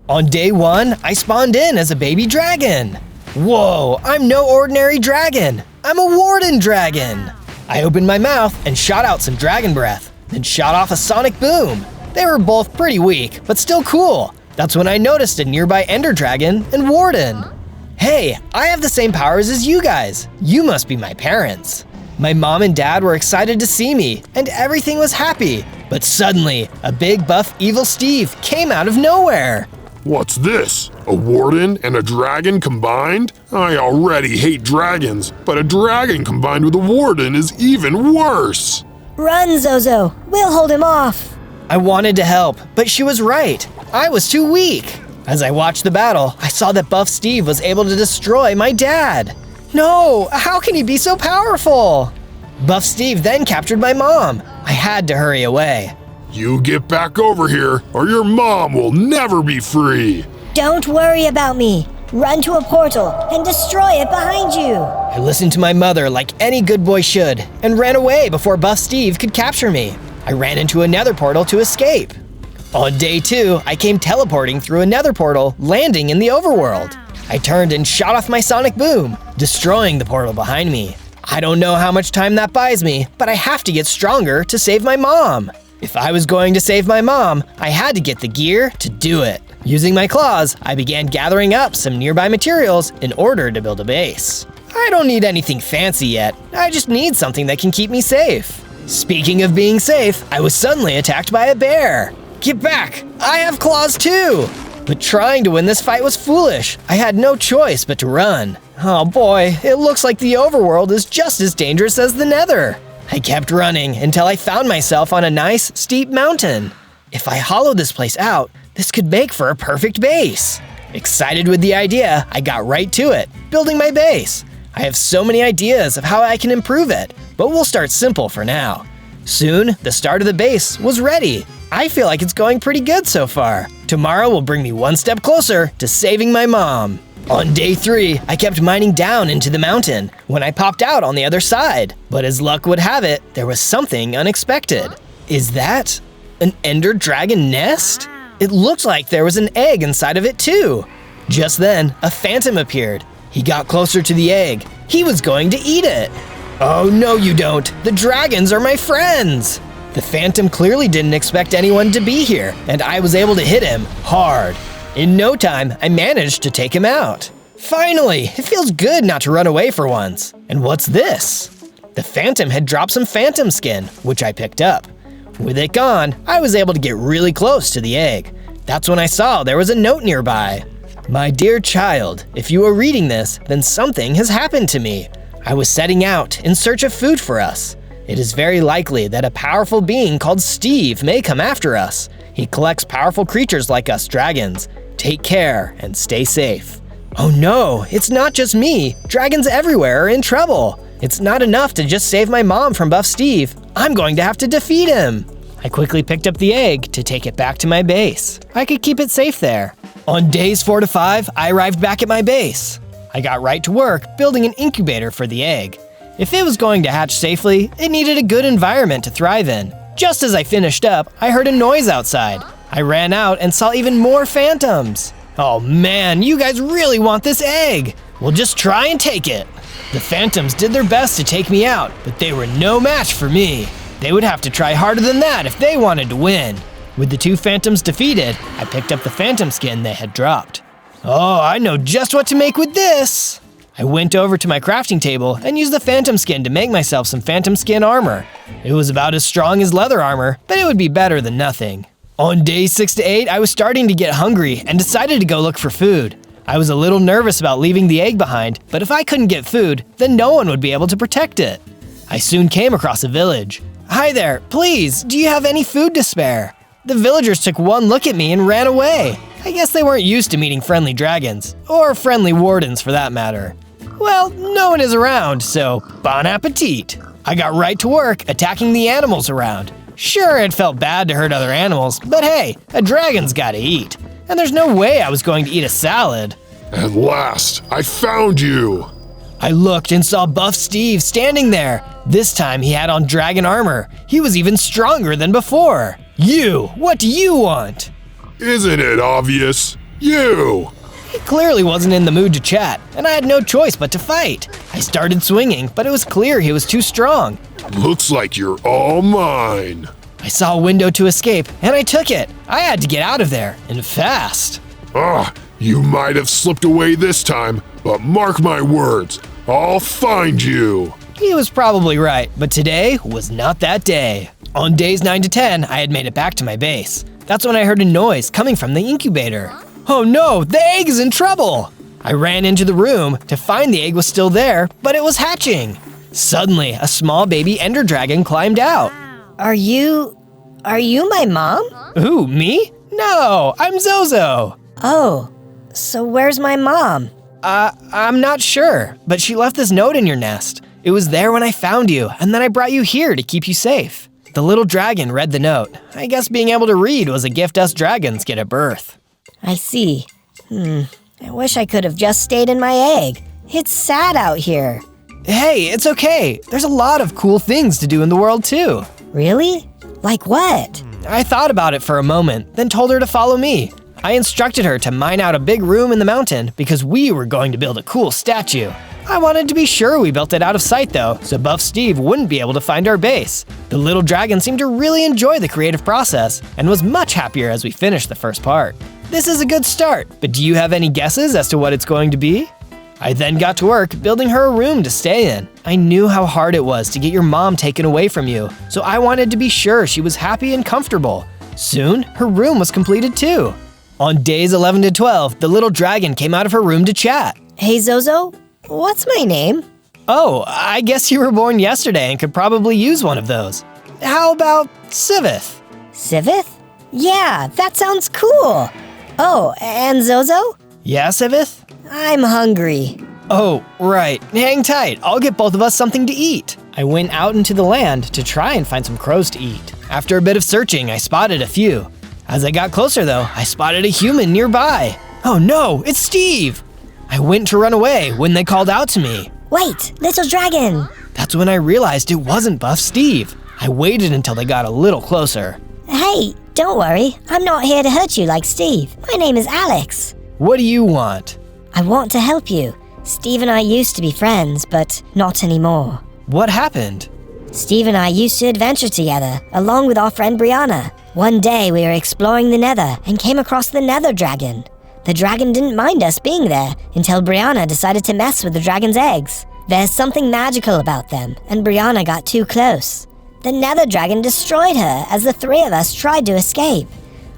On day 1, I spawned in as a baby dragon. Whoa, I'm no ordinary dragon. I'm a Warden dragon. I opened my mouth and shot out some dragon breath, then shot off a sonic boom. They were both pretty weak, but still cool. That's when I noticed a nearby ender dragon and Warden. Hey, I have the same powers as you guys. You must be my parents. My mom and dad were excited to see me, and everything was happy. But suddenly, a big buff evil Steve came out of nowhere. What's this? A warden and a dragon combined? I already hate dragons, but a dragon combined with a warden is even worse. Run, Zozo. We'll hold him off. I wanted to help, but she was right. I was too weak. As I watched the battle, I saw that Buff Steve was able to destroy my dad. No, how can he be so powerful? Buff Steve then captured my mom. I had to hurry away. You get back over here, or your mom will never be free. Don't worry about me. Run to a portal and destroy it behind you. I listened to my mother like any good boy should and ran away before Buff Steve could capture me. I ran into a nether portal to escape. On day 2, I came teleporting through a nether portal, landing in the overworld. I turned and shot off my sonic boom, destroying the portal behind me. I don't know how much time that buys me, but I have to get stronger to save my mom. If I was going to save my mom, I had to get the gear to do it. Using my claws, I began gathering up some nearby materials in order to build a base. I don't need anything fancy yet, I just need something that can keep me safe. Speaking of being safe, I was suddenly attacked by a bear. Get back! I have claws too! But trying to win this fight was foolish. I had no choice but to run. Oh boy, it looks like the overworld is just as dangerous as the nether. I kept running until I found myself on a nice, steep mountain. If I hollow this place out, this could make for a perfect base. Excited with the idea, I got right to it, building my base. I have so many ideas of how I can improve it, but we'll start simple for now. Soon, the start of the base was ready. I feel like it's going pretty good so far. Tomorrow will bring me one step closer to saving my mom. On day 3, I kept mining down into the mountain when I popped out on the other side. But as luck would have it, there was something unexpected. Is that an ender dragon nest? It looked like there was an egg inside of it too. Just then, a phantom appeared. He got closer to the egg. He was going to eat it. Oh no you don't, the dragons are my friends! The phantom clearly didn't expect anyone to be here, and I was able to hit him hard. In no time, I managed to take him out. Finally, it feels good not to run away for once. And what's this? The phantom had dropped some phantom skin, which I picked up. With it gone, I was able to get really close to the egg. That's when I saw there was a note nearby. My dear child, if you are reading this, then something has happened to me. I was setting out in search of food for us. It is very likely that a powerful being called Steve may come after us. He collects powerful creatures like us dragons. Take care and stay safe. Oh no, it's not just me. Dragons everywhere are in trouble. It's not enough to just save my mom from Buff Steve. I'm going to have to defeat him. I quickly picked up the egg to take it back to my base. I could keep it safe there. On days 4 to 5, I arrived back at my base. I got right to work building an incubator for the egg. If it was going to hatch safely, it needed a good environment to thrive in. Just as I finished up, I heard a noise outside. I ran out and saw even more phantoms. Oh man, you guys really want this egg! Well, just try and take it. The phantoms did their best to take me out, but they were no match for me. They would have to try harder than that if they wanted to win. With the 2 phantoms defeated, I picked up the phantom skin they had dropped. Oh, I know just what to make with this! I went over to my crafting table and used the phantom skin to make myself some phantom skin armor. It was about as strong as leather armor, but it would be better than nothing. On days 6 to 8, I was starting to get hungry and decided to go look for food. I was a little nervous about leaving the egg behind, but if I couldn't get food, then no one would be able to protect it. I soon came across a village. Hi there, please, do you have any food to spare? The villagers took one look at me and ran away. I guess they weren't used to meeting friendly dragons, or friendly wardens for that matter. Well, no one is around, so bon appetit. I got right to work attacking the animals around. Sure, it felt bad to hurt other animals, but hey, a dragon's gotta eat. And there's no way I was going to eat a salad. At last, I found you! I looked and saw Buff Steve standing there. This time he had on dragon armor. He was even stronger than before. You, what do you want? Isn't it obvious? You! He clearly wasn't in the mood to chat, and I had no choice but to fight. I started swinging, but it was clear he was too strong. Looks like you're all mine. I saw a window to escape, and I took it. I had to get out of there, and fast. You might have slipped away this time, but mark my words, I'll find you. He was probably right, but today was not that day. On days 9 to 10, I had made it back to my base. That's when I heard a noise coming from the incubator. Oh no, the egg is in trouble! I ran into the room to find the egg was still there, but it was hatching. Suddenly, a small baby ender dragon climbed out. Are you my mom? Who, me? No, I'm Zozo. Oh, so where's my mom? I'm not sure, but she left this note in your nest. It was there when I found you, and then I brought you here to keep you safe. The little dragon read the note. I guess being able to read was a gift us dragons get at birth. I see. I wish I could have just stayed in my egg. It's sad out here. Hey, it's okay. There's a lot of cool things to do in the world too. Really? Like what? I thought about it for a moment, then told her to follow me. I instructed her to mine out a big room in the mountain because we were going to build a cool statue. I wanted to be sure we built it out of sight though, so Buff Steve wouldn't be able to find our base. The little dragon seemed to really enjoy the creative process and was much happier as we finished the first part. This is a good start, but do you have any guesses as to what it's going to be? I then got to work building her a room to stay in. I knew how hard it was to get your mom taken away from you, so I wanted to be sure she was happy and comfortable. Soon, her room was completed too. On days 11 to 12, the little dragon came out of her room to chat. Hey Zozo, what's my name? Oh, I guess you were born yesterday and could probably use one of those. How about Sivith? Sivith? Yeah, that sounds cool. Oh, and Zozo? Yeah, Sivith? I'm hungry. Oh, right. Hang tight. I'll get both of us something to eat. I went out into the land to try and find some crows to eat. After a bit of searching, I spotted a few. As I got closer though, I spotted a human nearby. Oh no, it's Steve! I went to run away when they called out to me. Wait, little dragon! That's when I realized it wasn't Buff Steve. I waited until they got a little closer. Hey, don't worry. I'm not here to hurt you like Steve. My name is Alex. What do you want? I want to help you. Steve and I used to be friends, but not anymore. What happened? Steve and I used to adventure together, along with our friend Brianna. One day we were exploring the Nether and came across the Nether Dragon. The dragon didn't mind us being there until Brianna decided to mess with the dragon's eggs. There's something magical about them, and Brianna got too close. The Nether Dragon destroyed her as the three of us tried to escape.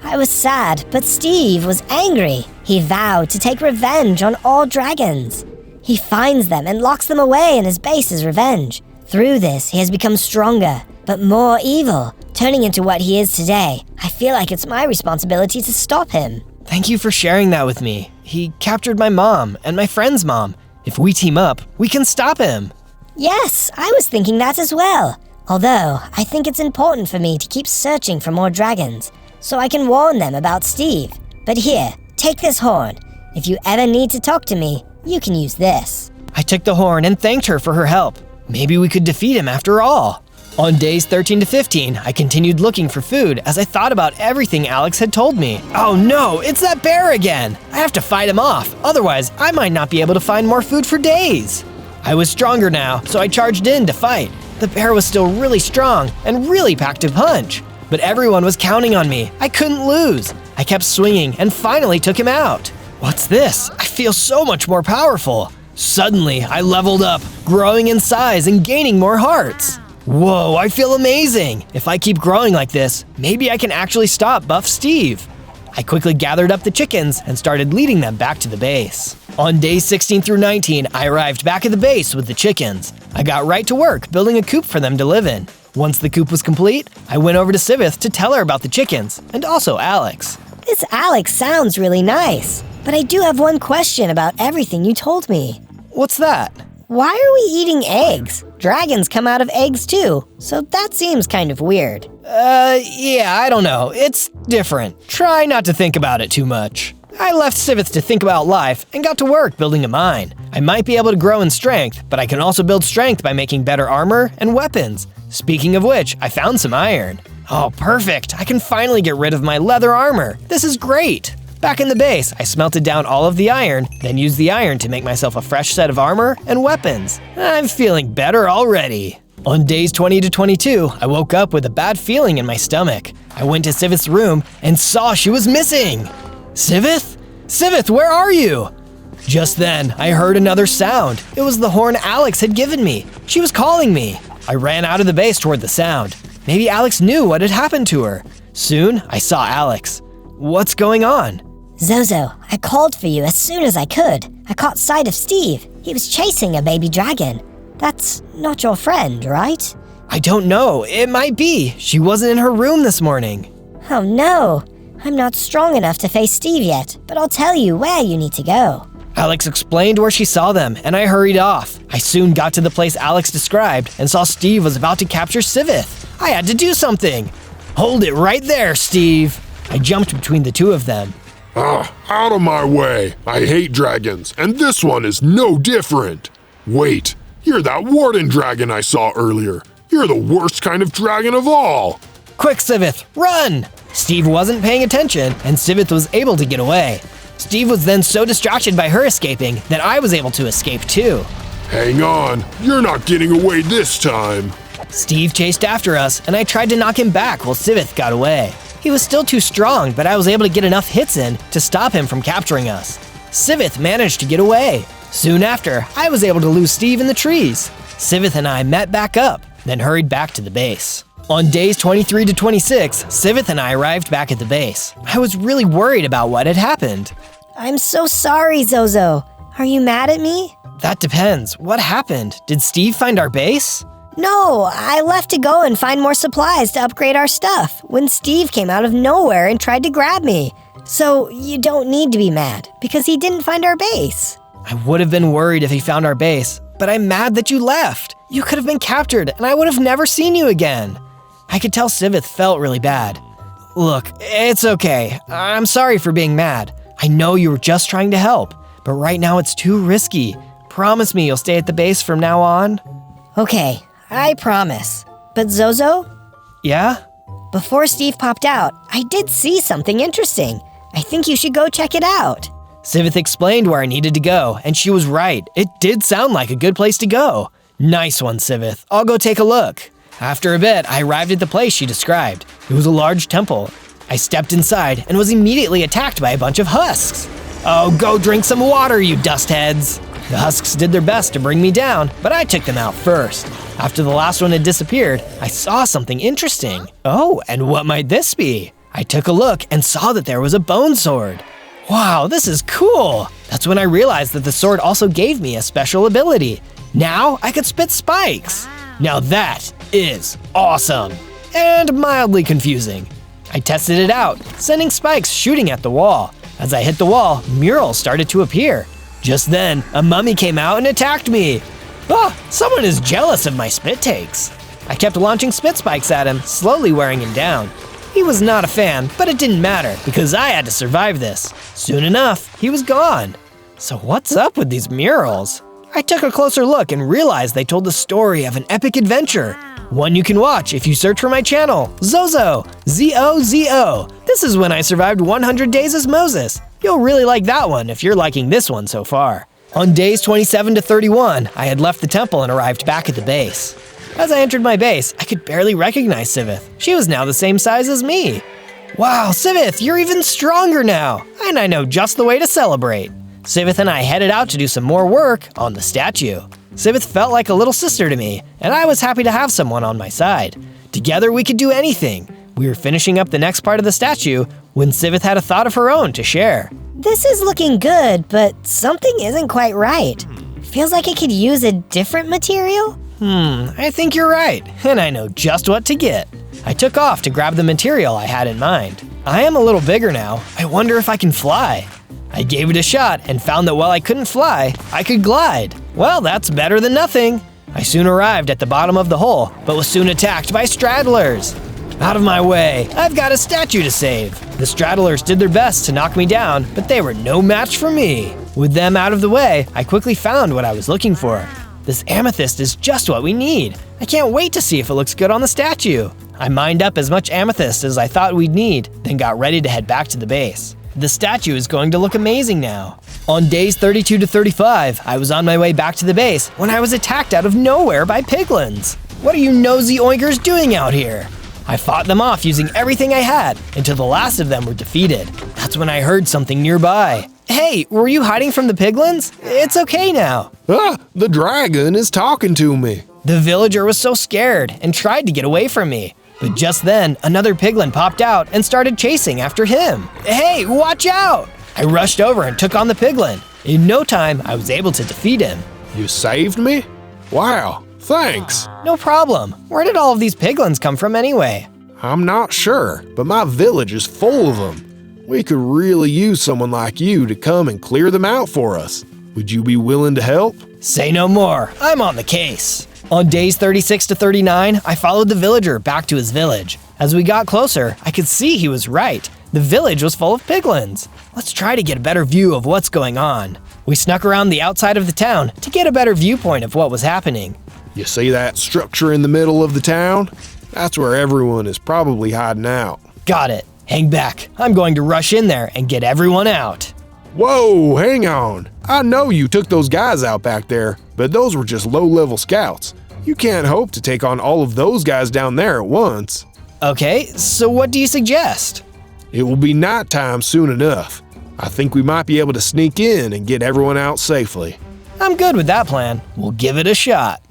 I was sad, but Steve was angry. He vowed to take revenge on all dragons. He finds them and locks them away in his base as revenge. Through this, he has become stronger, but more evil, turning into what he is today. I feel like it's my responsibility to stop him. Thank you for sharing that with me. He captured my mom and my friend's mom. If we team up, we can stop him. Yes, I was thinking that as well. Although, I think it's important for me to keep searching for more dragons, so I can warn them about Steve. But here, take this horn. If you ever need to talk to me, you can use this. I took the horn and thanked her for her help. Maybe we could defeat him after all. On days 13 to 15, I continued looking for food as I thought about everything Alex had told me. Oh no, it's that bear again! I have to fight him off, otherwise I might not be able to find more food for days. I was stronger now, so I charged in to fight. The bear was still really strong and really packed a punch. But everyone was counting on me. I couldn't lose. I kept swinging and finally took him out. What's this? I feel so much more powerful. Suddenly, I leveled up, growing in size and gaining more hearts. Whoa, I feel amazing! If I keep growing like this, maybe I can actually stop Buff Steve. I quickly gathered up the chickens and started leading them back to the base. On days 16 through 19, I arrived back at the base with the chickens. I got right to work building a coop for them to live in. Once the coop was complete, I went over to Sivith to tell her about the chickens, and also Alex. This Alex sounds really nice, but I do have one question about everything you told me. What's that? Why are we eating eggs? Dragons come out of eggs too, so that seems kind of weird. Yeah, I don't know. It's different. Try not to think about it too much. I left Sivith to think about life and got to work building a mine. I might be able to grow in strength, but I can also build strength by making better armor and weapons. Speaking of which, I found some iron. Oh, perfect! I can finally get rid of my leather armor. This is great! Back in the base, I smelted down all of the iron, then used the iron to make myself a fresh set of armor and weapons. I'm feeling better already. On days 20 to 22, I woke up with a bad feeling in my stomach. I went to Sivith's room and saw she was missing. Sivith? Sivith, where are you? Just then, I heard another sound. It was the horn Alex had given me. She was calling me. I ran out of the base toward the sound. Maybe Alex knew what had happened to her. Soon, I saw Alex. What's going on? Zozo, I called for you as soon as I could. I caught sight of Steve. He was chasing a baby dragon. That's not your friend, right? I don't know. It might be. She wasn't in her room this morning. Oh no. I'm not strong enough to face Steve yet, but I'll tell you where you need to go. Alex explained where she saw them, and I hurried off. I soon got to the place Alex described and saw Steve was about to capture Sivith. I had to do something. Hold it right there, Steve. I jumped between the two of them. Out of my way. I hate dragons, and this one is no different. Wait, you're that Warden dragon I saw earlier. You're the worst kind of dragon of all. Quick, Sivith, run! Steve wasn't paying attention, and Sivith was able to get away. Steve was then so distracted by her escaping that I was able to escape too. Hang on, you're not getting away this time. Steve chased after us, and I tried to knock him back while Sivith got away. He was still too strong, but I was able to get enough hits in to stop him from capturing us. Sivith managed to get away. Soon after, I was able to lose Steve in the trees. Sivith and I met back up, then hurried back to the base. On days 23 to 26, Sivith and I arrived back at the base. I was really worried about what had happened. I'm so sorry, Zozo. Are you mad at me? That depends. What happened? Did Steve find our base? No, I left to go and find more supplies to upgrade our stuff when Steve came out of nowhere and tried to grab me. So you don't need to be mad because he didn't find our base. I would have been worried if he found our base, but I'm mad that you left. You could have been captured and I would have never seen you again. I could tell Sivith felt really bad. Look, it's okay. I'm sorry for being mad. I know you were just trying to help, but right now it's too risky. Promise me you'll stay at the base from now on? Okay, I promise. But Zozo? Yeah? Before Steve popped out, I did see something interesting. I think you should go check it out. Sivith explained where I needed to go, and she was right. It did sound like a good place to go. Nice one, Sivith. I'll go take a look. After a bit, I arrived at the place she described. It was a large temple. I stepped inside and was immediately attacked by a bunch of husks. Oh, go drink some water, you dust heads. The husks did their best to bring me down, but I took them out first. After the last one had disappeared, I saw something interesting. Oh, and what might this be? I took a look and saw that there was a bone sword. Wow, this is cool. That's when I realized that the sword also gave me a special ability. Now I could spit spikes. Now that is awesome and mildly confusing. I tested it out, sending spikes shooting at the wall. As I hit the wall, murals started to appear. Just then, a mummy came out and attacked me. Someone is jealous of my spit takes. I kept launching spit spikes at him, slowly wearing him down. He was not a fan, but it didn't matter because I had to survive this. Soon enough, he was gone. So what's up with these murals? I took a closer look and realized they told the story of an epic adventure. One you can watch if you search for my channel, Zozo, Z-O-Z-O. This is when I survived 100 days as Moses. You'll really like that one if you're liking this one so far. On days 27 to 31, I had left the temple and arrived back at the base. As I entered my base, I could barely recognize Sivith. She was now the same size as me. Wow, Sivith, you're even stronger now, and I know just the way to celebrate. Sivith and I headed out to do some more work on the statue. Sivith felt like a little sister to me, and I was happy to have someone on my side. Together we could do anything. We were finishing up the next part of the statue when Sivith had a thought of her own to share. This is looking good, but something isn't quite right. Feels like it could use a different material. I think you're right, and I know just what to get. I took off to grab the material I had in mind. I am a little bigger now. I wonder if I can fly. I gave it a shot and found that while I couldn't fly, I could glide. Well, that's better than nothing. I soon arrived at the bottom of the hole, but was soon attacked by straddlers. Out of my way, I've got a statue to save. The straddlers did their best to knock me down, but they were no match for me. With them out of the way, I quickly found what I was looking for. This amethyst is just what we need. I can't wait to see if it looks good on the statue. I mined up as much amethyst as I thought we'd need, then got ready to head back to the base. The statue is going to look amazing now. On days 32 to 35, I was on my way back to the base when I was attacked out of nowhere by piglins. What are you nosy oinkers doing out here? I fought them off using everything I had until the last of them were defeated. That's when I heard something nearby. Hey, were you hiding from the piglins? It's okay now. The dragon is talking to me. The villager was so scared and tried to get away from me. But just then, another piglin popped out and started chasing after him. Hey, watch out! I rushed over and took on the piglin. In no time, I was able to defeat him. You saved me? Wow, thanks. No problem. Where did all of these piglins come from anyway? I'm not sure, but my village is full of them. We could really use someone like you to come and clear them out for us. Would you be willing to help? Say no more. I'm on the case. On days 36 to 39, I followed the villager back to his village. As we got closer, I could see he was right. The village was full of piglins. Let's try to get a better view of what's going on. We snuck around the outside of the town to get a better viewpoint of what was happening. You see that structure in the middle of the town? That's where everyone is probably hiding out. Got it. Hang back. I'm going to rush in there and get everyone out. Whoa, hang on. I know you took those guys out back there, but those were just low-level scouts. You can't hope to take on all of those guys down there at once. Okay, so what do you suggest? It will be nighttime soon enough. I think we might be able to sneak in and get everyone out safely. I'm good with that plan. We'll give it a shot.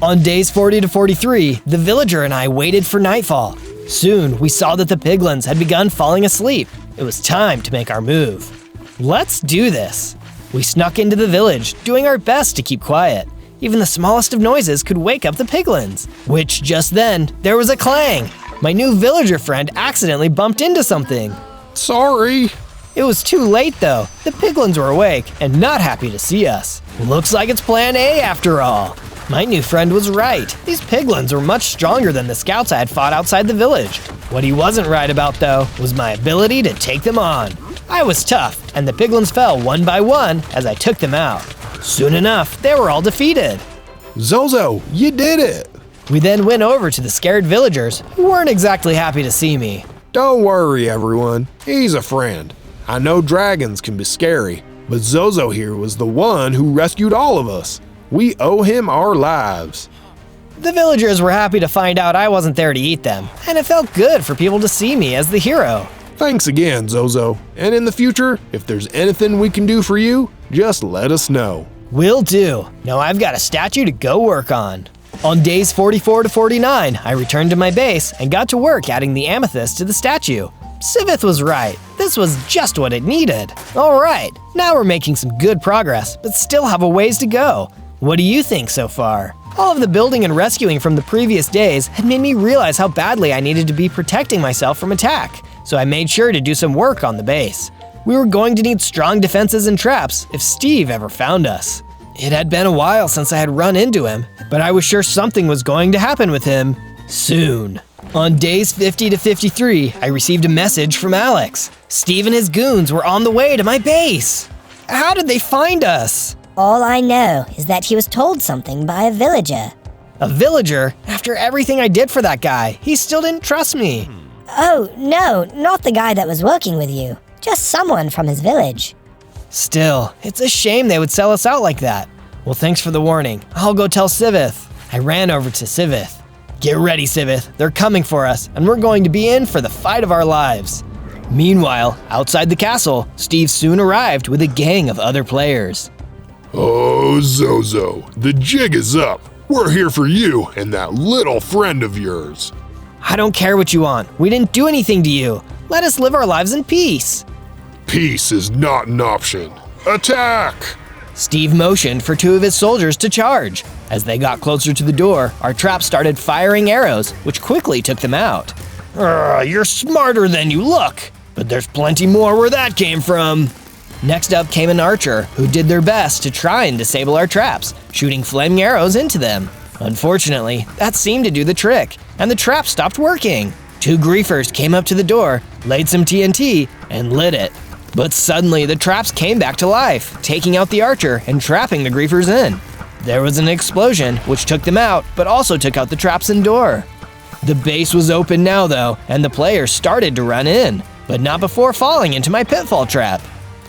On days 40 to 43, the villager and I waited for nightfall. Soon, we saw that the piglins had begun falling asleep. It was time to make our move. Let's do this. We snuck into the village, doing our best to keep quiet. Even the smallest of noises could wake up the piglins. Which just then, there was a clang. My new villager friend accidentally bumped into something. Sorry. It was too late though. The piglins were awake and not happy to see us. Looks like it's plan A after all. My new friend was right. These piglins were much stronger than the scouts I had fought outside the village. What he wasn't right about though was my ability to take them on. I was tough, and the piglins fell one by one as I took them out. Soon enough, they were all defeated. Zozo, you did it! We then went over to the scared villagers, who weren't exactly happy to see me. Don't worry, everyone. He's a friend. I know dragons can be scary, but Zozo here was the one who rescued all of us. We owe him our lives. The villagers were happy to find out I wasn't there to eat them, and it felt good for people to see me as the hero. Thanks again, Zozo. And in the future, if there's anything we can do for you, just let us know. Will do. Now I've got a statue to go work on. On days 44 to 49, I returned to my base and got to work adding the amethyst to the statue. Sivith was right. This was just what it needed. All right, now we're making some good progress, but still have a ways to go. What do you think so far? All of the building and rescuing from the previous days had made me realize how badly I needed to be protecting myself from attack, so I made sure to do some work on the base. We were going to need strong defenses and traps if Steve ever found us. It had been a while since I had run into him, but I was sure something was going to happen with him soon. On days 50 to 53, I received a message from Alex. Steve and his goons were on the way to my base. How did they find us? All I know is that he was told something by a villager. A villager? After everything I did for that guy, he still didn't trust me. Oh, no, not the guy that was working with you. Just someone from his village. Still, it's a shame they would sell us out like that. Well, thanks for the warning. I'll go tell Sivith. I ran over to Sivith. Get ready, Sivith. They're coming for us, and we're going to be in for the fight of our lives. Meanwhile, outside the castle, Steve soon arrived with a gang of other players. Oh, Zozo, the jig is up. We're here for you and that little friend of yours. I don't care what you want. We didn't do anything to you. Let us live our lives in peace. Peace is not an option. Attack! Steve motioned for two of his soldiers to charge. As they got closer to the door, our trap started firing arrows, which quickly took them out. You're smarter than you look, but there's plenty more where that came from. Next up came an archer, who did their best to try and disable our traps, shooting flaming arrows into them. Unfortunately, that seemed to do the trick, and the trap stopped working. Two griefers came up to the door, laid some TNT, and lit it. But suddenly, the traps came back to life, taking out the archer and trapping the griefers in. There was an explosion, which took them out, but also took out the traps and door. The base was open now, though, and the players started to run in. but not before falling into my pitfall trap.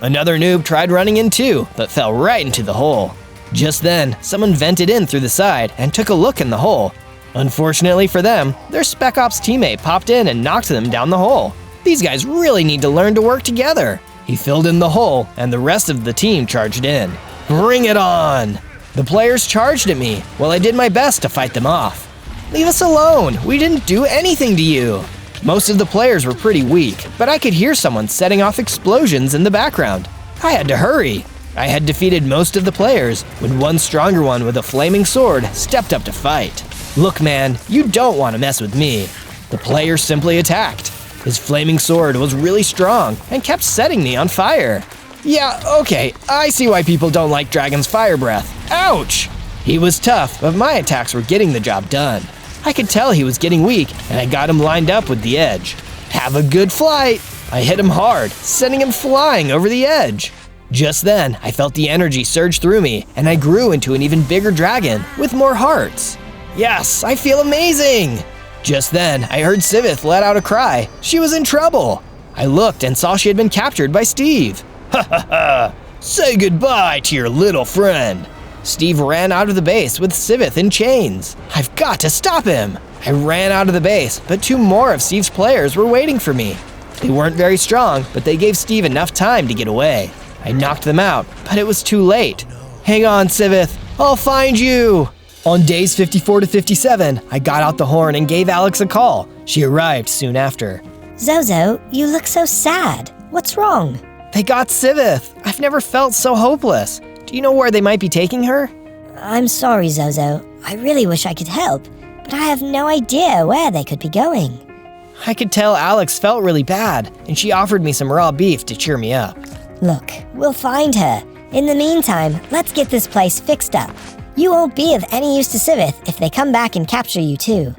Another noob tried running in too, but fell right into the hole. Just then, someone vented in through the side and took a look in the hole. Unfortunately for them, their Spec Ops teammate popped in and knocked them down the hole. These guys really need to learn to work together. He filled in the hole, and the rest of the team charged in. Bring it on! The players charged at me, while I did my best to fight them off. Leave us alone! We didn't do anything to you! Most of the players were pretty weak, but I could hear someone setting off explosions in the background. I had to hurry. I had defeated most of the players when one stronger one with a flaming sword stepped up to fight. Look man, you don't want to mess with me. The player simply attacked. His flaming sword was really strong and kept setting me on fire. Yeah, okay, I see why people don't like Dragon's fire breath. Ouch! He was tough, but my attacks were getting the job done. I could tell he was getting weak, and I got him lined up with the edge. Have a good flight! I hit him hard, sending him flying over the edge. Just then, I felt the energy surge through me, and I grew into an even bigger dragon with more hearts. Yes, I feel amazing! Just then, I heard Sivith let out a cry. She was in trouble. I looked and saw she had been captured by Steve. Ha ha ha! Say goodbye to your little friend. Steve ran out of the base with Sivith in chains. I've got to stop him! I ran out of the base, but 2 more of Steve's players were waiting for me. They weren't very strong, but they gave Steve enough time to get away. I knocked them out, but it was too late. Hang on, Sivith. I'll find you! On days 54 to 57, I got out the horn and gave Alex a call. She arrived soon after. Zozo, you look so sad. What's wrong? They got Sivith. I've never felt so hopeless. Do you know where they might be taking her? I'm sorry, Zozo. I really wish I could help, but I have no idea where they could be going. I could tell Alex felt really bad, and she offered me some raw beef to cheer me up. Look, we'll find her. In the meantime, let's get this place fixed up. You won't be of any use to Sivith if they come back and capture you too.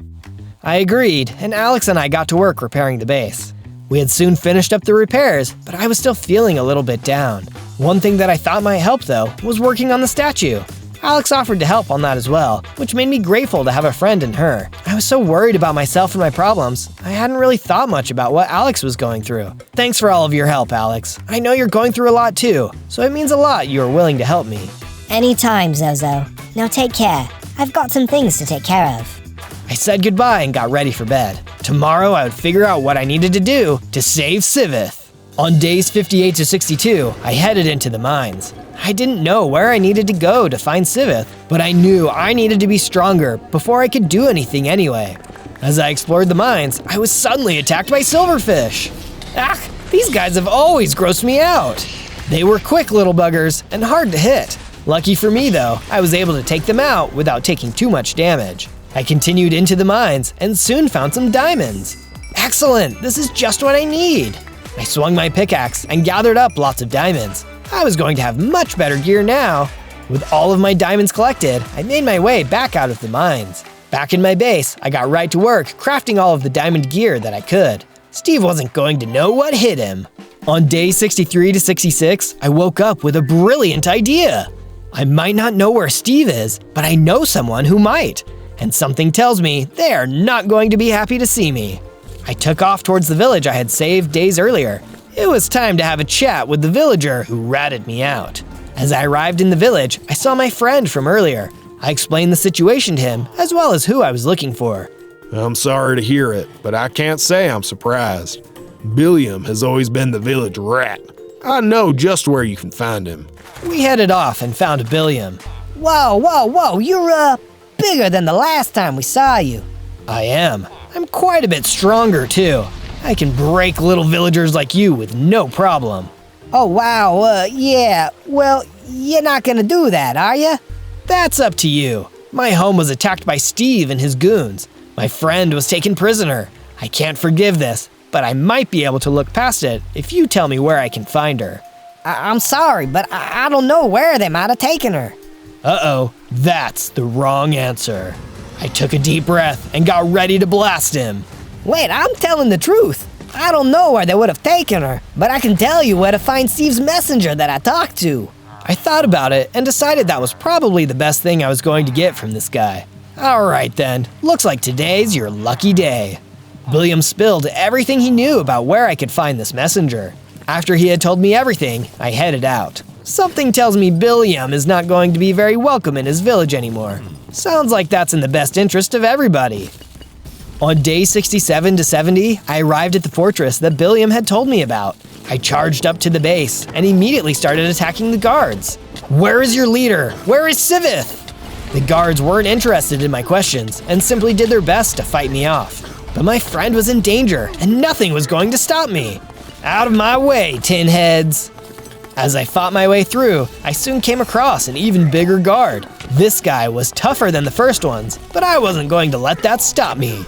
I agreed, and Alex and I got to work repairing the base. We had soon finished up the repairs, but I was still feeling a little bit down. One thing that I thought might help, though, was working on the statue. Alex offered to help on that as well, which made me grateful to have a friend in her. I was so worried about myself and my problems, I hadn't really thought much about what Alex was going through. Thanks for all of your help, Alex. I know you're going through a lot too, so it means a lot you are willing to help me. Anytime, Zozo. Now take care. I've got some things to take care of. I said goodbye and got ready for bed. Tomorrow I would figure out what I needed to do to save Sivith. On days 58 to 62, I headed into the mines. I didn't know where I needed to go to find Sivith, but I knew I needed to be stronger before I could do anything anyway. As I explored the mines, I was suddenly attacked by silverfish. Ah, these guys have always grossed me out. They were quick little buggers and hard to hit. Lucky for me though, I was able to take them out without taking too much damage. I continued into the mines and soon found some diamonds. Excellent, this is just what I need. I swung my pickaxe and gathered up lots of diamonds. I was going to have much better gear now. With all of my diamonds collected, I made my way back out of the mines. Back in my base, I got right to work crafting all of the diamond gear that I could. Steve wasn't going to know what hit him. On day 63 to 66, I woke up with a brilliant idea. I might not know where Steve is, but I know someone who might. And something tells me they are not going to be happy to see me. I took off towards the village I had saved days earlier. It was time to have a chat with the villager who ratted me out. As I arrived in the village, I saw my friend from earlier. I explained the situation to him, as well as who I was looking for. I'm sorry to hear it, but I can't say I'm surprised. Billiam has always been the village rat. I know just where you can find him. We headed off and found Billiam. Whoa, you're, bigger than the last time we saw you. I am. I'm quite a bit stronger, too. I can break little villagers like you with no problem. Oh, wow, yeah. Well, you're not gonna do that, are you? That's up to you. My home was attacked by Steve and his goons. My friend was taken prisoner. I can't forgive this, but I might be able to look past it if you tell me where I can find her. I'm sorry, but I don't know where they might have taken her. Uh-oh, that's the wrong answer. I took a deep breath and got ready to blast him. Wait, I'm telling the truth. I don't know where they would have taken her, but I can tell you where to find Steve's messenger that I talked to. I thought about it and decided that was probably the best thing I was going to get from this guy. All right then, looks like today's your lucky day. Billiam spilled everything he knew about where I could find this messenger. After he had told me everything, I headed out. Something tells me Billiam is not going to be very welcome in his village anymore. Sounds like that's in the best interest of everybody. On day 67 to 70, I arrived at the fortress that Billiam had told me about. I charged up to the base and immediately started attacking the guards. Where is your leader? Where is Sivith? The guards weren't interested in my questions and simply did their best to fight me off. But my friend was in danger and nothing was going to stop me. Out of my way, tin heads! As I fought my way through, I soon came across an even bigger guard. This guy was tougher than the first ones, but I wasn't going to let that stop me.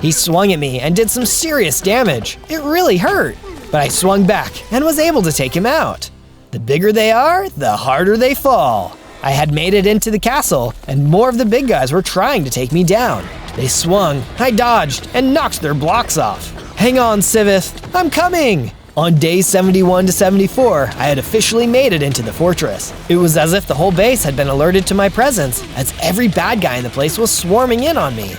He swung at me and did some serious damage. It really hurt, but I swung back and was able to take him out. The bigger they are, the harder they fall. I had made it into the castle, and more of the big guys were trying to take me down. They swung, I dodged, and knocked their blocks off. Hang on, Sivith, I'm coming! On days 71 to 74, I had officially made it into the fortress. It was as if the whole base had been alerted to my presence, as every bad guy in the place was swarming in on me.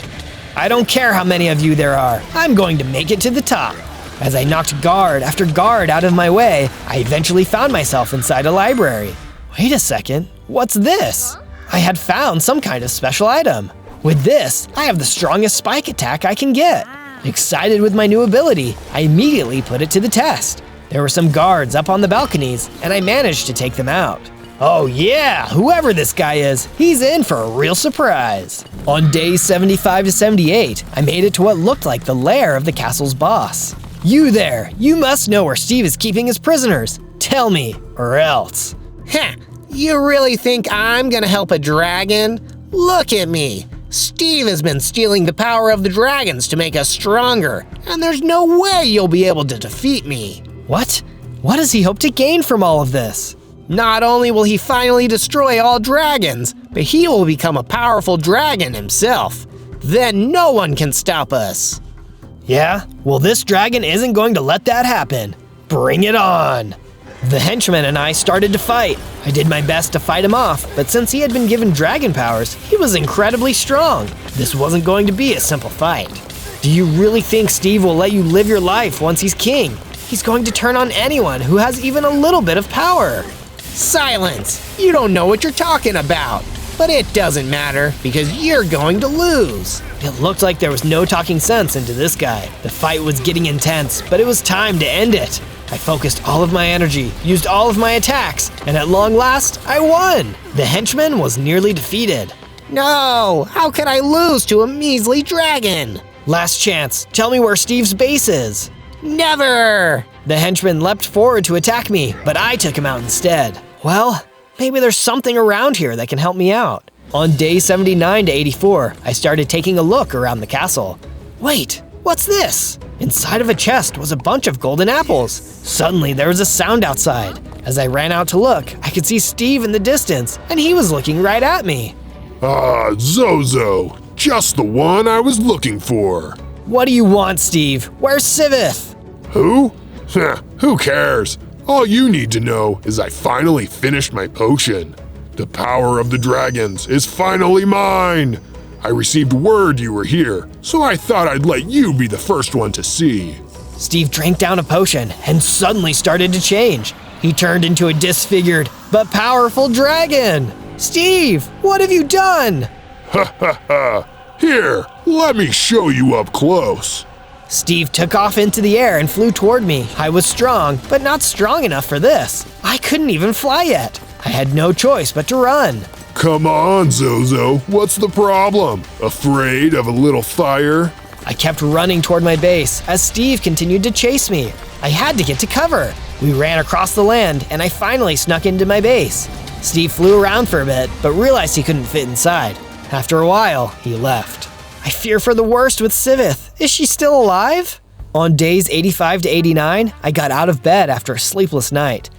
I don't care how many of you there are, I'm going to make it to the top. As I knocked guard after guard out of my way, I eventually found myself inside a library. Wait a second, what's this? I had found some kind of special item. With this, I have the strongest spike attack I can get. Excited with my new ability, I immediately put it to the test. There were some guards up on the balconies, and I managed to take them out. Oh yeah, whoever this guy is, he's in for a real surprise. On days 75 to 78, I made it to what looked like the lair of the castle's boss. You there, you must know where Steve is keeping his prisoners. Tell me, or else. Heh, you really think I'm gonna help a dragon? Look at me. Steve has been stealing the power of the dragons to make us stronger, and there's no way you'll be able to defeat me. What? What does he hope to gain from all of this? Not only will he finally destroy all dragons, but he will become a powerful dragon himself. Then no one can stop us. Yeah? Well, this dragon isn't going to let that happen. Bring it on! The henchman and I started to fight. I did my best to fight him off, but since he had been given dragon powers, he was incredibly strong. This wasn't going to be a simple fight. Do you really think Steve will let you live your life once he's king? He's going to turn on anyone who has even a little bit of power. Silence! You don't know what you're talking about. But it doesn't matter, because you're going to lose. It looked like there was no talking sense into this guy. The fight was getting intense, but it was time to end it. I focused all of my energy, used all of my attacks, and at long last, I won! The henchman was nearly defeated. No! How could I lose to a measly dragon? Last chance, tell me where Steve's base is. Never! The henchman leapt forward to attack me, but I took him out instead. Well, maybe there's something around here that can help me out. On day 79 to 84, I started taking a look around the castle. Wait, what's this? Inside of a chest was a bunch of golden apples. Suddenly, there was a sound outside. As I ran out to look, I could see Steve in the distance, and he was looking right at me. Ah, Zozo, just the one I was looking for. What do you want, Steve? Where's Sivith? Who? Heh, who cares? All you need to know is I finally finished my potion. The power of the dragons is finally mine. I received word you were here, so I thought I'd let you be the first one to see. Steve drank down a potion and suddenly started to change. He turned into a disfigured but powerful dragon. Steve, what have you done? Ha ha ha. Here, let me show you up close. Steve took off into the air and flew toward me. I was strong, but not strong enough for this. I couldn't even fly yet. I had no choice but to run. Come on, Zozo, what's the problem? Afraid of a little fire? I kept running toward my base as Steve continued to chase me. I had to get to cover. We ran across the land and I finally snuck into my base. Steve flew around for a bit, but realized he couldn't fit inside. After a while, he left. I fear for the worst with Sivith. Is she still alive? On days 85 to 89, I got out of bed after a sleepless night.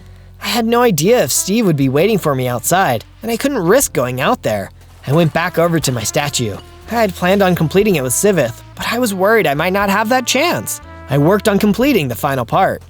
I had no idea if Steve would be waiting for me outside, and I couldn't risk going out there. I went back over to my statue. I had planned on completing it with Sivith, but I was worried I might not have that chance. I worked on completing the final part.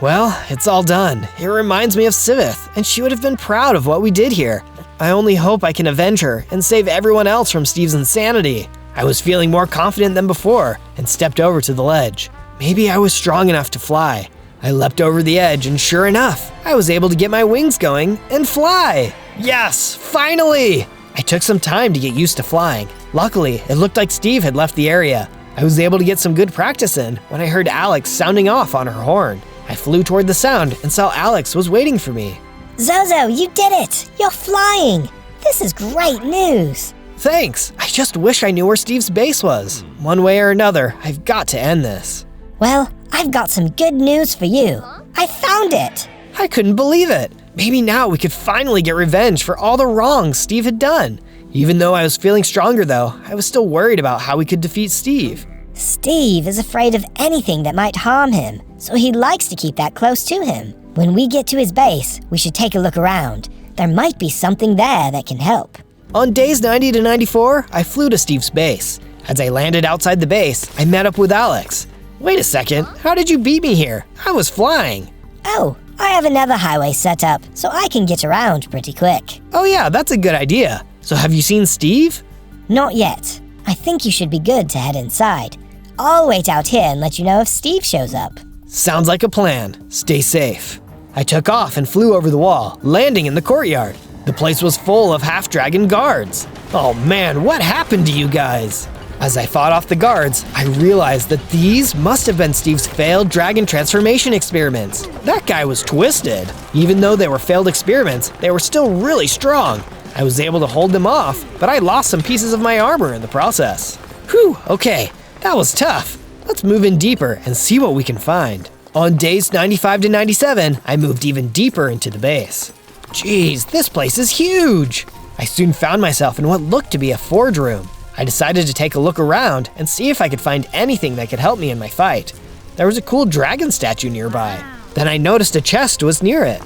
Well, it's all done. It reminds me of Sivith, and she would have been proud of what we did here. I only hope I can avenge her and save everyone else from Steve's insanity. I was feeling more confident than before and stepped over to the ledge. Maybe I was strong enough to fly. I leapt over the edge and sure enough, I was able to get my wings going and fly. Yes, finally! I took some time to get used to flying. Luckily, it looked like Steve had left the area. I was able to get some good practice in when I heard Alex sounding off on her horn. I flew toward the sound and saw Alex was waiting for me. Zozo, you did it! You're flying! This is great news! Thanks! I just wish I knew where Steve's base was. One way or another, I've got to end this. Well, I've got some good news for you. I found it! I couldn't believe it. Maybe now we could finally get revenge for all the wrongs Steve had done. Even though I was feeling stronger though, I was still worried about how we could defeat Steve. Steve is afraid of anything that might harm him, so he likes to keep that close to him. When we get to his base, we should take a look around. There might be something there that can help. On days 90 to 94, I flew to Steve's base. As I landed outside the base, I met up with Alex. Wait a second, how did you beat me here? I was flying. Oh, I have another highway set up, so I can get around pretty quick. Oh yeah, that's a good idea. So have you seen Steve? Not yet. I think you should be good to head inside. I'll wait out here and let you know if Steve shows up. Sounds like a plan. Stay safe. I took off and flew over the wall, landing in the courtyard. The place was full of half-dragon guards. Oh man, what happened to you guys? As I fought off the guards, I realized that these must have been Steve's failed dragon transformation experiments. That guy was twisted. Even though they were failed experiments, they were still really strong. I was able to hold them off, but I lost some pieces of my armor in the process. Whew, okay, that was tough. Let's move in deeper and see what we can find. On days 95 to 97, I moved even deeper into the base. Jeez, this place is huge! I soon found myself in what looked to be a forge room. I decided to take a look around and see if I could find anything that could help me in my fight. There was a cool dragon statue nearby. Then I noticed a chest was near it.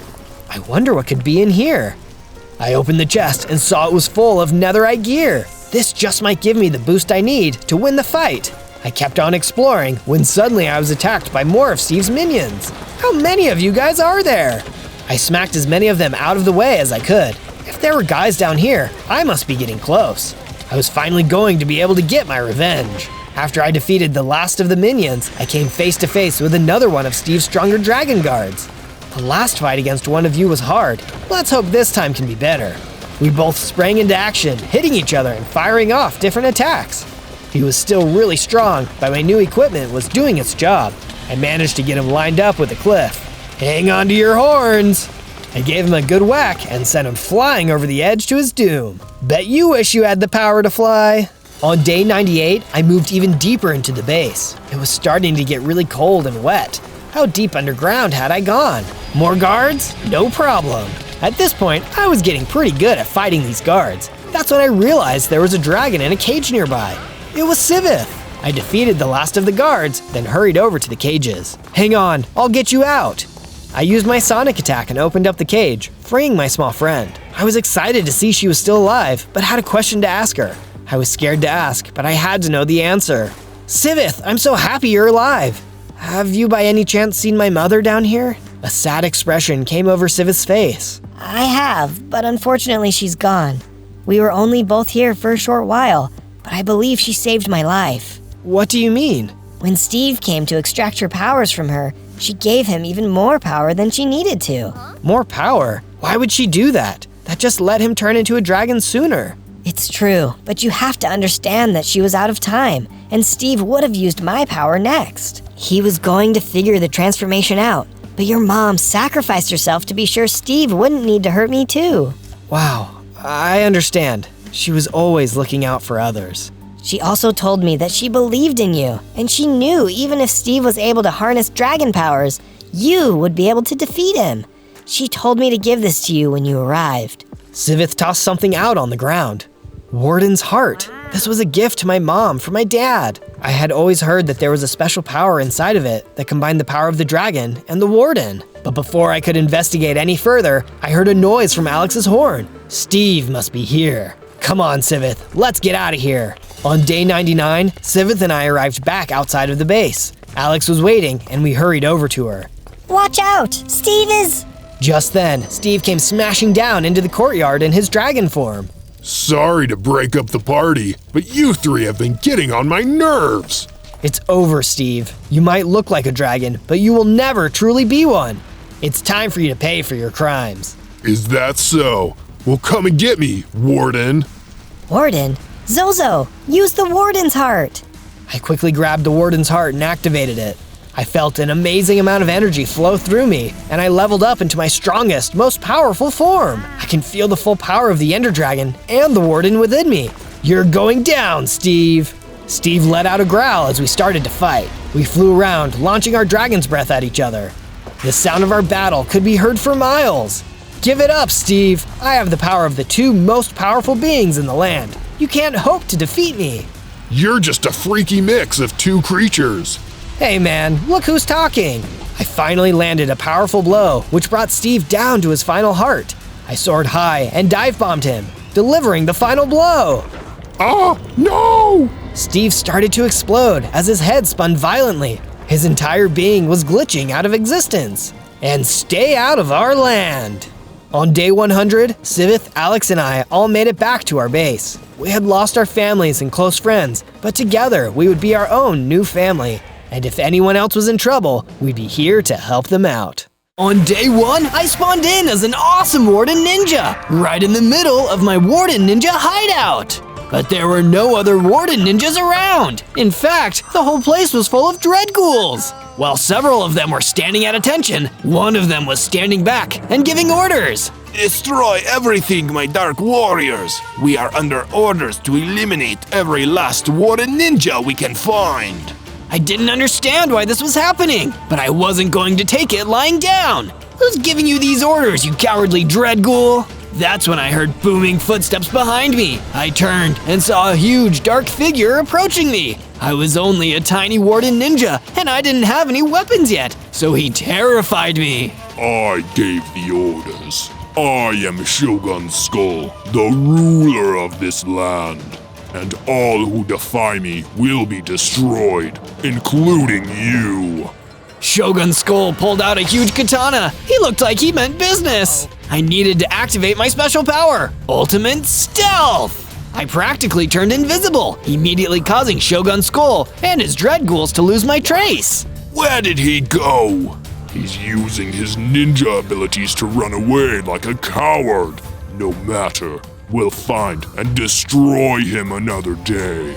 I wonder what could be in here. I opened the chest and saw it was full of netherite gear. This just might give me the boost I need to win the fight. I kept on exploring when suddenly I was attacked by more of Steve's minions. How many of you guys are there? I smacked as many of them out of the way as I could. If there were guys down here, I must be getting close. I was finally going to be able to get my revenge. After I defeated the last of the minions, I came face to face with another one of Steve's stronger dragon guards. The last fight against one of you was hard. Let's hope this time can be better. We both sprang into action, hitting each other and firing off different attacks. He was still really strong, but my new equipment was doing its job. I managed to get him lined up with a cliff. Hang on to your horns! I gave him a good whack and sent him flying over the edge to his doom. Bet you wish you had the power to fly. On day 98, I moved even deeper into the base. It was starting to get really cold and wet. How deep underground had I gone? More guards? No problem. At this point, I was getting pretty good at fighting these guards. That's when I realized there was a dragon in a cage nearby. It was Sivith. I defeated the last of the guards, then hurried over to the cages. Hang on, I'll get you out. I used my sonic attack and opened up the cage, freeing my small friend. I was excited to see she was still alive, but had a question to ask her. I was scared to ask, but I had to know the answer. Sivith, I'm so happy you're alive. Have you by any chance seen my mother down here? A sad expression came over Sivith's face. I have, but unfortunately she's gone. We were only both here for a short while, but I believe she saved my life. What do you mean? When Steve came to extract her powers from her, she gave him even more power than she needed to. More power? Why would she do that? That just let him turn into a dragon sooner. It's true, but you have to understand that she was out of time, and Steve would have used my power next. He was going to figure the transformation out, but your mom sacrificed herself to be sure Steve wouldn't need to hurt me too. Wow, I understand. She was always looking out for others. She also told me that she believed in you, and she knew even if Steve was able to harness dragon powers, you would be able to defeat him. She told me to give this to you when you arrived. Sivith tossed something out on the ground. Warden's heart. This was a gift to my mom from my dad. I had always heard that there was a special power inside of it that combined the power of the dragon and the Warden. But before I could investigate any further, I heard a noise from Alex's horn. Steve must be here. Come on, Sivith, let's get out of here. On day 99, Sivith and I arrived back outside of the base. Alex was waiting, and we hurried over to her. Watch out! Steve is... Just then, Steve came smashing down into the courtyard in his dragon form. Sorry to break up the party, but you three have been getting on my nerves. It's over, Steve. You might look like a dragon, but you will never truly be one. It's time for you to pay for your crimes. Is that so? Well, come and get me, Warden. Warden? Zozo, use the Warden's heart. I quickly grabbed the Warden's heart and activated it. I felt an amazing amount of energy flow through me, and I leveled up into my strongest, most powerful form. I can feel the full power of the Ender Dragon and the Warden within me. You're going down, Steve. Steve let out a growl as we started to fight. We flew around, launching our dragon's breath at each other. The sound of our battle could be heard for miles. Give it up, Steve. I have the power of the two most powerful beings in the land. You can't hope to defeat me. You're just a freaky mix of two creatures. Hey man, look who's talking. I finally landed a powerful blow, which brought Steve down to his final heart. I soared high and dive-bombed him, delivering the final blow. Ah, no! Steve started to explode as his head spun violently. His entire being was glitching out of existence. And stay out of our land. On day 100, Sivith, Alex, and I all made it back to our base. We had lost our families and close friends, but together we would be our own new family. And if anyone else was in trouble, we'd be here to help them out. On day 1, I spawned in as an awesome Warden Ninja, right in the middle of my Warden Ninja hideout. But there were no other Warden Ninjas around. In fact, the whole place was full of Dread Ghouls. While several of them were standing at attention, one of them was standing back and giving orders. Destroy everything, my Dark Warriors! We are under orders to eliminate every last Warden Ninja we can find! I didn't understand why this was happening, but I wasn't going to take it lying down. Who's giving you these orders, you cowardly Dread Ghoul? That's when I heard booming footsteps behind me. I turned and saw a huge dark figure approaching me. I was only a tiny Warden Ninja, and I didn't have any weapons yet, so he terrified me. I gave the orders. I am Shogun Skull, the ruler of this land. And all who defy me will be destroyed, including you. Shogun Skull pulled out a huge katana. He looked like he meant business. I needed to activate my special power, Ultimate Stealth. I practically turned invisible, immediately causing Shogun Skull and his Dread Ghouls to lose my trace. Where did he go? He's using his ninja abilities to run away like a coward. No matter, we'll find and destroy him another day.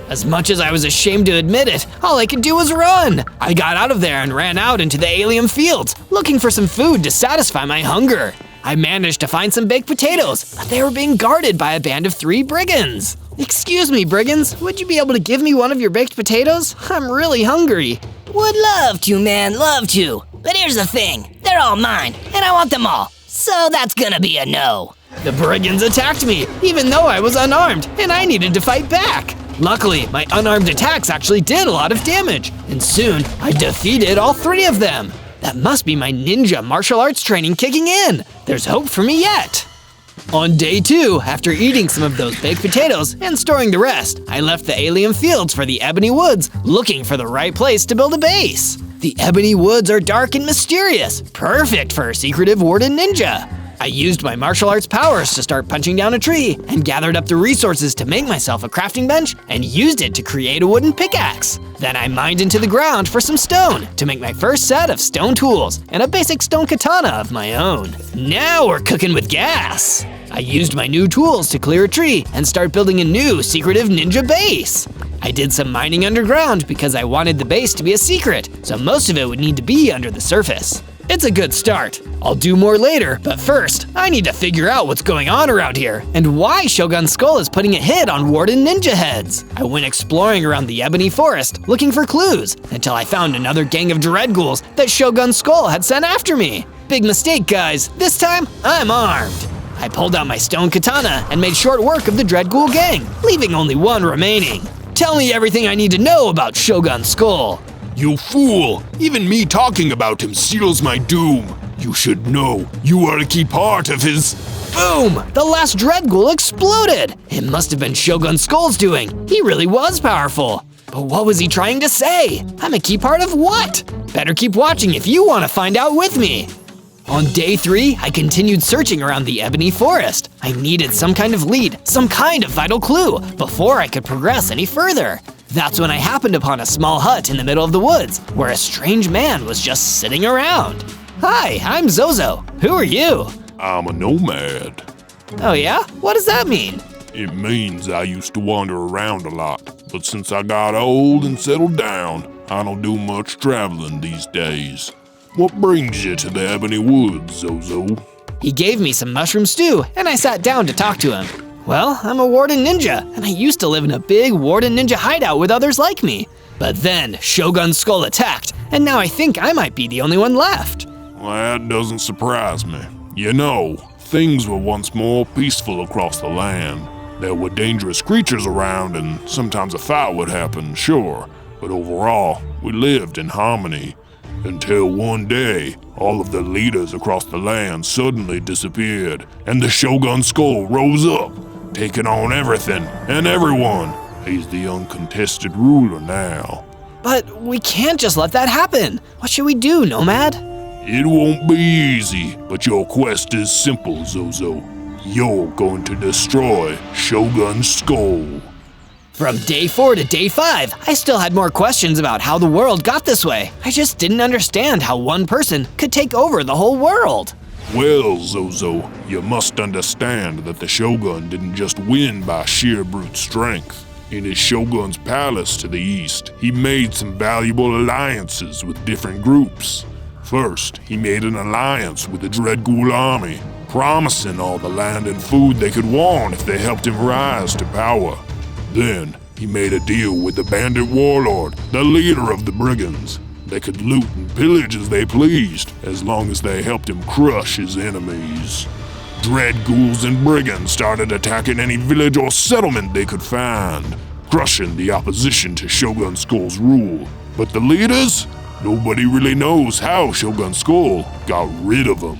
As much as I was ashamed to admit it, all I could do was run. I got out of there and ran out into the alien fields, looking for some food to satisfy my hunger. I managed to find some baked potatoes, but they were being guarded by a band of 3 brigands. Excuse me, brigands, would you be able to give me one of your baked potatoes? I'm really hungry. Would love to, man, love to. But here's the thing, they're all mine, and I want them all. So that's gonna be a no. The brigands attacked me, even though I was unarmed, and I needed to fight back. Luckily, my unarmed attacks actually did a lot of damage, and soon I defeated all 3 of them. That must be my ninja martial arts training kicking in. There's hope for me yet. On day 2, after eating some of those baked potatoes and storing the rest, I left the alien fields for the Ebony Woods, looking for the right place to build a base. The Ebony Woods are dark and mysterious, perfect for a secretive Warden Ninja. I used my martial arts powers to start punching down a tree and gathered up the resources to make myself a crafting bench and used it to create a wooden pickaxe. Then I mined into the ground for some stone to make my first set of stone tools and a basic stone katana of my own. Now we're cooking with gas. I used my new tools to clear a tree and start building a new secretive ninja base. I did some mining underground because I wanted the base to be a secret, so most of it would need to be under the surface. It's a good start. I'll do more later, but first, I need to figure out what's going on around here and why Shogun Skull is putting a hit on Warden Ninja heads. I went exploring around the Ebony Forest, looking for clues, until I found another gang of Dread Ghouls that Shogun Skull had sent after me. Big mistake, guys. This time, I'm armed. I pulled out my stone katana and made short work of the Dread Ghoul gang, leaving only one remaining. Tell me everything I need to know about Shogun Skull. You fool! Even me talking about him seals my doom. You should know, you are a key part of his… Boom! The last Dread Ghoul exploded! It must have been Shogun Skull's doing. He really was powerful. But what was he trying to say? I'm a key part of what? Better keep watching if you want to find out with me. On day 3, I continued searching around the ebony forest. I needed some kind of lead, some kind of vital clue, before I could progress any further. That's when I happened upon a small hut in the middle of the woods, where a strange man was just sitting around. Hi, I'm Zozo. Who are you? I'm a nomad. Oh yeah? What does that mean? It means I used to wander around a lot, but since I got old and settled down, I don't do much traveling these days. What brings you to the Ebony Woods, Zozo? He gave me some mushroom stew, and I sat down to talk to him. Well, I'm a Warden ninja, and I used to live in a big Warden ninja hideout with others like me. But then Shogun Skull attacked, and now I think I might be the only one left. Well, that doesn't surprise me. You know, things were once more peaceful across the land. There were dangerous creatures around, and sometimes a fight would happen, sure. But overall, we lived in harmony. Until one day, all of the leaders across the land suddenly disappeared, and the Shogun Skull rose up, taking on everything and everyone. He's the uncontested ruler now. But we can't just let that happen. What should we do, Nomad? It won't be easy, but your quest is simple, Zozo. You're going to destroy Shogun Skull. From day 4 to day 5, I still had more questions about how the world got this way. I just didn't understand how one person could take over the whole world. Well, Zozo, you must understand that the Shogun didn't just win by sheer brute strength. In his Shogun's palace to the east, he made some valuable alliances with different groups. First, he made an alliance with the Dread Ghoul army, promising all the land and food they could want if they helped him rise to power. Then, he made a deal with the bandit warlord, the leader of the brigands. They could loot and pillage as they pleased, as long as they helped him crush his enemies. Dread ghouls and brigands started attacking any village or settlement they could find, crushing the opposition to Shogun Skull's rule. But the leaders? Nobody really knows how Shogun Skull got rid of them.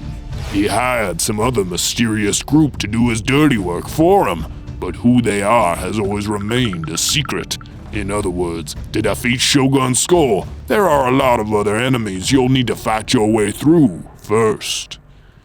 He hired some other mysterious group to do his dirty work for him, but who they are has always remained a secret. In other words, to defeat Shogun Skull, there are a lot of other enemies you'll need to fight your way through first.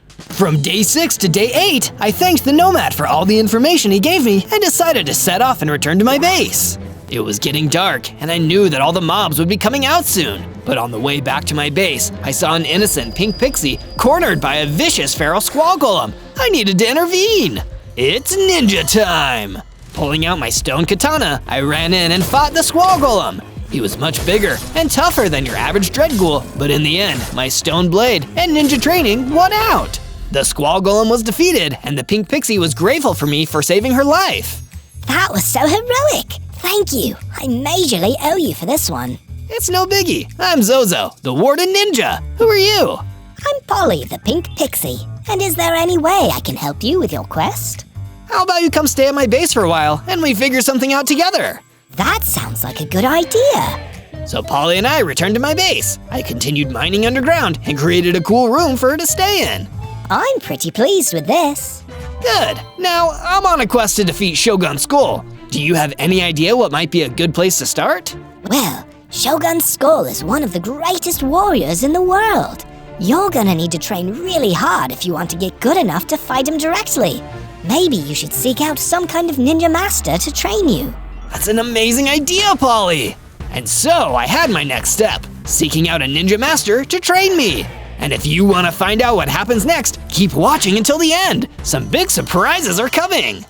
From day 6 to day 8, I thanked the Nomad for all the information he gave me and decided to set off and return to my base. It was getting dark, and I knew that all the mobs would be coming out soon. But on the way back to my base, I saw an innocent pink pixie cornered by a vicious feral squall golem. I needed to intervene. It's ninja time! Pulling out my stone katana, I ran in and fought the squall golem. He was much bigger and tougher than your average dread ghoul, but in the end, my stone blade and ninja training won out. The squall golem was defeated, and the pink pixie was grateful for me for saving her life. That was so heroic. Thank you. I majorly owe you for this one. It's no biggie. I'm Zozo, the Warden Ninja. Who are you? I'm Polly, the pink pixie. And is there any way I can help you with your quest? How about you come stay at my base for a while and we figure something out together? That sounds like a good idea. So Polly and I returned to my base. I continued mining underground and created a cool room for her to stay in. I'm pretty pleased with this. Good. Now, I'm on a quest to defeat Shogun Skull. Do you have any idea what might be a good place to start? Well, Shogun Skull is one of the greatest warriors in the world. You're gonna need to train really hard if you want to get good enough to fight him directly. Maybe you should seek out some kind of ninja master to train you. That's an amazing idea, Polly! And so I had my next step, seeking out a ninja master to train me. And if you want to find out what happens next, keep watching until the end. Some big surprises are coming.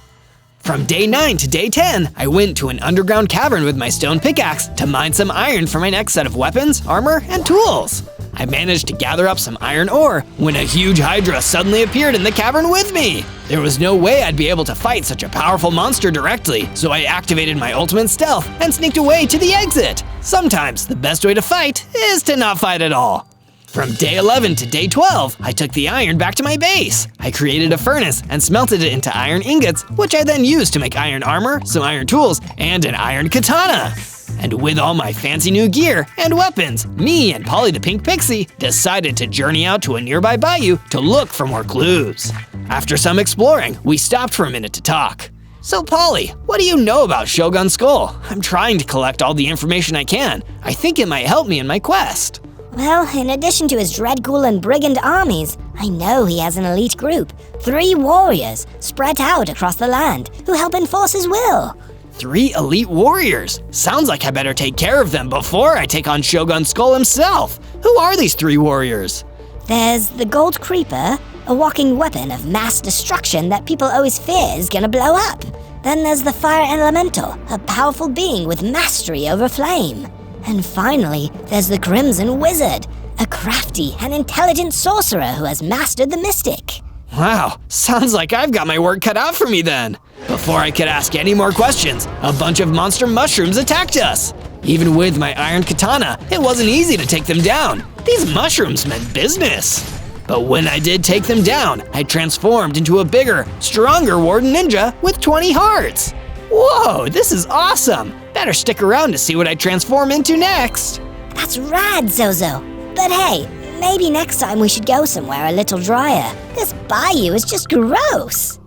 From day 9 to day 10, I went to an underground cavern with my stone pickaxe to mine some iron for my next set of weapons, armor, and tools. I managed to gather up some iron ore when a huge hydra suddenly appeared in the cavern with me. There was no way I'd be able to fight such a powerful monster directly, so I activated my ultimate stealth and sneaked away to the exit. Sometimes the best way to fight is to not fight at all. From day 11 to day 12, I took the iron back to my base. I created a furnace and smelted it into iron ingots, which I then used to make iron armor, some iron tools, and an iron katana. And with all my fancy new gear and weapons, me and Polly the Pink Pixie decided to journey out to a nearby bayou to look for more clues. After some exploring, we stopped for a minute to talk. So Polly, what do you know about Shogun Skull? I'm trying to collect all the information I can. I think it might help me in my quest. Well, in addition to his dread ghoul and brigand armies, I know he has an elite group, 3 warriors spread out across the land who help enforce his will. 3 elite warriors? Sounds like I better take care of them before I take on Shogun Skull himself. Who are these 3 warriors? There's the Gold Creeper, a walking weapon of mass destruction that people always fear is gonna blow up. Then there's the Fire Elemental, a powerful being with mastery over flame. And finally, there's the Crimson Wizard, a crafty and intelligent sorcerer who has mastered the Mystic. Wow, sounds like I've got my work cut out for me then. Before I could ask any more questions, a bunch of monster mushrooms attacked us. Even with my iron katana, it wasn't easy to take them down. These mushrooms meant business. But when I did take them down, I transformed into a bigger, stronger Warden Ninja with 20 hearts. Whoa, this is awesome. Better stick around to see what I transform into next. That's rad, Zozo. But hey, maybe next time we should go somewhere a little drier. This bayou is just gross.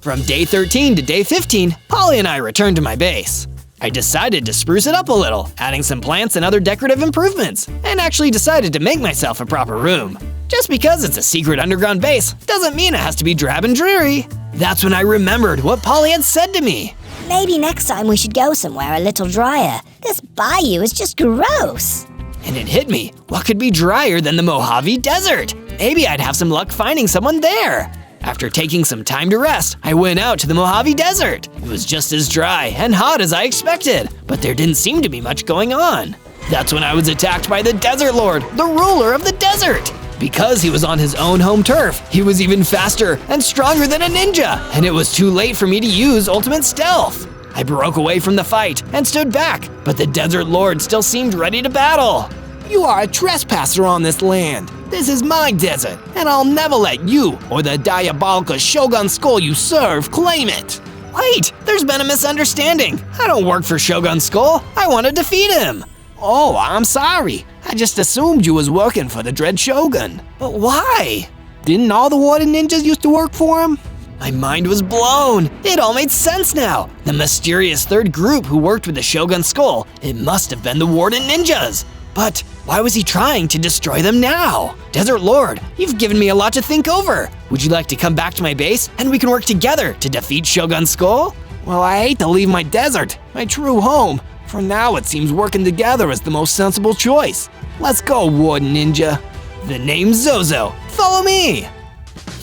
From day 13 to day 15, Polly and I returned to my base. I decided to spruce it up a little, adding some plants and other decorative improvements, and actually decided to make myself a proper room. Just because it's a secret underground base doesn't mean it has to be drab and dreary. That's when I remembered what Polly had said to me. Maybe next time we should go somewhere a little drier. This bayou is just gross. And it hit me, what could be drier than the Mojave Desert? Maybe I'd have some luck finding someone there. After taking some time to rest, I went out to the Mojave Desert. It was just as dry and hot as I expected, but there didn't seem to be much going on. That's when I was attacked by the Desert Lord, the ruler of the desert. Because he was on his own home turf, he was even faster and stronger than a ninja, and it was too late for me to use ultimate stealth. I broke away from the fight and stood back, but the Desert Lord still seemed ready to battle. You are a trespasser on this land. This is my desert, and I'll never let you or the diabolical Shogun Skull you serve claim it. Wait, there's been a misunderstanding. I don't work for Shogun Skull. I want to defeat him. Oh, I'm sorry. I just assumed you was working for the Dread Shogun. But why? Didn't all the Warden Ninjas used to work for him? My mind was blown. It all made sense now. The mysterious third group who worked with the Shogun Skull, it must have been the Warden Ninjas. But why was he trying to destroy them now? Desert Lord, you've given me a lot to think over. Would you like to come back to my base and we can work together to defeat Shogun Skull? Well, I hate to leave my desert, my true home. For now, it seems working together is the most sensible choice. Let's go, Warden Ninja. The name's Zozo. Follow me.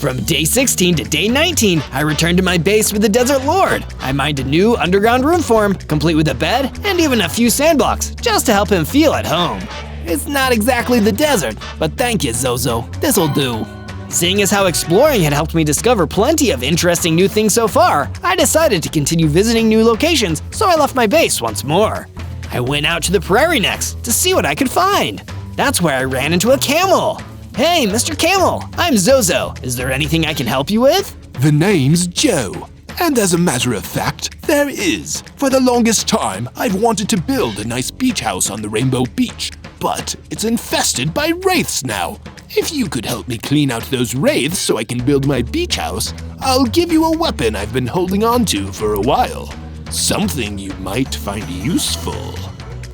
From day 16 to day 19, I returned to my base with the Desert Lord. I mined a new underground room for him, complete with a bed and even a few sandblocks, just to help him feel at home. It's not exactly the desert, but thank you, Zozo. This'll do. Seeing as how exploring had helped me discover plenty of interesting new things so far, I decided to continue visiting new locations, so I left my base once more. I went out to the prairie next to see what I could find. That's where I ran into a camel. Hey, Mr. Camel, I'm Zozo. Is there anything I can help you with? The name's Joe. And as a matter of fact, there is. For the longest time, I've wanted to build a nice beach house on the Rainbow Beach, but it's infested by wraiths now. If you could help me clean out those wraiths so I can build my beach house, I'll give you a weapon I've been holding on to for a while. Something you might find useful.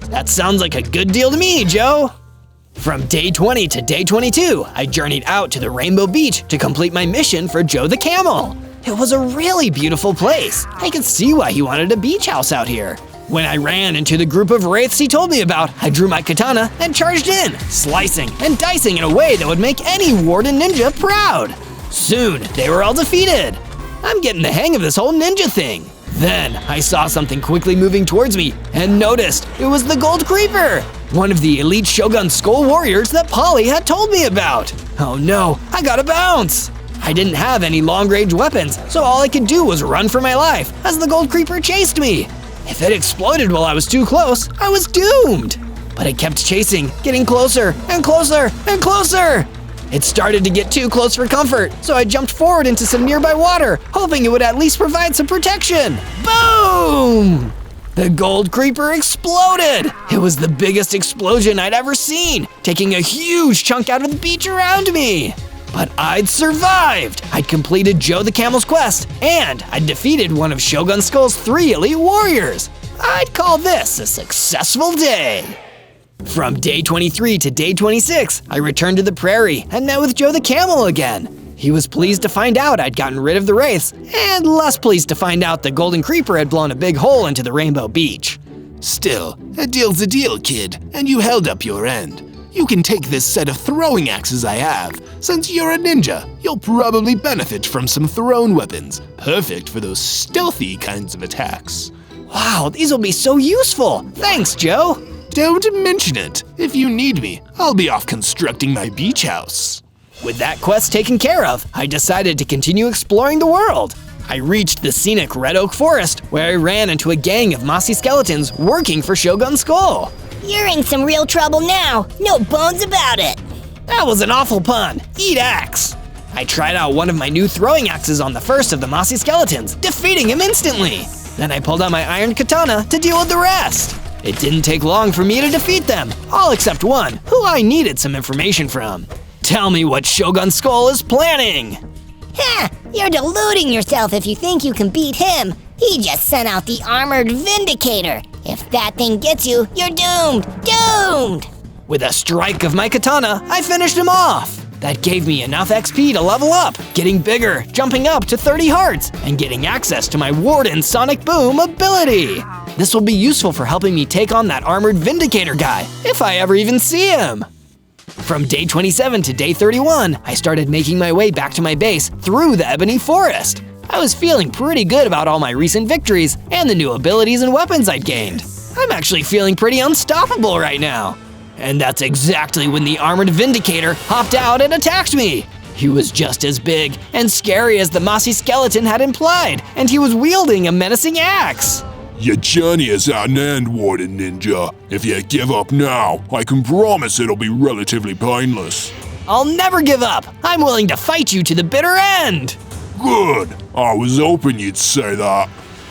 That sounds like a good deal to me, Joe. From day 20 to day 22, I journeyed out to the Rainbow Beach to complete my mission for Joe the Camel. It was a really beautiful place. I could see why he wanted a beach house out here. When I ran into the group of wraiths he told me about, I drew my katana and charged in, slicing and dicing in a way that would make any Warden Ninja proud. Soon, they were all defeated. I'm getting the hang of this whole ninja thing. Then, I saw something quickly moving towards me and noticed it was the Gold Creeper, one of the elite Shogun Skull warriors that Polly had told me about. Oh no, I gotta bounce! I didn't have any long-range weapons, so all I could do was run for my life as the Gold Creeper chased me. If it exploded while I was too close, I was doomed. But it kept chasing, getting closer and closer and closer. It started to get too close for comfort, so I jumped forward into some nearby water, hoping it would at least provide some protection. Boom! The Gold Creeper exploded! It was the biggest explosion I'd ever seen, taking a huge chunk out of the beach around me. But I'd survived! I'd completed Joe the Camel's quest, and I'd defeated one of Shogun Skull's 3 elite warriors. I'd call this a successful day. From day 23 to day 26, I returned to the prairie and met with Joe the Camel again. He was pleased to find out I'd gotten rid of the wraiths, and less pleased to find out the Golden Creeper had blown a big hole into the Rainbow Beach. Still, a deal's a deal, kid, and you held up your end. You can take this set of throwing axes I have. Since you're a ninja, you'll probably benefit from some thrown weapons, perfect for those stealthy kinds of attacks. Wow, these will be so useful! Thanks, Joe! Don't mention it. If you need me, I'll be off constructing my beach house. With that quest taken care of, I decided to continue exploring the world. I reached the scenic Red Oak Forest, where I ran into a gang of mossy skeletons working for Shogun Skull. You're in some real trouble now. No bones about it. That was an awful pun. Eat axe. I tried out one of my new throwing axes on the first of the mossy skeletons, defeating him instantly. Then I pulled out my iron katana to deal with the rest. It didn't take long for me to defeat them, all except one, who I needed some information from. Tell me what Shogun Skull is planning. Ha! You're deluding yourself if you think you can beat him. He just sent out the armored Vindicator. If that thing gets you, you're doomed! Doomed! With a strike of my katana, I finished him off. That gave me enough XP to level up, getting bigger, jumping up to 30 hearts, and getting access to my Warden Sonic Boom ability. This will be useful for helping me take on that armored Vindicator guy, if I ever even see him. From day 27 to day 31, I started making my way back to my base through the Ebony Forest. I was feeling pretty good about all my recent victories and the new abilities and weapons I'd gained. I'm actually feeling pretty unstoppable right now. And that's exactly when the armored Vindicator hopped out and attacked me. He was just as big and scary as the mossy skeleton had implied, and he was wielding a menacing axe. Your journey is at an end, Warden Ninja. If you give up now, I can promise it'll be relatively painless. I'll never give up. I'm willing to fight you to the bitter end. Good. I was hoping you'd say that.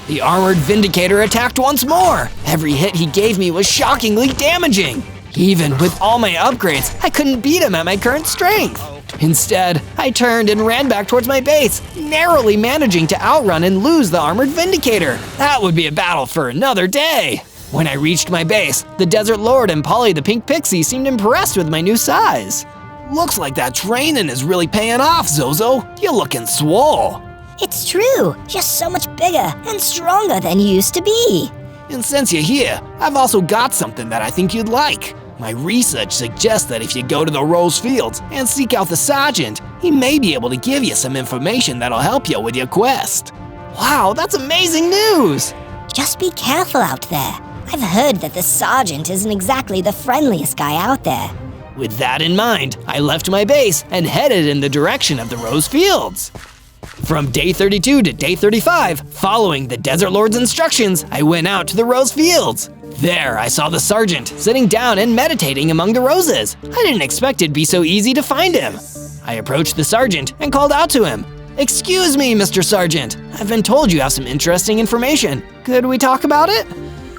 The armored Vindicator attacked once more. Every hit he gave me was shockingly damaging. Even with all my upgrades, I couldn't beat him at my current strength. Instead, I turned and ran back towards my base, narrowly managing to outrun and lose the armored Vindicator. That would be a battle for another day. When I reached my base, the Desert Lord and Polly the Pink Pixie seemed impressed with my new size. Looks like that training is really paying off, Zozo. You're looking swole. It's true. Just so much bigger and stronger than you used to be. And since you're here, I've also got something that I think you'd like. My research suggests that if you go to the Rose Fields and seek out the Sergeant, he may be able to give you some information that'll help you with your quest. Wow, that's amazing news! Just be careful out there. I've heard that the Sergeant isn't exactly the friendliest guy out there. With that in mind, I left my base and headed in the direction of the Rose Fields. From day 32 to day 35, following the Desert Lord's instructions, I went out to the Rose Fields. There, I saw the Sergeant sitting down and meditating among the roses. I didn't expect it'd be so easy to find him. I approached the Sergeant and called out to him. "Excuse me, Mr. Sergeant. I've been told you have some interesting information. Could we talk about it?"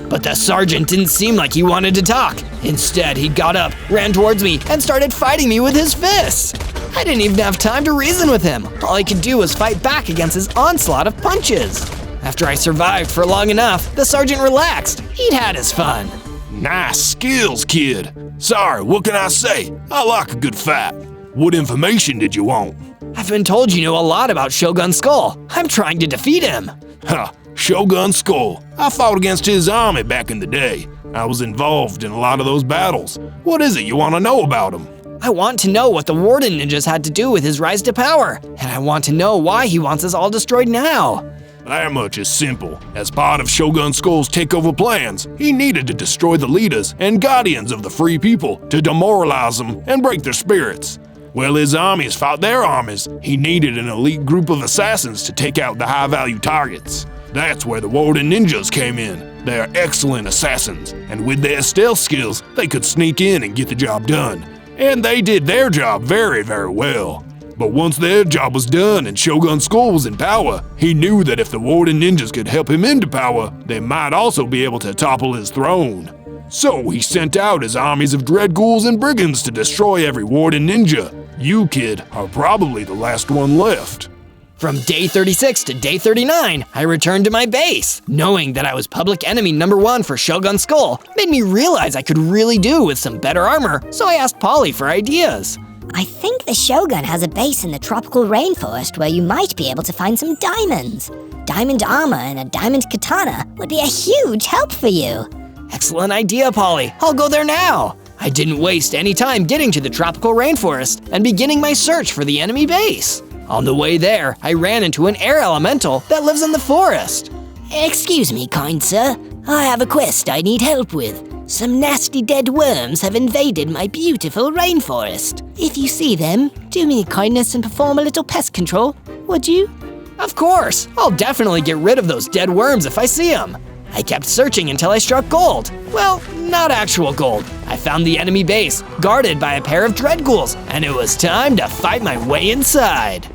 But the Sergeant didn't seem like he wanted to talk. Instead, he got up, ran towards me, and started fighting me with his fists. I didn't even have time to reason with him. All I could do was fight back against his onslaught of punches. After I survived for long enough, the Sergeant relaxed. He'd had his fun. Nice skills, kid. Sorry, what can I say? I like a good fight. What information did you want? I've been told you know a lot about Shogun Skull. I'm trying to defeat him. Ha, Shogun Skull. I fought against his army back in the day. I was involved in a lot of those battles. What is it you want to know about him? I want to know what the Warden ninjas had to do with his rise to power, and I want to know why he wants us all destroyed now. That much is simple. As part of Shogun Skull's takeover plans, he needed to destroy the leaders and guardians of the free people to demoralize them and break their spirits. While his armies fought their armies, he needed an elite group of assassins to take out the high-value targets. That's where the Warden ninjas came in. They are excellent assassins, and with their stealth skills, they could sneak in and get the job done. And they did their job very, very well. But once their job was done and Shogun Skull was in power, he knew that if the Warden ninjas could help him into power, they might also be able to topple his throne. So he sent out his armies of dread ghouls and brigands to destroy every Warden ninja. You, kid, are probably the last one left. From day 36 to day 39, I returned to my base. Knowing that I was public enemy number 1 for Shogun Skull made me realize I could really do with some better armor, so I asked Polly for ideas. I think the Shogun has a base in the tropical rainforest where you might be able to find some diamonds. Diamond armor and a diamond katana would be a huge help for you. Excellent idea, Polly. I'll go there now. I didn't waste any time getting to the tropical rainforest and beginning my search for the enemy base. On the way there, I ran into an air elemental that lives in the forest. Excuse me, kind sir. I have a quest I need help with. Some nasty dead worms have invaded my beautiful rainforest. If you see them, do me a kindness and perform a little pest control, would you? Of course! I'll definitely get rid of those dead worms if I see them. I kept searching until I struck gold. Well, not actual gold. I found the enemy base, guarded by a pair of dread ghouls, and it was time to fight my way inside.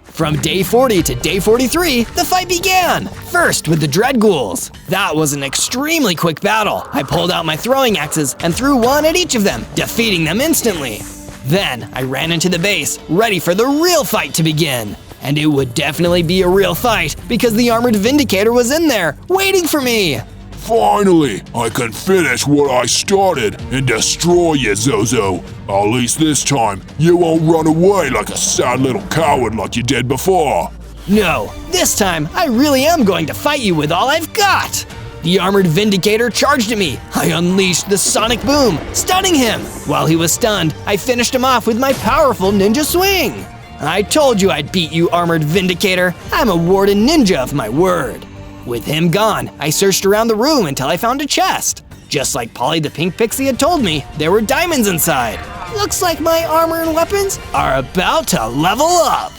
From day 40 to day 43, the fight began! First with the dread ghouls. That was an extremely quick battle. I pulled out my throwing axes and threw one at each of them, defeating them instantly. Then I ran into the base, ready for the real fight to begin. And it would definitely be a real fight because the armored Vindicator was in there, waiting for me. Finally, I can finish what I started and destroy you, Zozo. At least this time, you won't run away like a sad little coward like you did before. No, this time I really am going to fight you with all I've got. The armored Vindicator charged at me. I unleashed the sonic boom, stunning him. While he was stunned, I finished him off with my powerful ninja swing. I told you I'd beat you, armored Vindicator. I'm a Warden ninja of my word. With him gone, I searched around the room until I found a chest. Just like Polly the Pink Pixie had told me, there were diamonds inside. Looks like my armor and weapons are about to level up.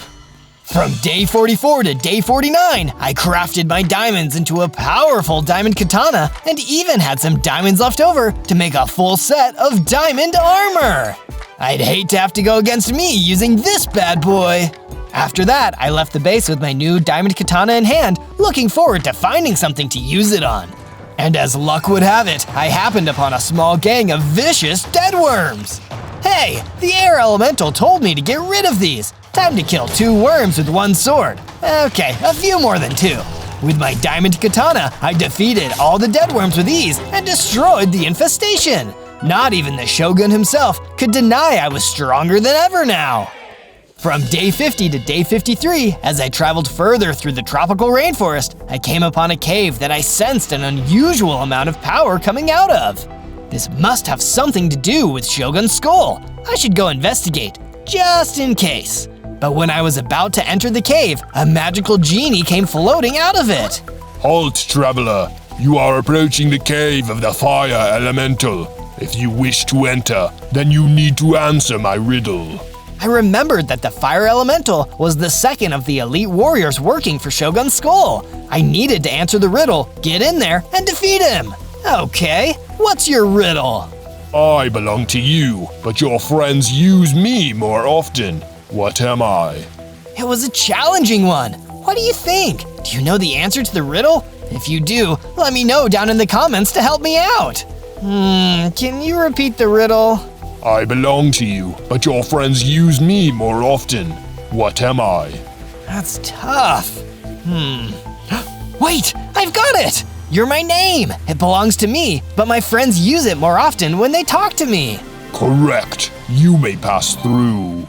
From day 44 to day 49, I crafted my diamonds into a powerful diamond katana and even had some diamonds left over to make a full set of diamond armor. I'd hate to have to go against me using this bad boy. After that, I left the base with my new diamond katana in hand, looking forward to finding something to use it on. And as luck would have it, I happened upon a small gang of vicious dead worms. Hey, the air elemental told me to get rid of these. Time to kill 2 worms with 1 sword. Okay, a few more than 2. With my diamond katana, I defeated all the dead worms with ease and destroyed the infestation. Not even the Shogun himself could deny I was stronger than ever now. From day 50 to day 53, as I traveled further through the tropical rainforest, I came upon a cave that I sensed an unusual amount of power coming out of. This must have something to do with Shogun's skull. I should go investigate, just in case. But when I was about to enter the cave, a magical genie came floating out of it. Halt, traveler. You are approaching the cave of the fire elemental. If you wish to enter, then you need to answer my riddle. I remembered that the fire elemental was the second of the elite warriors working for Shogun's skull. I needed to answer the riddle, get in there, and defeat him. Okay, what's your riddle? I belong to you, but your friends use me more often. What am I? It was a challenging one. What do you think? Do you know the answer to the riddle? If you do, let me know down in the comments to help me out. Can you repeat the riddle? I belong to you, but your friends use me more often. What am I? That's tough. Wait, I've got it! You're my name. It belongs to me, but my friends use it more often when they talk to me. Correct. You may pass through.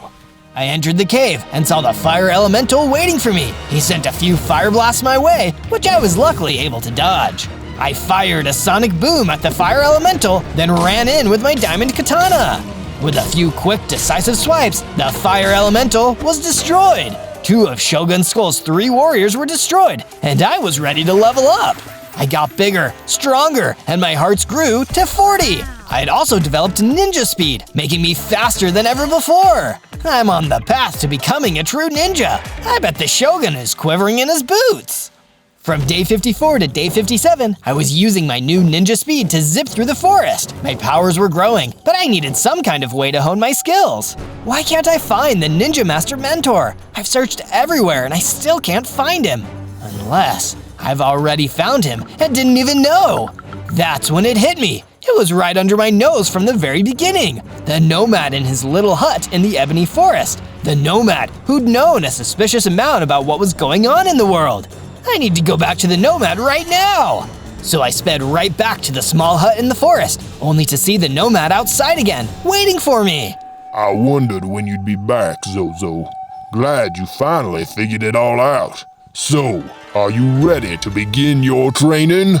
I entered the cave and saw the fire elemental waiting for me. He sent a few fire blasts my way, which I was luckily able to dodge. I fired a sonic boom at the fire elemental, then ran in with my diamond katana. With a few quick, decisive swipes, the fire elemental was destroyed. 2 of Shogun Skull's 3 warriors were destroyed, and I was ready to level up. I got bigger, stronger, and my hearts grew to 40. I had also developed ninja speed, making me faster than ever before. I'm on the path to becoming a true ninja. I bet the Shogun is quivering in his boots. From day 54 to day 57, I was using my new ninja speed to zip through the forest. My powers were growing, but I needed some kind of way to hone my skills. Why can't I find the Ninja Master Mentor? I've searched everywhere and I still can't find him. Unless I've already found him and didn't even know. That's when it hit me. It was right under my nose from the very beginning. The nomad in his little hut in the ebony forest. The nomad who'd known a suspicious amount about what was going on in the world. I need to go back to the nomad right now. So I sped right back to the small hut in the forest, only to see the nomad outside again, waiting for me. I wondered when you'd be back, Zozo. Glad you finally figured it all out. So, are you ready to begin your training?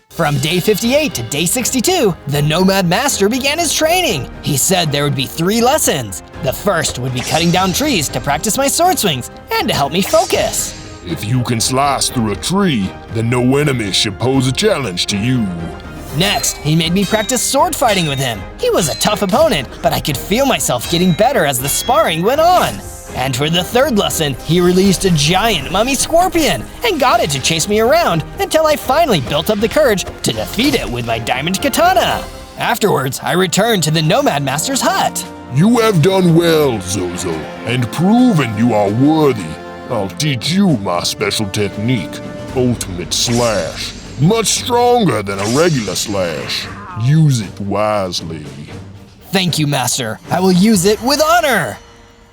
From day 58 to day 62, the Nomad Master began his training. He said there would be 3 lessons. The first would be cutting down trees to practice my sword swings and to help me focus. If you can slice through a tree, then no enemy should pose a challenge to you. Next, he made me practice sword fighting with him. He was a tough opponent, but I could feel myself getting better as the sparring went on. And for the third lesson, he released a giant mummy scorpion and got it to chase me around until I finally built up the courage to defeat it with my diamond katana. Afterwards, I returned to the Nomad Master's hut. You have done well, Zozo, and proven you are worthy. I'll teach you my special technique, Ultimate Slash. Much stronger than a regular slash. Use it wisely. Thank you, Master. I will use it with honor.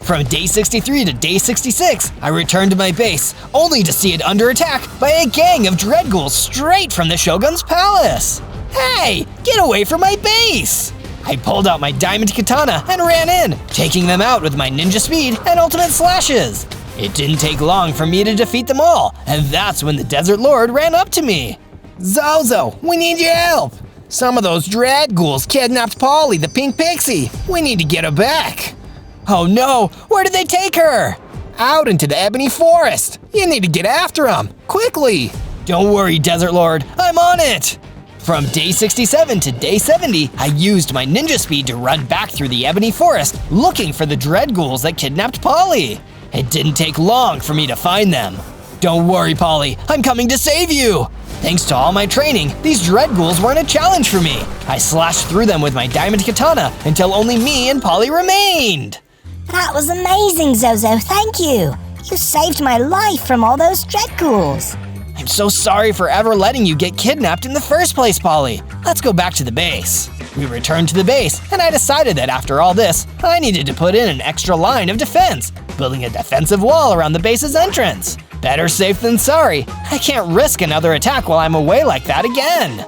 From day 63 to day 66, I returned to my base, only to see it under attack by a gang of dread ghouls straight from the Shogun's palace. Hey, get away from my base! I pulled out my diamond katana and ran in, taking them out with my ninja speed and ultimate slashes. It didn't take long for me to defeat them all, and that's when the Desert Lord ran up to me. Zozo, we need your help. Some of those dread ghouls kidnapped Polly, the pink pixie. We need to get her back. Oh no, where did they take her? Out into the ebony forest. You need to get after them, quickly. Don't worry, Desert Lord, I'm on it. From day 67 to day 70, I used my ninja speed to run back through the ebony forest, looking for the dread ghouls that kidnapped Polly. It didn't take long for me to find them. Don't worry, Polly, I'm coming to save you. Thanks to all my training, these dread ghouls weren't a challenge for me. I slashed through them with my diamond katana until only me and Polly remained. That was amazing, Zozo, thank you. You saved my life from all those dread ghouls. I'm so sorry for ever letting you get kidnapped in the first place, Polly. Let's go back to the base. We returned to the base, and I decided that after all this, I needed to put in an extra line of defense, building a defensive wall around the base's entrance. Better safe than sorry. I can't risk another attack while I'm away like that again.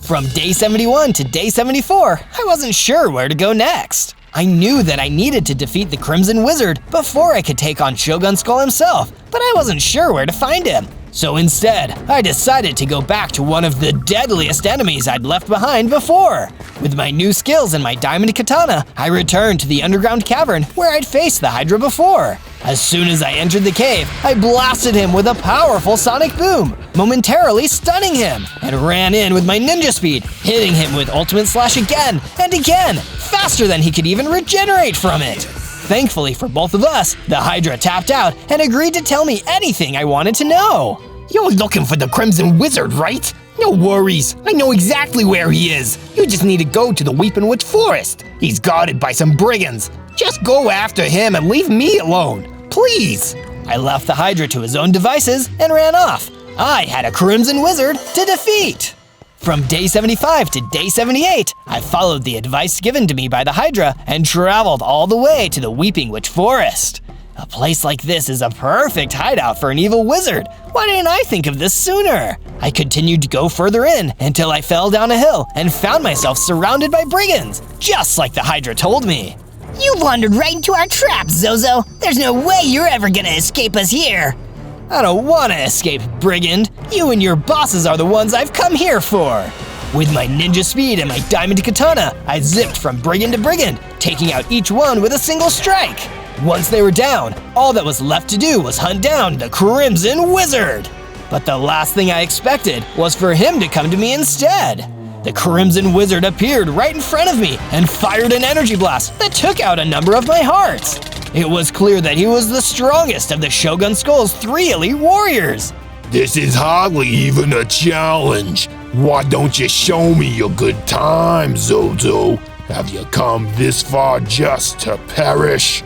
From day 71 to day 74, I wasn't sure where to go next. I knew that I needed to defeat the Crimson Wizard before I could take on Shogun Skull himself, but I wasn't sure where to find him. So instead, I decided to go back to one of the deadliest enemies I'd left behind before. With my new skills and my diamond katana, I returned to the underground cavern where I'd faced the Hydra before. As soon as I entered the cave, I blasted him with a powerful sonic boom, momentarily stunning him, and ran in with my ninja speed, hitting him with ultimate slash again and again, faster than he could even regenerate from it. Thankfully for both of us, the Hydra tapped out and agreed to tell me anything I wanted to know. You're looking for the Crimson Wizard, right? No worries, I know exactly where he is. You just need to go to the Weeping Witch Forest. He's guarded by some brigands. Just go after him and leave me alone, please. I left the Hydra to his own devices and ran off. I had a Crimson Wizard to defeat. From day 75 to day 78, I followed the advice given to me by the Hydra and traveled all the way to the Weeping Witch Forest. A place like this is a perfect hideout for an evil wizard. Why didn't I think of this sooner? I continued to go further in until I fell down a hill and found myself surrounded by brigands, just like the Hydra told me. You've wandered right into our trap, Zozo. There's no way you're ever gonna escape us here. I don't want to escape, brigand. You and your bosses are the ones I've come here for. With my ninja speed and my diamond katana, I zipped from brigand to brigand, taking out each one with a single strike. Once they were down, all that was left to do was hunt down the Crimson Wizard. But the last thing I expected was for him to come to me instead. The Crimson Wizard appeared right in front of me and fired an energy blast that took out a number of my hearts. It was clear that he was the strongest of the Shogun Skull's 3 elite warriors. This is hardly even a challenge. Why don't you show me your good time, Zozo? Have you come this far just to perish?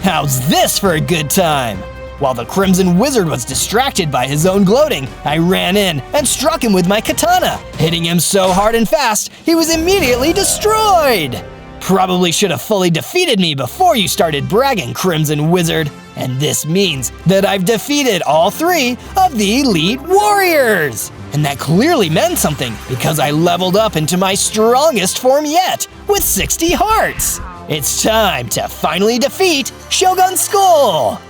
How's this for a good time? While the Crimson Wizard was distracted by his own gloating, I ran in and struck him with my katana, hitting him so hard and fast, he was immediately destroyed! Probably should have fully defeated me before you started bragging, Crimson Wizard. And this means that I've defeated all 3 of the Elite Warriors! And that clearly meant something, because I leveled up into my strongest form yet, with 60 hearts! It's time to finally defeat Shogun Skull!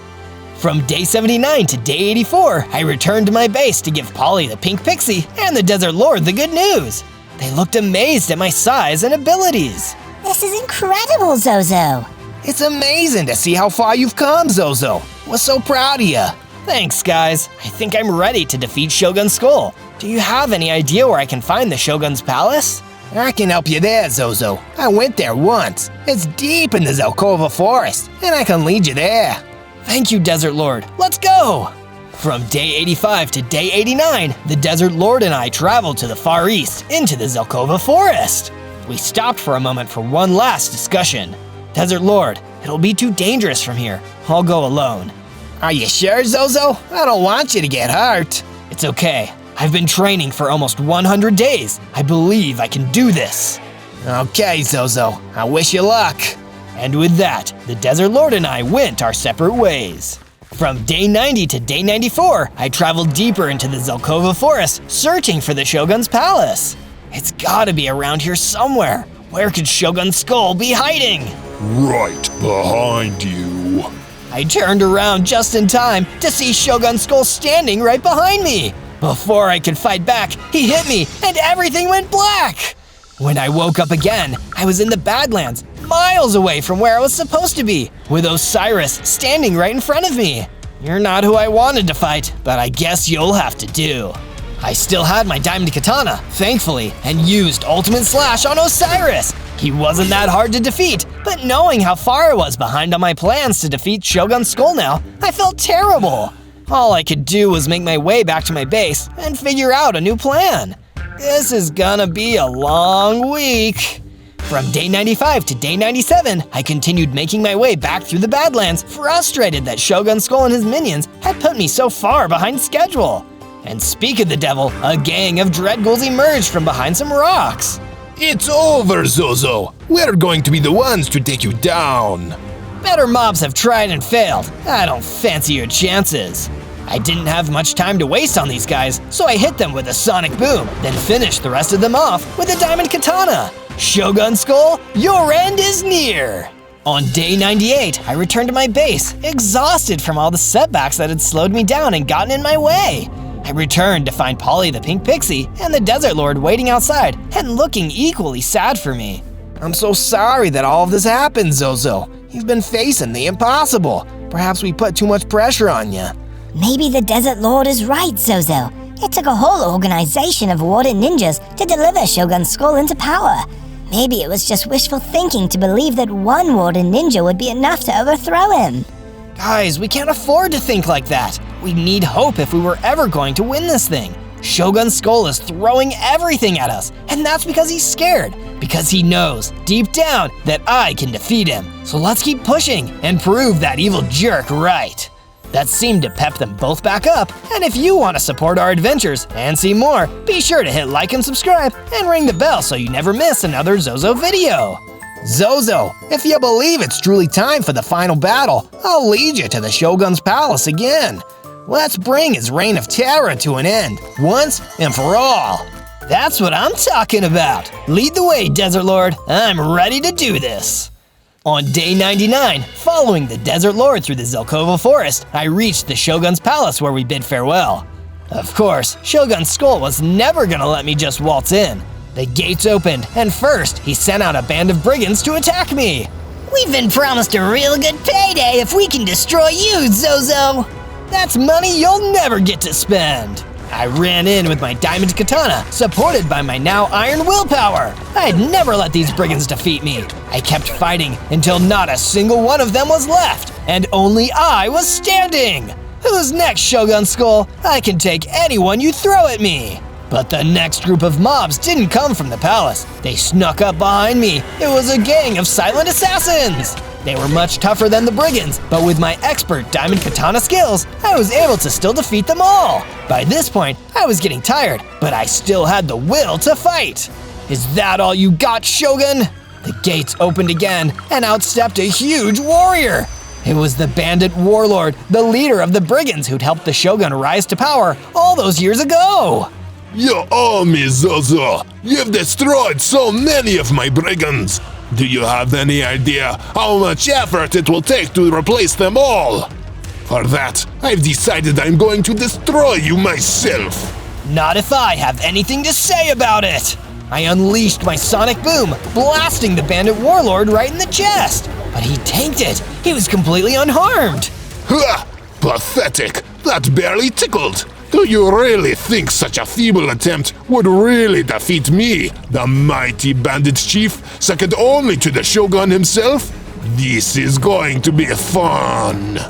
From day 79 to day 84, I returned to my base to give Polly the Pink Pixie and the Desert Lord the good news. They looked amazed at my size and abilities. This is incredible, Zozo. It's amazing to see how far you've come, Zozo. We're so proud of you. Thanks, guys. I think I'm ready to defeat Shogun Skull. Do you have any idea where I can find the Shogun's palace? I can help you there, Zozo. I went there once. It's deep in the Zelkova forest, and I can lead you there. Thank you, Desert Lord. Let's go! From day 85 to day 89, the Desert Lord and I traveled to the far east, into the Zelkova forest. We stopped for a moment for one last discussion. Desert Lord, it'll be too dangerous from here. I'll go alone. Are you sure, Zozo? I don't want you to get hurt. It's okay. I've been training for almost 100 days. I believe I can do this. Okay, Zozo. I wish you luck. And with that, the Desert Lord and I went our separate ways. From day 90 to day 94, I traveled deeper into the Zelkova forest, searching for the Shogun's palace. It's gotta be around here somewhere. Where could Shogun Skull be hiding? Right behind you. I turned around just in time to see Shogun Skull standing right behind me. Before I could fight back, he hit me and everything went black. When I woke up again, I was in the Badlands, miles away from where I was supposed to be, with Osiris standing right in front of me. You're not who I wanted to fight, but I guess you'll have to do. I still had my diamond katana, thankfully, and used Ultimate Slash on Osiris. He wasn't that hard to defeat, but knowing how far I was behind on my plans to defeat Shogun Skull now, I felt terrible. All I could do was make my way back to my base and figure out a new plan. This is gonna be a long week. From day 95 to day 97, I continued making my way back through the Badlands, frustrated that Shogun Skull and his minions had put me so far behind schedule. And speak of the devil, a gang of dread ghouls emerged from behind some rocks. It's over, Zozo. We're going to be the ones to take you down. Better mobs have tried and failed. I don't fancy your chances. I didn't have much time to waste on these guys, so I hit them with a sonic boom, then finished the rest of them off with a diamond katana. Shogun Skull, your end is near! On day 98, I returned to my base, exhausted from all the setbacks that had slowed me down and gotten in my way. I returned to find Polly the Pink Pixie and the Desert Lord waiting outside and looking equally sad for me. I'm so sorry that all of this happened, Zozo. You've been facing the impossible. Perhaps we put too much pressure on you. Maybe the Desert Lord is right, Zozo. It took a whole organization of Warden ninjas to deliver Shogun Skull into power. Maybe it was just wishful thinking to believe that one Warden ninja would be enough to overthrow him. Guys, we can't afford to think like that. We need hope if we were ever going to win this thing. Shogun Skull is throwing everything at us, and that's because he's scared. Because he knows, deep down, that I can defeat him. So let's keep pushing and prove that evil jerk right. That seemed to pep them both back up, and if you want to support our adventures and see more, be sure to hit like and subscribe and ring the bell so you never miss another Zozo video. Zozo, if you believe it's truly time for the final battle, I'll lead you to the Shogun's palace again. Let's bring his reign of terror to an end, once and for all. That's what I'm talking about. Lead the way, Desert Lord. I'm ready to do this. On day 99, following the Desert Lord through the Zelkova forest, I reached the Shogun's palace where we bid farewell. Of course, Shogun Skull was never gonna let me just waltz in. The gates opened, and first, he sent out a band of brigands to attack me. We've been promised a real good payday if we can destroy you, Zozo. That's money you'll never get to spend. I ran in with my diamond katana, supported by my now iron willpower. I'd never let these brigands defeat me. I kept fighting until not a single one of them was left, and only I was standing. Who's next, Shogun Skull? I can take anyone you throw at me. But the next group of mobs didn't come from the palace. They snuck up behind me. It was a gang of silent assassins. They were much tougher than the brigands, but with my expert diamond katana skills, I was able to still defeat them all. By this point, I was getting tired, but I still had the will to fight. Is that all you got, Shogun? The gates opened again, and out stepped a huge warrior. It was the bandit warlord, the leader of the brigands who'd helped the Shogun rise to power all those years ago. Your army, Zozo! You've destroyed so many of my brigands! Do you have any idea how much effort it will take to replace them all? For that, I've decided I'm going to destroy you myself! Not if I have anything to say about it! I unleashed my sonic boom, blasting the bandit warlord right in the chest. But he tanked it. He was completely unharmed. Ha! Pathetic! That barely tickled! Do you really think such a feeble attempt would really defeat me, the mighty bandit chief, second only to the Shogun himself? This is going to be fun!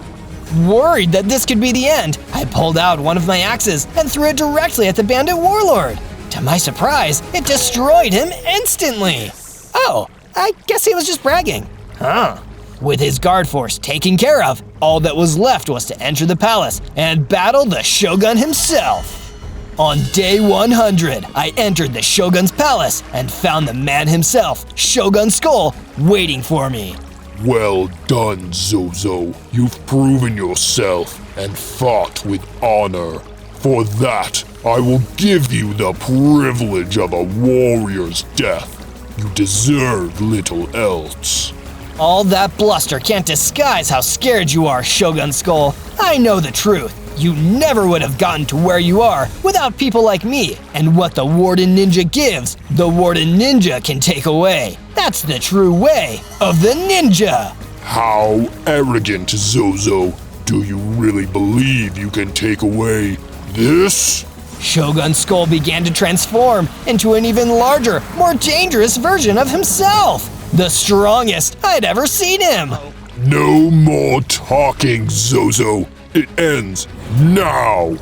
Worried that this could be the end, I pulled out one of my axes and threw it directly at the bandit warlord. To my surprise, it destroyed him instantly. Oh, I guess he was just bragging. Huh. With his guard force taken care of, all that was left was to enter the palace and battle the Shogun himself. On day 100, I entered the Shogun's palace and found the man himself, Shogun Skull, waiting for me. Well done, Zozo. You've proven yourself and fought with honor. For that, I will give you the privilege of a warrior's death. You deserve little else. All that bluster can't disguise how scared you are, Shogun Skull. I know the truth. You never would have gotten to where you are without people like me. And what the Warden Ninja gives, the Warden Ninja can take away. That's the true way of the ninja. How arrogant, Zozo. Do you really believe you can take away this? Shogun Skull began to transform into an even larger, more dangerous version of himself. The strongest I'd ever seen him. No more talking, Zozo. It ends now.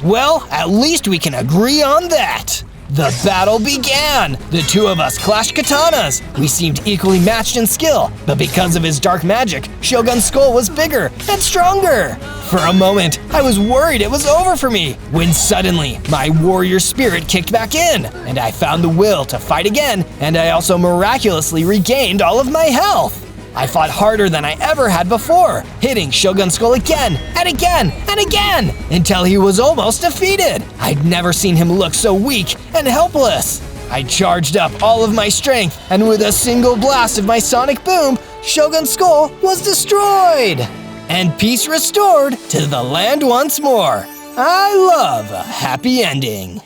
Well, at least we can agree on that. The battle began. The two of us clashed katanas. We seemed equally matched in skill, but because of his dark magic, Shogun Skull was bigger and stronger. For a moment, I was worried it was over for me, when suddenly my warrior spirit kicked back in, and I found the will to fight again, and I also miraculously regained all of my health. I fought harder than I ever had before, hitting Shogun Skull again and again and again, until he was almost defeated. I'd never seen him look so weak and helpless. I charged up all of my strength, and with a single blast of my sonic boom, Shogun Skull was destroyed. And peace restored to the land once more. I love a happy ending.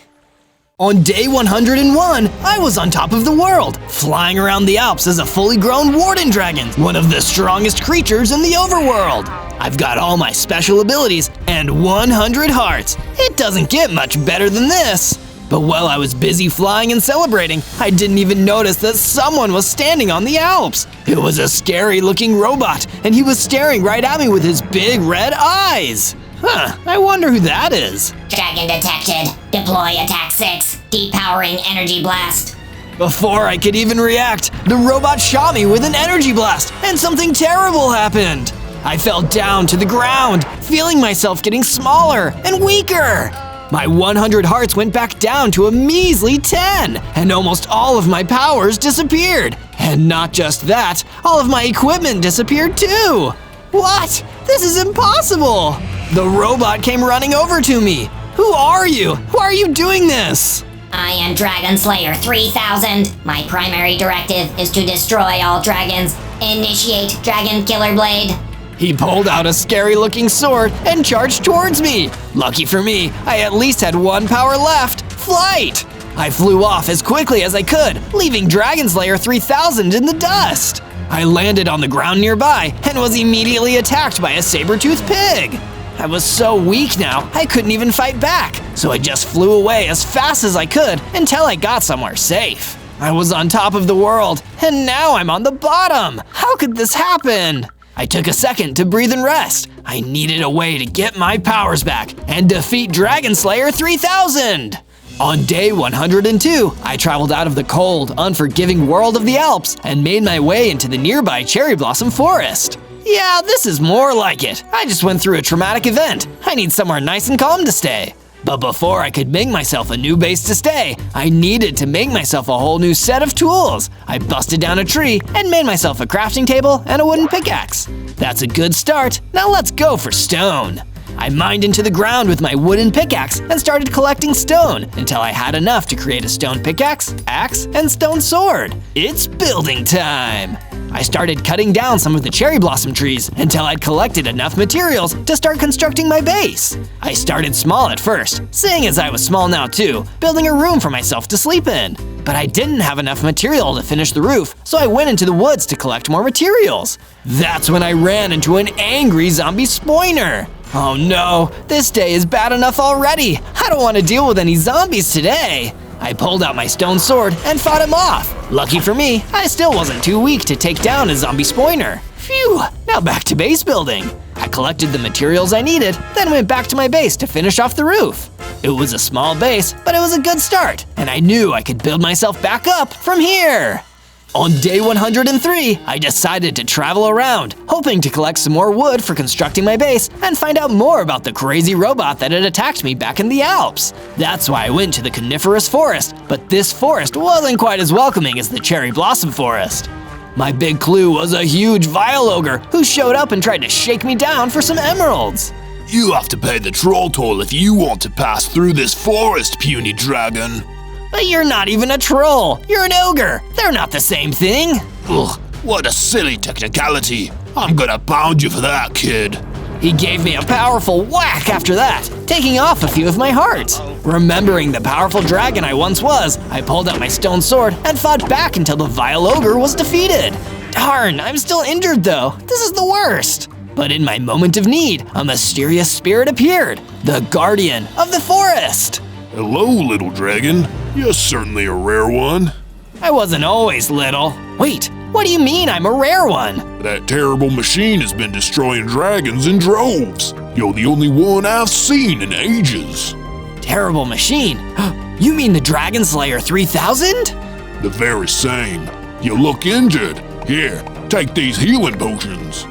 On day 101, I was on top of the world, flying around the Alps as a fully grown Warden dragon, one of the strongest creatures in the overworld. I've got all my special abilities and 100 hearts. It doesn't get much better than this. But while I was busy flying and celebrating, I didn't even notice that someone was standing on the Alps. It was a scary-looking robot, and he was staring right at me with his big red eyes. I wonder who that is. Dragon detected. Deploy attack 6. Depowering energy blast. Before I could even react, the robot shot me with an energy blast, and something terrible happened. I fell down to the ground, feeling myself getting smaller and weaker. My 100 hearts went back down to a measly 10, and almost all of my powers disappeared. And not just that, all of my equipment disappeared too. What? This is impossible! The robot came running over to me. Who are you? Why are you doing this? I am Dragon Slayer 3000. My primary directive is to destroy all dragons. Initiate Dragon Killer Blade. He pulled out a scary-looking sword and charged towards me. Lucky for me, I at least had one power left, flight. I flew off as quickly as I could, leaving Dragon Slayer 3000 in the dust. I landed on the ground nearby and was immediately attacked by a saber-toothed pig. I was so weak now, I couldn't even fight back, so I just flew away as fast as I could until I got somewhere safe. I was on top of the world, and now I'm on the bottom. How could this happen? I took a second to breathe and rest. I needed a way to get my powers back and defeat Dragon Slayer 3000. On day 102, I traveled out of the cold, unforgiving world of the Alps and made my way into the nearby cherry blossom forest. Yeah, this is more like it. I just went through a traumatic event. I need somewhere nice and calm to stay. But before I could make myself a new base to stay, I needed to make myself a whole new set of tools. I busted down a tree and made myself a crafting table and a wooden pickaxe. That's a good start. Now let's go for stone. I mined into the ground with my wooden pickaxe and started collecting stone until I had enough to create a stone pickaxe, axe, and stone sword. It's building time! I started cutting down some of the cherry blossom trees until I'd collected enough materials to start constructing my base. I started small at first, seeing as I was small now too, building a room for myself to sleep in. But I didn't have enough material to finish the roof, so I went into the woods to collect more materials. That's when I ran into an angry zombie spoiner. Oh no, this day is bad enough already. I don't want to deal with any zombies today. I pulled out my stone sword and fought him off. Lucky for me, I still wasn't too weak to take down a zombie spoiner. Phew, now back to base building. I collected the materials I needed, then went back to my base to finish off the roof. It was a small base, but it was a good start, and I knew I could build myself back up from here. On day 103, I decided to travel around, hoping to collect some more wood for constructing my base and find out more about the crazy robot that had attacked me back in the Alps. That's why I went to the coniferous forest, but this forest wasn't quite as welcoming as the cherry blossom forest. My big clue was a huge vile ogre who showed up and tried to shake me down for some emeralds. You have to pay the troll toll if you want to pass through this forest, puny dragon. But you're not even a troll, you're an ogre. They're not the same thing. Ugh, what a silly technicality. I'm gonna pound you for that, kid. He gave me a powerful whack after that, taking off a few of my hearts. Remembering the powerful dragon I once was, I pulled out my stone sword and fought back until the vile ogre was defeated. Darn, I'm still injured though. This is the worst. But in my moment of need, a mysterious spirit appeared, the guardian of the forest. Hello, little dragon. You're certainly a rare one. I wasn't always little. Wait, what do you mean I'm a rare one? That terrible machine has been destroying dragons in droves. You're the only one I've seen in ages. Terrible machine? You mean the Dragon Slayer 3000? The very same. You look injured. Here, take these healing potions.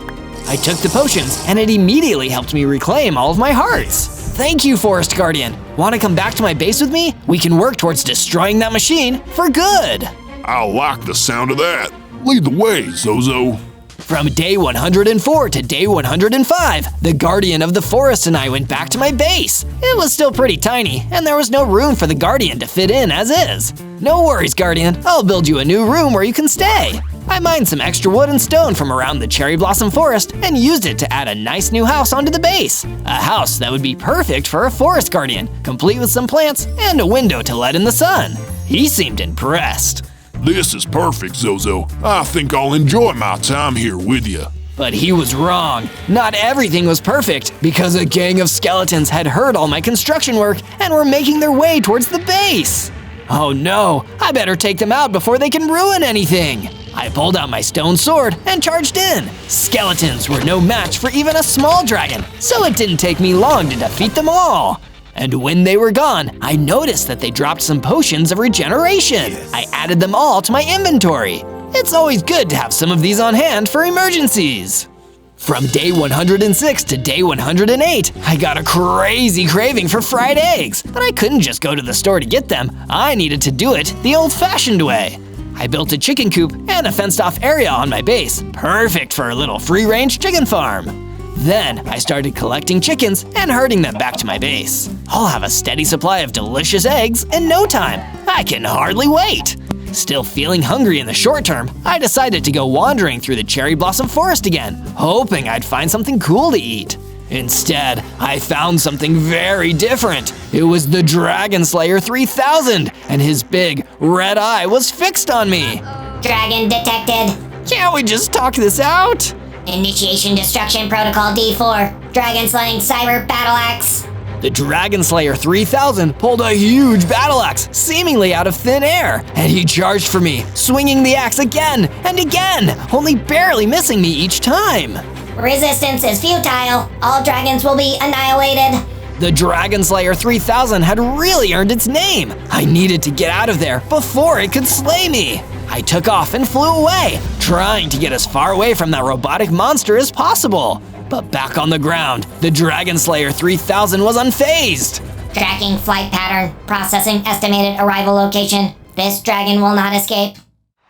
I took the potions, and it immediately helped me reclaim all of my hearts. Thank you, Forest Guardian. Want to come back to my base with me? We can work towards destroying that machine for good. I like the sound of that. Lead the way, Zozo. From day 104 to day 105, the Guardian of the Forest and I went back to my base. It was still pretty tiny, and there was no room for the Guardian to fit in as is. No worries, Guardian. I'll build you a new room where you can stay. I mined some extra wood and stone from around the cherry blossom forest and used it to add a nice new house onto the base. A house that would be perfect for a forest guardian, complete with some plants and a window to let in the sun. He seemed impressed. This is perfect, Zozo. I think I'll enjoy my time here with you. But he was wrong. Not everything was perfect because a gang of skeletons had heard all my construction work and were making their way towards the base. Oh no, I better take them out before they can ruin anything. I pulled out my stone sword and charged in. Skeletons were no match for even a small dragon, so it didn't take me long to defeat them all. And when they were gone, I noticed that they dropped some potions of regeneration. I added them all to my inventory. It's always good to have some of these on hand for emergencies. From day 106 to day 108, I got a crazy craving for fried eggs, but I couldn't just go to the store to get them. I needed to do it the old-fashioned way. I built a chicken coop and a fenced-off area on my base, perfect for a little free-range chicken farm. Then I started collecting chickens and herding them back to my base. I'll have a steady supply of delicious eggs in no time. I can hardly wait. Still feeling hungry in the short term, I decided to go wandering through the cherry blossom forest again, hoping I'd find something cool to eat. Instead, I found something very different. It was the Dragon Slayer 3000, and his big red eye was fixed on me. Dragon detected. Can't we just talk this out? Initiation Destruction Protocol D4. Dragon Slaying Cyber Battle Axe. The Dragon Slayer 3000 pulled a huge battle axe, seemingly out of thin air, and he charged for me, swinging the axe again and again, only barely missing me each time. Resistance is futile. All dragons will be annihilated. The Dragon Slayer 3000 had really earned its name. I needed to get out of there before it could slay me. I took off and flew away, trying to get as far away from that robotic monster as possible. But back on the ground, the Dragon Slayer 3000 was unfazed. Tracking flight pattern. Processing estimated arrival location. This dragon will not escape.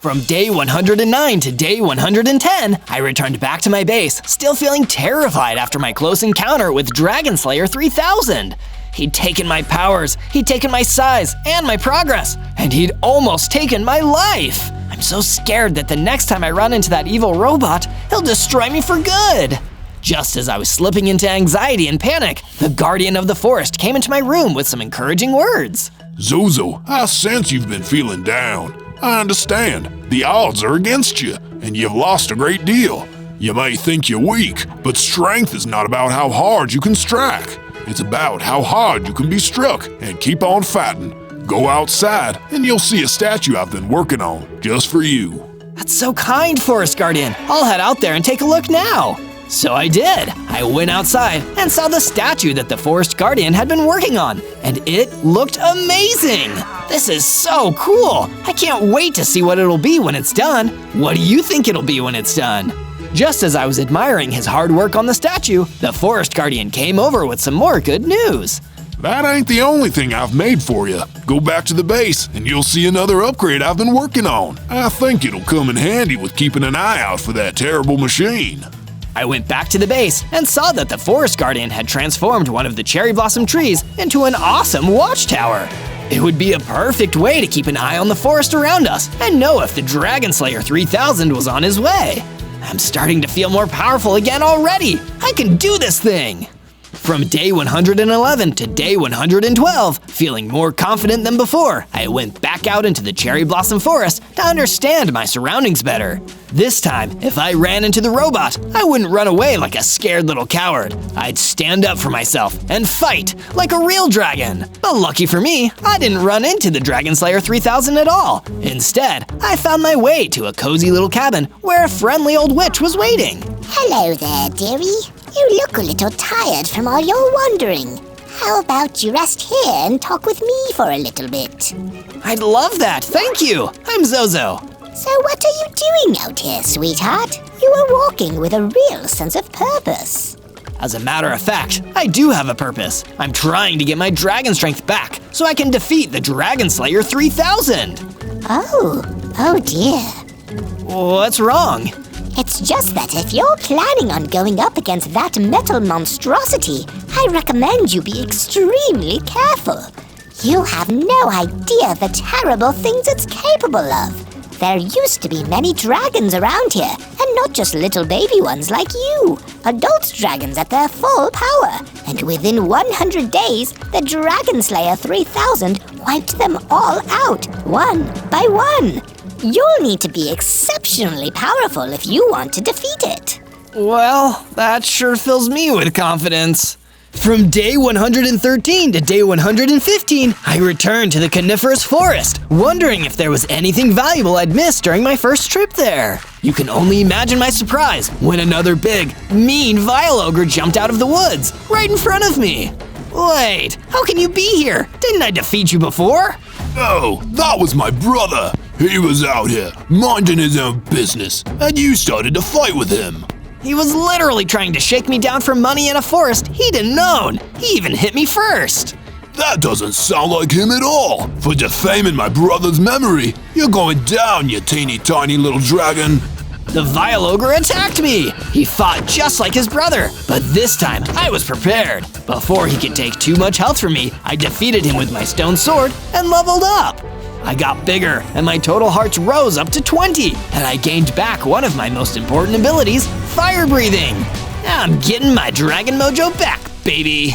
From day 109 to day 110, I returned back to my base, still feeling terrified after my close encounter with Dragon Slayer 3000. He'd taken my powers, he'd taken my size and my progress, and he'd almost taken my life. I'm so scared that the next time I run into that evil robot, he'll destroy me for good. Just as I was slipping into anxiety and panic, the Guardian of the Forest came into my room with some encouraging words. Zozo, I sense you've been feeling down. I understand. The odds are against you, and you've lost a great deal. You may think you're weak, but strength is not about how hard you can strike. It's about how hard you can be struck and keep on fighting. Go outside, and you'll see a statue I've been working on just for you. That's so kind, Forest Guardian. I'll head out there and take a look now. So I did. I went outside and saw the statue that the Forest Guardian had been working on, and it looked amazing. This is so cool. I can't wait to see what it'll be when it's done. What do you think it'll be when it's done? Just as I was admiring his hard work on the statue, the Forest Guardian came over with some more good news. That ain't the only thing I've made for you. Go back to the base, and you'll see another upgrade I've been working on. I think it'll come in handy with keeping an eye out for that terrible machine. I went back to the base and saw that the Forest Guardian had transformed one of the cherry blossom trees into an awesome watchtower. It would be a perfect way to keep an eye on the forest around us and know if the Dragon Slayer 3000 was on his way. I'm starting to feel more powerful again already. I can do this thing! From day 111 to day 112, feeling more confident than before, I went back out into the cherry blossom forest to understand my surroundings better. This time, if I ran into the robot, I wouldn't run away like a scared little coward. I'd stand up for myself and fight like a real dragon. But lucky for me, I didn't run into the Dragon Slayer 3000 at all. Instead, I found my way to a cozy little cabin where a friendly old witch was waiting. Hello there, dearie. You look a little tired from all your wandering. How about you rest here and talk with me for a little bit? I'd love that, thank you. I'm Zozo. So what are you doing out here, sweetheart? You are walking with a real sense of purpose. As a matter of fact, I do have a purpose. I'm trying to get my dragon strength back so I can defeat the Dragon Slayer 3000. Oh dear. What's wrong? It's just that if you're planning on going up against that metal monstrosity, I recommend you be extremely careful. You have no idea the terrible things it's capable of. There used to be many dragons around here, and not just little baby ones like you. Adult dragons at their full power. And within 100 days, the Dragon Slayer 3000 wiped them all out, one by one. You'll need to be exceptionally powerful if you want to defeat it. Well, that sure fills me with confidence. From day 113 to day 115, I returned to the coniferous forest, wondering if there was anything valuable I'd missed during my first trip there. You can only imagine my surprise when another big, mean Vile Ogre jumped out of the woods, right in front of me. Wait, how can you be here? Didn't I defeat you before? Oh, that was my brother. He was out here, minding his own business, and you started to fight with him. He was literally trying to shake me down for money in a forest he didn't own. He even hit me first. That doesn't sound like him at all. For defaming my brother's memory, you're going down, you teeny tiny little dragon. The Vile Ogre attacked me! He fought just like his brother, but this time I was prepared. Before he could take too much health from me, I defeated him with my stone sword and leveled up. I got bigger, and my total hearts rose up to 20, and I gained back one of my most important abilities, fire breathing. I'm getting my dragon mojo back, baby!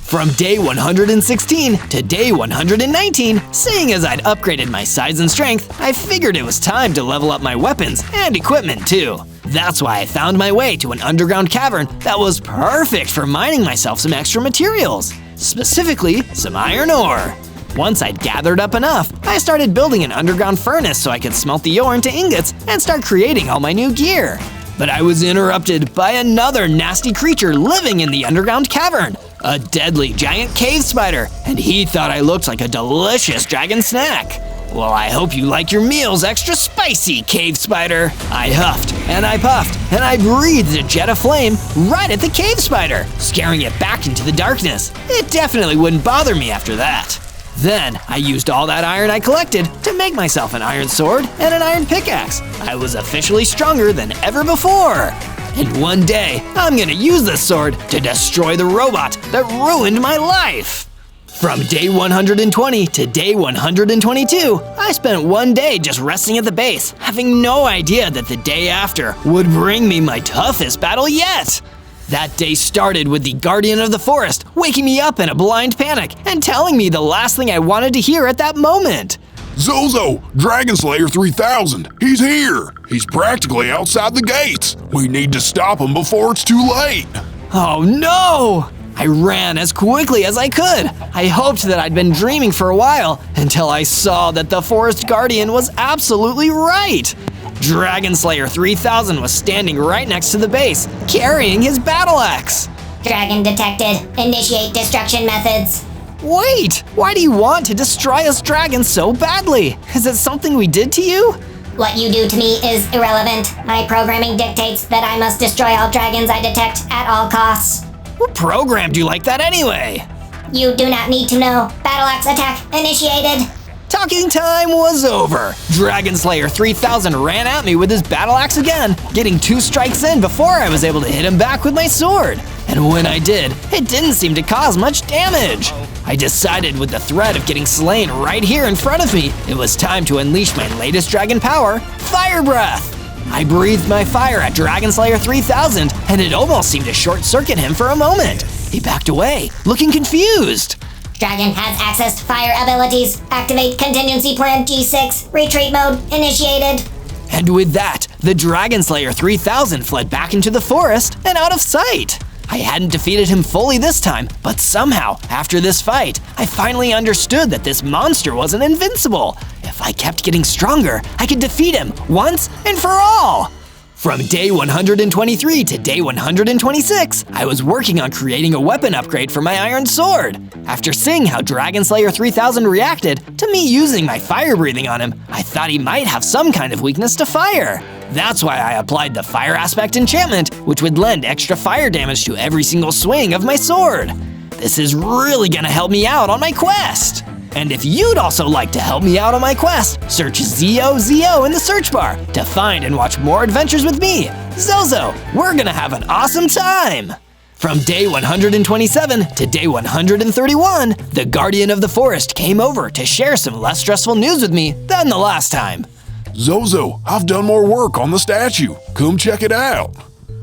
From day 116 to day 119, seeing as I'd upgraded my size and strength, I figured it was time to level up my weapons and equipment too. That's why I found my way to an underground cavern that was perfect for mining myself some extra materials, specifically some iron ore. Once I'd gathered up enough, I started building an underground furnace so I could smelt the ore into ingots and start creating all my new gear. But I was interrupted by another nasty creature living in the underground cavern, a deadly giant cave spider, and he thought I looked like a delicious dragon snack. Well, I hope you like your meals extra spicy, cave spider. I huffed, and I puffed, and I breathed a jet of flame right at the cave spider, scaring it back into the darkness. It definitely wouldn't bother me after that. Then, I used all that iron I collected to make myself an iron sword and an iron pickaxe. I was officially stronger than ever before. And one day, I'm gonna use this sword to destroy the robot that ruined my life. From day 120 to day 122, I spent one day just resting at the base, having no idea that the day after would bring me my toughest battle yet. That day started with the Guardian of the Forest waking me up in a blind panic and telling me the last thing I wanted to hear at that moment. Zozo, Dragon Slayer 3000, he's here! He's practically outside the gates! We need to stop him before it's too late! Oh no! I ran as quickly as I could. I hoped that I'd been dreaming for a while until I saw that the Forest Guardian was absolutely right. Dragon Slayer 3000 was standing right next to the base, carrying his battle axe. Dragon detected. Initiate destruction methods. Wait, why do you want to destroy us dragons so badly? Is it something we did to you? What you do to me is irrelevant. My programming dictates that I must destroy all dragons I detect at all costs. Who programmed you like that anyway? You do not need to know. Battle axe attack initiated. Talking time was over. Dragon Slayer 3000 ran at me with his battle axe again, getting 2 strikes in before I was able to hit him back with my sword. And when I did, it didn't seem to cause much damage. I decided with the threat of getting slain right here in front of me, it was time to unleash my latest dragon power, Fire Breath. I breathed my fire at Dragon Slayer 3000, and it almost seemed to short-circuit him for a moment. He backed away, looking confused. Dragon has accessed fire abilities. Activate contingency plan G6. Retreat mode initiated. And with that, the Dragon Slayer 3000 fled back into the forest and out of sight. I hadn't defeated him fully this time, but somehow, after this fight, I finally understood that this monster wasn't invincible. If I kept getting stronger, I could defeat him once and for all. From day 123 to day 126, I was working on creating a weapon upgrade for my iron sword. After seeing how Dragon Slayer 3000 reacted to me using my fire breathing on him, I thought he might have some kind of weakness to fire. That's why I applied the Fire Aspect enchantment, which would lend extra fire damage to every single swing of my sword. This is really gonna help me out on my quest. And if you'd also like to help me out on my quest, search ZOZO in the search bar to find and watch more adventures with me, Zozo. We're gonna have an awesome time! From day 127 to day 131, the Guardian of the Forest came over to share some less stressful news with me than the last time. Zozo, I've done more work on the statue. Come check it out.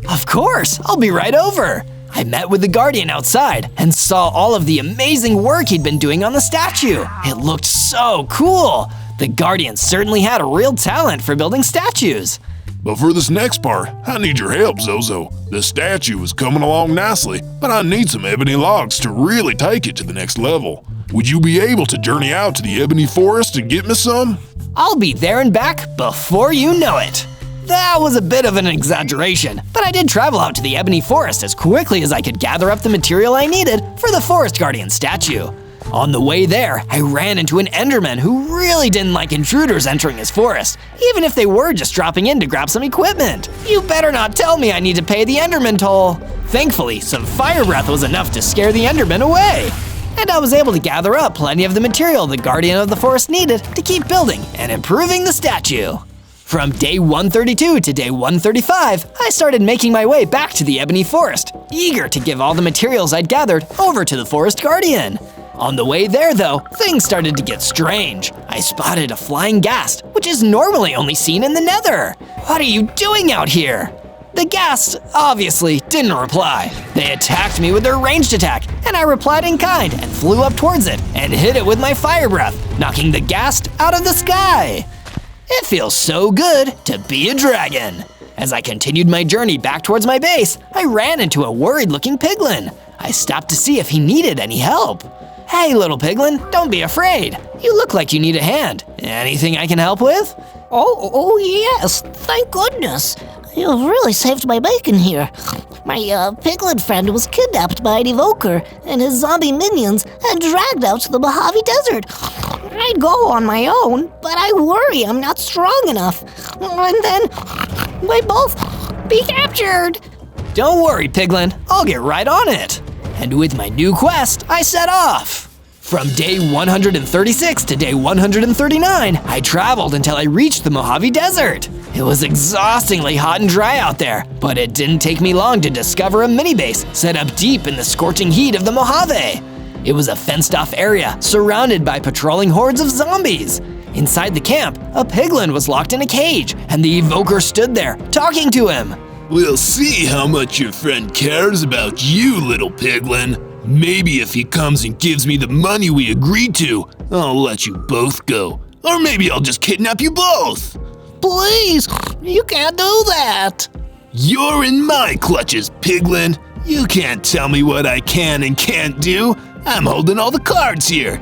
Of course, I'll be right over. I met with the Guardian outside and saw all of the amazing work he'd been doing on the statue. It looked so cool. The Guardian certainly had a real talent for building statues. But for this next part, I need your help, Zozo. The statue is coming along nicely, but I need some ebony logs to really take it to the next level. Would you be able to journey out to the ebony forest and get me some? I'll be there and back before you know it. That was a bit of an exaggeration, but I did travel out to the ebony forest as quickly as I could gather up the material I needed for the Forest Guardian statue. On the way there, I ran into an Enderman who really didn't like intruders entering his forest, even if they were just dropping in to grab some equipment. You better not tell me I need to pay the Enderman toll. Thankfully, some fire breath was enough to scare the Enderman away. And I was able to gather up plenty of the material the Guardian of the Forest needed to keep building and improving the statue. From day 132 to day 135, I started making my way back to the Ebony Forest, eager to give all the materials I'd gathered over to the Forest Guardian. On the way there, though, things started to get strange. I spotted a flying ghast, which is normally only seen in the Nether. What are you doing out here? The ghast obviously didn't reply. They attacked me with their ranged attack, and I replied in kind and flew up towards it and hit it with my fire breath, knocking the ghast out of the sky. It feels so good to be a dragon. As I continued my journey back towards my base, I ran into a worried-looking piglin. I stopped to see if he needed any help. Hey, little piglin, don't be afraid. You look like you need a hand. Anything I can help with? Oh yes, thank goodness. You've really saved my bacon here. My piglet friend was kidnapped by an evoker, and his zombie minions and dragged out to the Mojave Desert. I'd go on my own, but I worry I'm not strong enough. And then we both be captured. Don't worry, Piglin. I'll get right on it. And with my new quest, I set off. From day 136 to day 139, I traveled until I reached the Mojave Desert. It was exhaustingly hot and dry out there, but it didn't take me long to discover a mini-base set up deep in the scorching heat of the Mojave. It was a fenced-off area surrounded by patrolling hordes of zombies. Inside the camp, a piglin was locked in a cage, and the evoker stood there, talking to him. We'll see how much your friend cares about you, little piglin. Maybe if he comes and gives me the money we agreed to, I'll let you both go. Or maybe I'll just kidnap you both. Please, you can't do that. You're in my clutches, piglin. You can't tell me what I can and can't do. I'm holding all the cards here.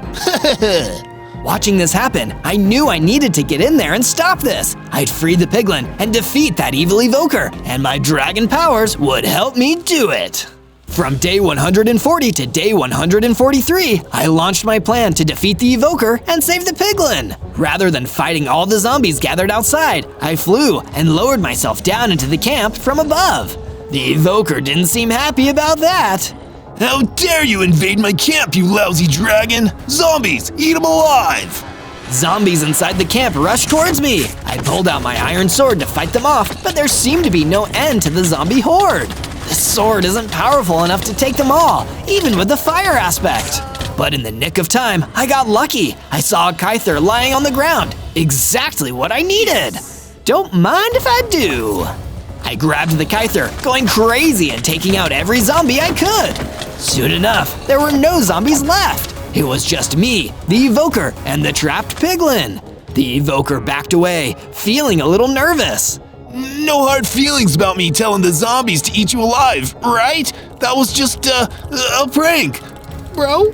Watching this happen, I knew I needed to get in there and stop this. I'd free the piglin and defeat that evil evoker, and my dragon powers would help me do it. From day 140 to day 143, I launched my plan to defeat the evoker and save the piglin. Rather than fighting all the zombies gathered outside, I flew and lowered myself down into the camp from above. The evoker didn't seem happy about that. How dare you invade my camp, you lousy dragon! Zombies, eat them alive! Zombies inside the camp rushed towards me. I pulled out my iron sword to fight them off, but there seemed to be no end to the zombie horde. This sword isn't powerful enough to take them all, even with the fire aspect. But in the nick of time, I got lucky. I saw a Kyther lying on the ground, exactly what I needed. Don't mind if I do. I grabbed the Kyther, going crazy and taking out every zombie I could. Soon enough, there were no zombies left. It was just me, the evoker, and the trapped piglin. The evoker backed away, feeling a little nervous. No hard feelings about me telling the zombies to eat you alive, right? That was just a prank, bro.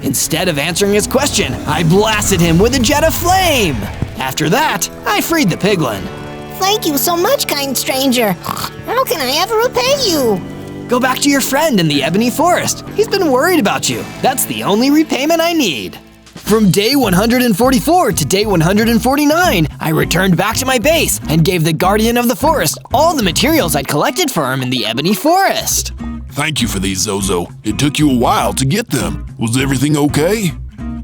Instead of answering his question, I blasted him with a jet of flame. After that, I freed the piglin. Thank you so much, kind stranger. How can I ever repay you? Go back to your friend in the ebony forest. He's been worried about you. That's the only repayment I need. From day 144 to day 149, I returned back to my base and gave the guardian of the forest all the materials I'd collected for him in the ebony forest. Thank you for these, Zozo. It took you a while to get them. Was everything okay?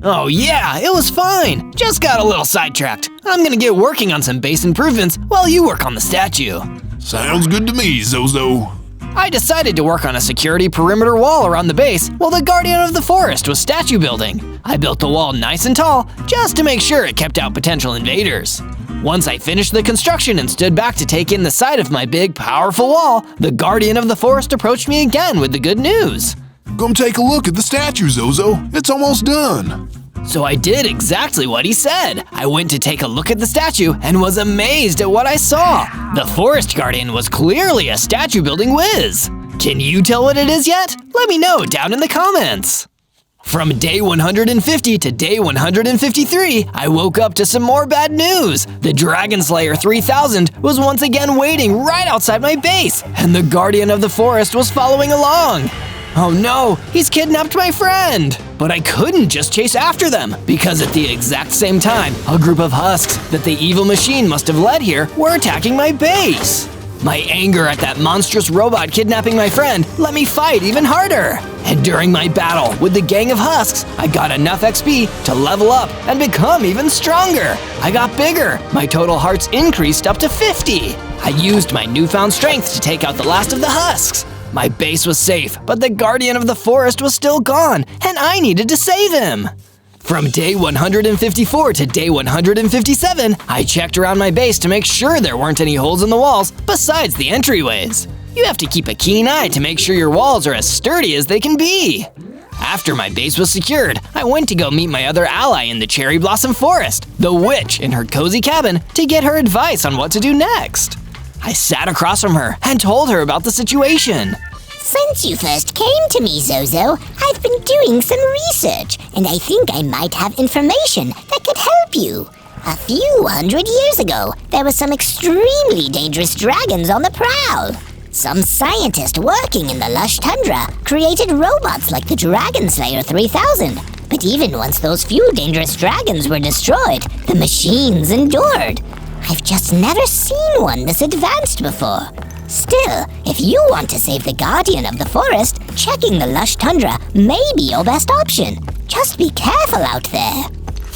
Oh yeah, it was fine. Just got a little sidetracked. I'm gonna get working on some base improvements while you work on the statue. Sounds good to me, Zozo. I decided to work on a security perimeter wall around the base while the guardian of the forest was statue building. I built the wall nice and tall just to make sure it kept out potential invaders. Once I finished the construction and stood back to take in the side of my big, powerful wall, the guardian of the forest approached me again with the good news. Come take a look at the statue, Zozo. It's almost done. So I did exactly what he said. I went to take a look at the statue and was amazed at what I saw. The forest guardian was clearly a statue building whiz. Can you tell what it is yet? Let me know down in the comments. From day 150 to day 153, I woke up to some more bad news. The Dragon Slayer 3000 was once again waiting right outside my base, and the guardian of the forest was following along. Oh no, he's kidnapped my friend! But I couldn't just chase after them, because at the exact same time, a group of husks that the evil machine must have led here were attacking my base. My anger at that monstrous robot kidnapping my friend let me fight even harder. And during my battle with the gang of husks, I got enough XP to level up and become even stronger. I got bigger. My total hearts increased up to 50. I used my newfound strength to take out the last of the husks. My base was safe, but the guardian of the forest was still gone, and I needed to save him. From day 154 to day 157, I checked around my base to make sure there weren't any holes in the walls besides the entryways. You have to keep a keen eye to make sure your walls are as sturdy as they can be. After my base was secured, I went to go meet my other ally in the Cherry Blossom Forest, the witch in her cozy cabin, to get her advice on what to do next. I sat across from her and told her about the situation. Since you first came to me, Zozo, I've been doing some research, and I think I might have information that could help you. A few hundred years ago, there were some extremely dangerous dragons on the prowl. Some scientist working in the lush tundra created robots like the Dragon Slayer 3000. But even once those few dangerous dragons were destroyed, the machines endured. I've just never seen one this advanced before. Still, if you want to save the guardian of the forest, checking the lush tundra may be your best option. Just be careful out there.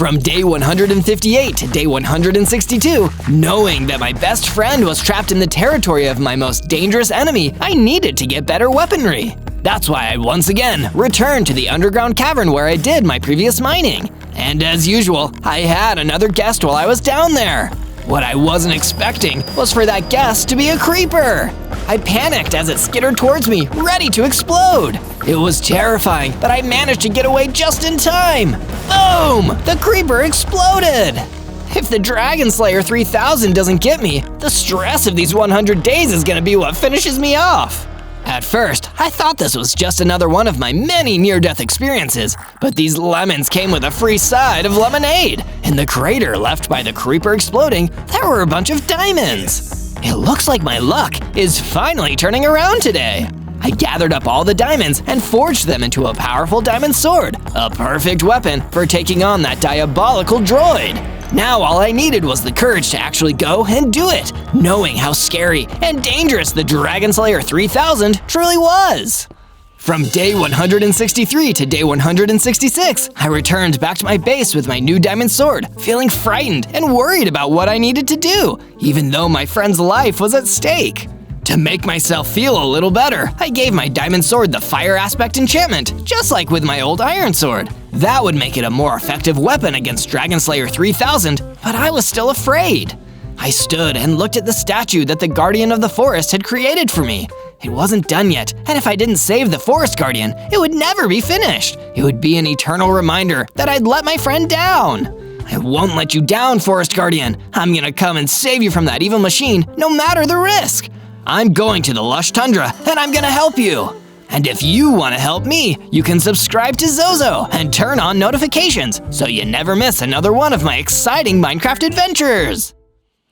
From day 158 to day 162, knowing that my best friend was trapped in the territory of my most dangerous enemy, I needed to get better weaponry. That's why I once again returned to the underground cavern where I did my previous mining. And as usual, I had another guest while I was down there. What I wasn't expecting was for that guest to be a creeper. I panicked as it skittered towards me, ready to explode. It was terrifying, but I managed to get away just in time. Boom! The creeper exploded. If the Dragon Slayer 3000 doesn't get me, the stress of these 100 days is gonna be what finishes me off. At first, I thought this was just another one of my many near-death experiences, but these lemons came with a free side of lemonade. In the crater left by the creeper exploding, there were a bunch of diamonds. It looks like my luck is finally turning around today. I gathered up all the diamonds and forged them into a powerful diamond sword, a perfect weapon for taking on that diabolical droid. Now all I needed was the courage to actually go and do it, knowing how scary and dangerous the Dragon Slayer 3000 truly was. From day 163 to day 166, I returned back to my base with my new diamond sword, feeling frightened and worried about what I needed to do, even though my friend's life was at stake. To make myself feel a little better, I gave my diamond sword the fire aspect enchantment, just like with my old iron sword. That would make it a more effective weapon against Dragon Slayer 3000, but I was still afraid. I stood and looked at the statue that the Guardian of the Forest had created for me. It wasn't done yet, and if I didn't save the Forest Guardian, it would never be finished. It would be an eternal reminder that I'd let my friend down. I won't let you down, Forest Guardian. I'm gonna come and save you from that evil machine, no matter the risk. I'm going to the lush tundra, and I'm gonna help you. And if you want to help me, you can subscribe to Zozo and turn on notifications so you never miss another one of my exciting Minecraft adventures.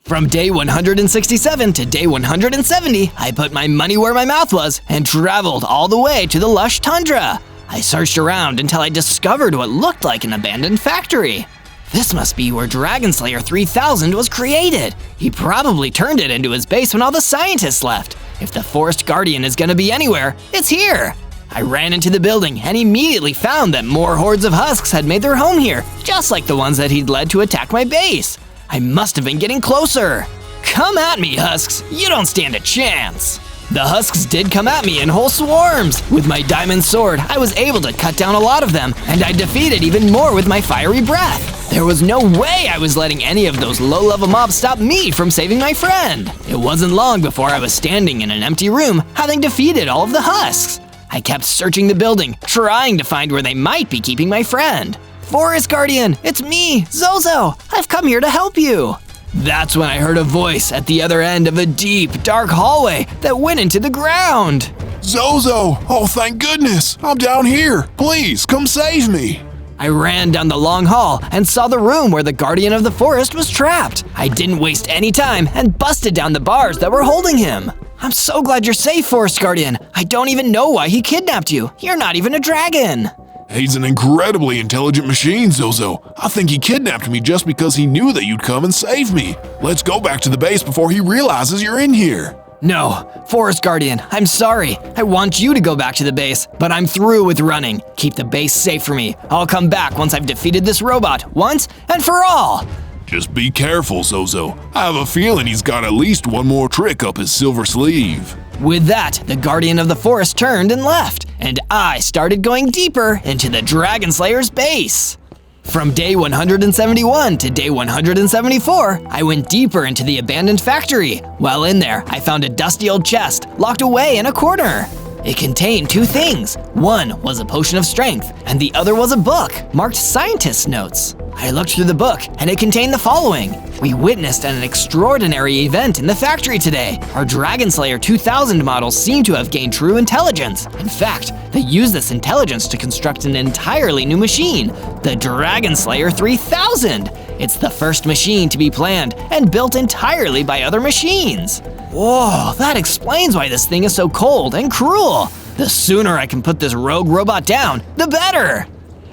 From day 167 to day 170, I put my money where my mouth was and traveled all the way to the lush tundra. I searched around until I discovered what looked like an abandoned factory. This must be where Dragon Slayer 3000 was created. He probably turned it into his base when all the scientists left. If the Forest Guardian is gonna be anywhere, it's here. I ran into the building and immediately found that more hordes of husks had made their home here, just like the ones that he'd led to attack my base. I must have been getting closer. Come at me, husks. You don't stand a chance. The husks did come at me in whole swarms. With my diamond sword, I was able to cut down a lot of them, and I defeated even more with my fiery breath. There was no way I was letting any of those low-level mobs stop me from saving my friend. It wasn't long before I was standing in an empty room, having defeated all of the husks. I kept searching the building, trying to find where they might be keeping my friend. Forest Guardian, it's me, Zozo. I've come here to help you. That's when I heard a voice at the other end of a deep, dark hallway that went into the ground. Zozo! Oh, thank goodness! I'm down here! Please, come save me! I ran down the long hall and saw the room where the Guardian of the Forest was trapped. I didn't waste any time and busted down the bars that were holding him. I'm so glad you're safe, Forest Guardian. I don't even know why he kidnapped you. You're not even a dragon. He's an incredibly intelligent machine, Zozo. I think he kidnapped me just because he knew that you'd come and save me. Let's go back to the base before he realizes you're in here. No, Forest Guardian, I'm sorry. I want you to go back to the base, but I'm through with running. Keep the base safe for me. I'll come back once I've defeated this robot, once and for all. Just be careful, Zozo. I have a feeling he's got at least one more trick up his silver sleeve. With that, the Guardian of the Forest turned and left, and I started going deeper into the Dragon Slayer's base. From day 171 to day 174, I went deeper into the abandoned factory. While in there, I found a dusty old chest locked away in a corner. It contained two things. One was a potion of strength, and the other was a book marked Scientist's Notes. I looked through the book, and it contained the following. We witnessed an extraordinary event in the factory today. Our Dragon Slayer 2000 models seem to have gained true intelligence. In fact, they used this intelligence to construct an entirely new machine, the Dragon Slayer 3000. It's the first machine to be planned and built entirely by other machines. Whoa, that explains why this thing is so cold and cruel. The sooner I can put this rogue robot down, the better.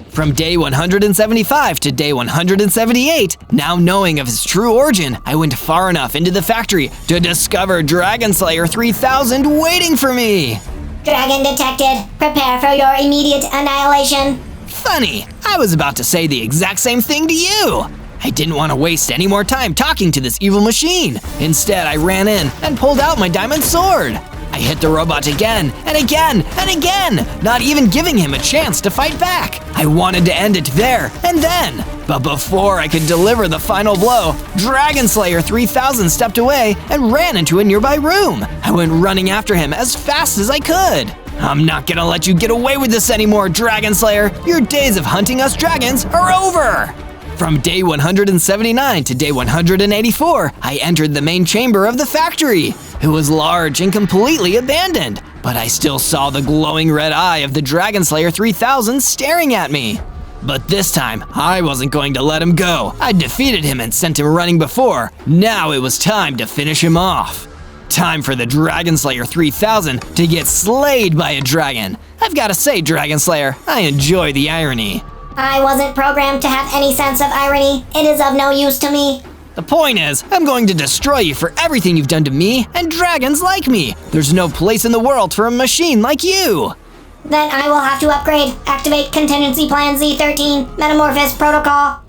From day 175 to day 178, now knowing of his true origin, I went far enough into the factory to discover Dragon Slayer 3000 waiting for me. Dragon detected. Prepare for your immediate annihilation. Funny, I was about to say the exact same thing to you. I didn't want to waste any more time talking to this evil machine. Instead, I ran in and pulled out my diamond sword. I hit the robot again and again and again, not even giving him a chance to fight back. I wanted to end it there and then. But before I could deliver the final blow, Dragon Slayer 3000 stepped away and ran into a nearby room. I went running after him as fast as I could. I'm not gonna let you get away with this anymore, Dragon Slayer. Your days of hunting us dragons are over. From day 179 to day 184, I entered the main chamber of the factory. It was large and completely abandoned, but I still saw the glowing red eye of the Dragon Slayer 3000 staring at me. But this time, I wasn't going to let him go. I defeated him and sent him running before. Now it was time to finish him off. Time for the Dragon Slayer 3000 to get slayed by a dragon. I've got to say, Dragon Slayer, I enjoy the irony. I wasn't programmed to have any sense of irony. It is of no use to me. The point is, I'm going to destroy you for everything you've done to me and dragons like me. There's no place in the world for a machine like you. Then I will have to upgrade. Activate contingency plan Z13. Metamorphosis protocol.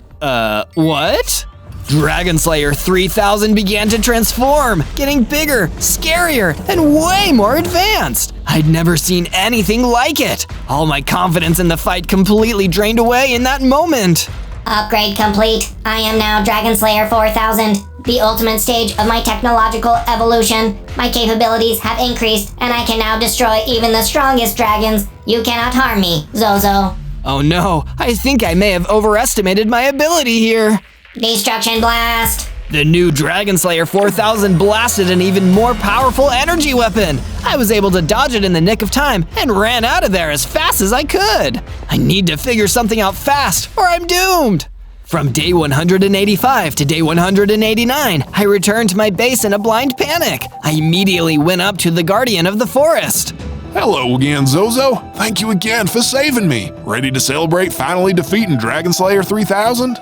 What? Dragon Slayer 3000 began to transform, getting bigger, scarier, and way more advanced. I'd never seen anything like it. All my confidence in the fight completely drained away in that moment. Upgrade complete. I am now Dragon Slayer 4000, the ultimate stage of my technological evolution. My capabilities have increased, and I can now destroy even the strongest dragons. You cannot harm me, Zozo. Oh no, I think I may have overestimated my ability here. Destruction blast. The new Dragon Slayer 4000 blasted an even more powerful energy weapon. I was able to dodge it in the nick of time and ran out of there as fast as I could. I need to figure something out fast or I'm doomed. From day 185 to day 189, I returned to my base in a blind panic. I immediately went up to the Guardian of the Forest. Hello again, Zozo. Thank you again for saving me. Ready to celebrate finally defeating Dragon Slayer 3000?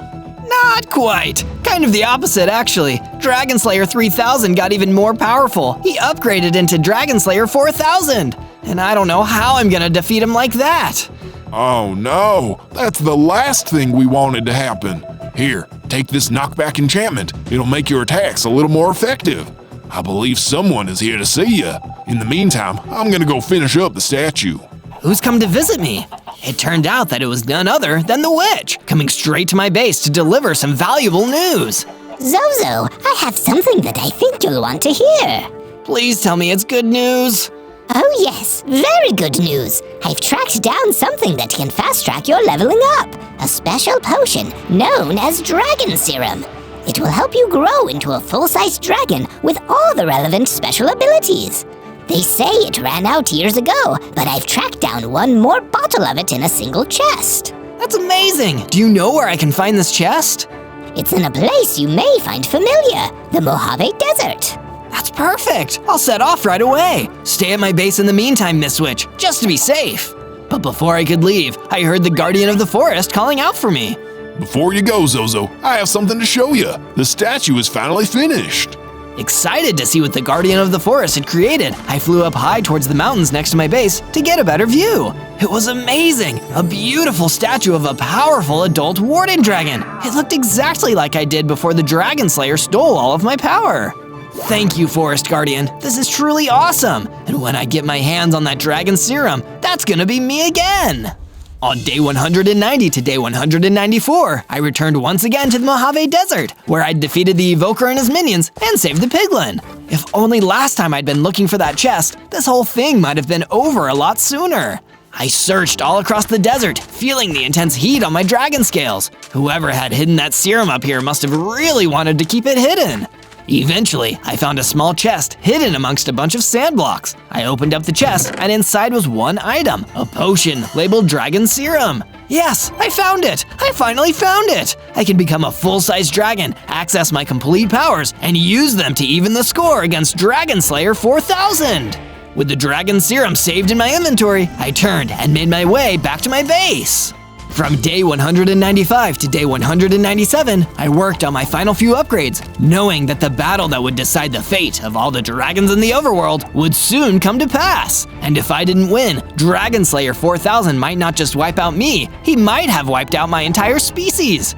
Not quite. Kind of the opposite, actually. Dragon Slayer 3000 got even more powerful. He upgraded into Dragon Slayer 4000. And I don't know how I'm gonna defeat him like that. Oh no, that's the last thing we wanted to happen. Here, take this knockback enchantment. It'll make your attacks a little more effective. I believe someone is here to see you. In the meantime, I'm gonna go finish up the statue. Who's come to visit me? It turned out that it was none other than the witch, coming straight to my base to deliver some valuable news. Zozo, I have something that I think you'll want to hear. Please tell me it's good news. Oh yes, very good news. I've tracked down something that can fast-track your leveling up. A special potion known as Dragon Serum. It will help you grow into a full-sized dragon with all the relevant special abilities. They say it ran out years ago, but I've tracked down one more bottle of it in a single chest. That's amazing. Do you know where I can find this chest? It's in a place you may find familiar, the Mojave Desert. That's perfect. I'll set off right away. Stay at my base in the meantime, Miss Witch, just to be safe. But before I could leave, I heard the Guardian of the Forest calling out for me. Before you go, Zozo, I have something to show you. The statue is finally finished. Excited to see what the Guardian of the Forest had created, I flew up high towards the mountains next to my base to get a better view. It was amazing! A beautiful statue of a powerful adult Warden dragon. It looked exactly like I did before the Dragon Slayer stole all of my power. Thank you, Forest Guardian. This is truly awesome. And when I get my hands on that Dragon Serum, that's gonna be me again. On day 190 to day 194, I returned once again to the Mojave Desert, where I'd defeated the Evoker and his minions and saved the piglin. If only last time I'd been looking for that chest, this whole thing might have been over a lot sooner. I searched all across the desert, feeling the intense heat on my dragon scales. Whoever had hidden that serum up here must have really wanted to keep it hidden. Eventually, I found a small chest hidden amongst a bunch of sand blocks. I opened up the chest, and inside was one item, a potion labeled Dragon Serum. Yes, I found it! I finally found it! I can become a full-size dragon, access my complete powers, and use them to even the score against Dragon Slayer 4000! With the Dragon Serum saved in my inventory, I turned and made my way back to my base. From day 195 to day 197, I worked on my final few upgrades, knowing that the battle that would decide the fate of all the dragons in the overworld would soon come to pass. And if I didn't win, Dragon Slayer 4000 might not just wipe out me, he might have wiped out my entire species.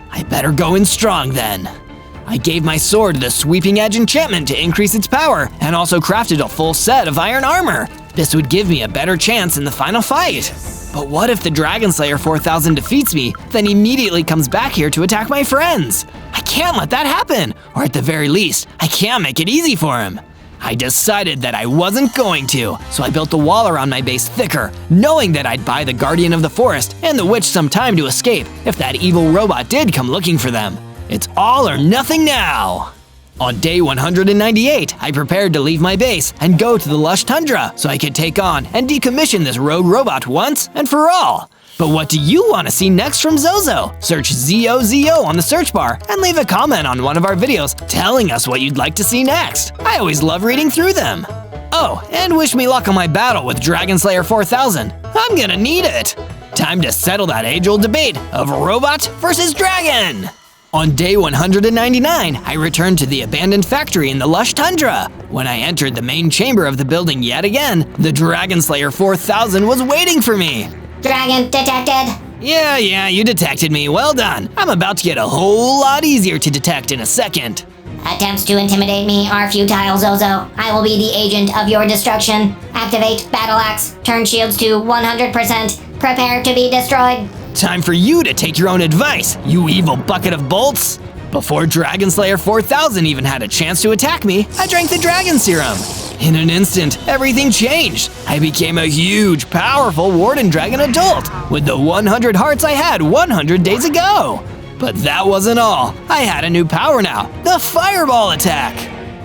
I better go in strong then. I gave my sword the Sweeping Edge enchantment to increase its power, and also crafted a full set of iron armor. This would give me a better chance in the final fight. But what if the Dragon Slayer 4000 defeats me, then immediately comes back here to attack my friends? I can't let that happen, or at the very least, I can't make it easy for him. I decided that I wasn't going to, so I built the wall around my base thicker, knowing that I'd buy the Guardian of the Forest and the Witch some time to escape if that evil robot did come looking for them. It's all or nothing now! On day 198, I prepared to leave my base and go to the lush tundra so I could take on and decommission this rogue robot once and for all. But what do you want to see next from Zozo? Search ZOZO on the search bar and leave a comment on one of our videos telling us what you'd like to see next. I always love reading through them. Oh, and wish me luck on my battle with Dragon Slayer 4000. I'm gonna need it! Time to settle that age-old debate of robot versus dragon! On day 199, I returned to the abandoned factory in the lush tundra. When I entered the main chamber of the building yet again, the Dragon Slayer 4000 was waiting for me. Dragon detected. Yeah, you detected me. Well done. I'm about to get a whole lot easier to detect in a second. Attempts to intimidate me are futile, Zozo. I will be the agent of your destruction. Activate Battle Axe. Turn shields to 100%. Prepare to be destroyed. Time for you to take your own advice, you evil bucket of bolts! Before Dragon Slayer 4000 even had a chance to attack me, I drank the Dragon Serum. In an instant, everything changed. I became a huge, powerful Warden Dragon adult with the 100 hearts I had 100 days ago. But that wasn't all. I had a new power now, the Fireball attack.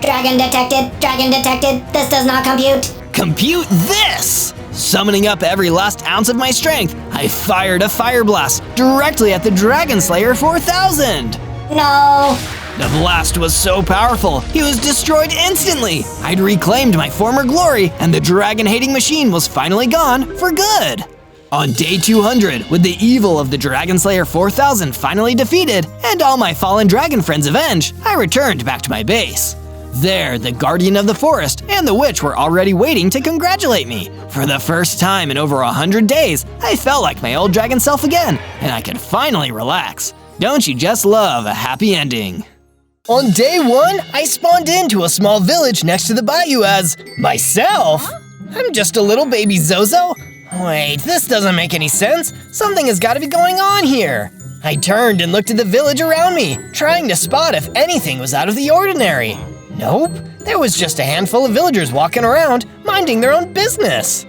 Dragon detected. Dragon detected. This does not compute. Compute this! Summoning up every last ounce of my strength, I fired a fire blast directly at the Dragon Slayer 4000! No! The blast was so powerful, he was destroyed instantly! I'd reclaimed my former glory, and the dragon-hating machine was finally gone for good! On day 200, with the evil of the Dragon Slayer 4000 finally defeated, and all my fallen dragon friends avenged, I returned back to my base. There, the Guardian of the Forest and the Witch were already waiting to congratulate me. For the first time in over 100 days, I felt like my old dragon self again, and I could finally relax. Don't you just love a happy ending? On day 1, I spawned into a small village next to the bayou as myself. I'm just a little baby Zozo. Wait, this doesn't make any sense. Something has got to be going on here. I turned and looked at the village around me, trying to spot if anything was out of the ordinary. Nope, there was just a handful of villagers walking around, minding their own business.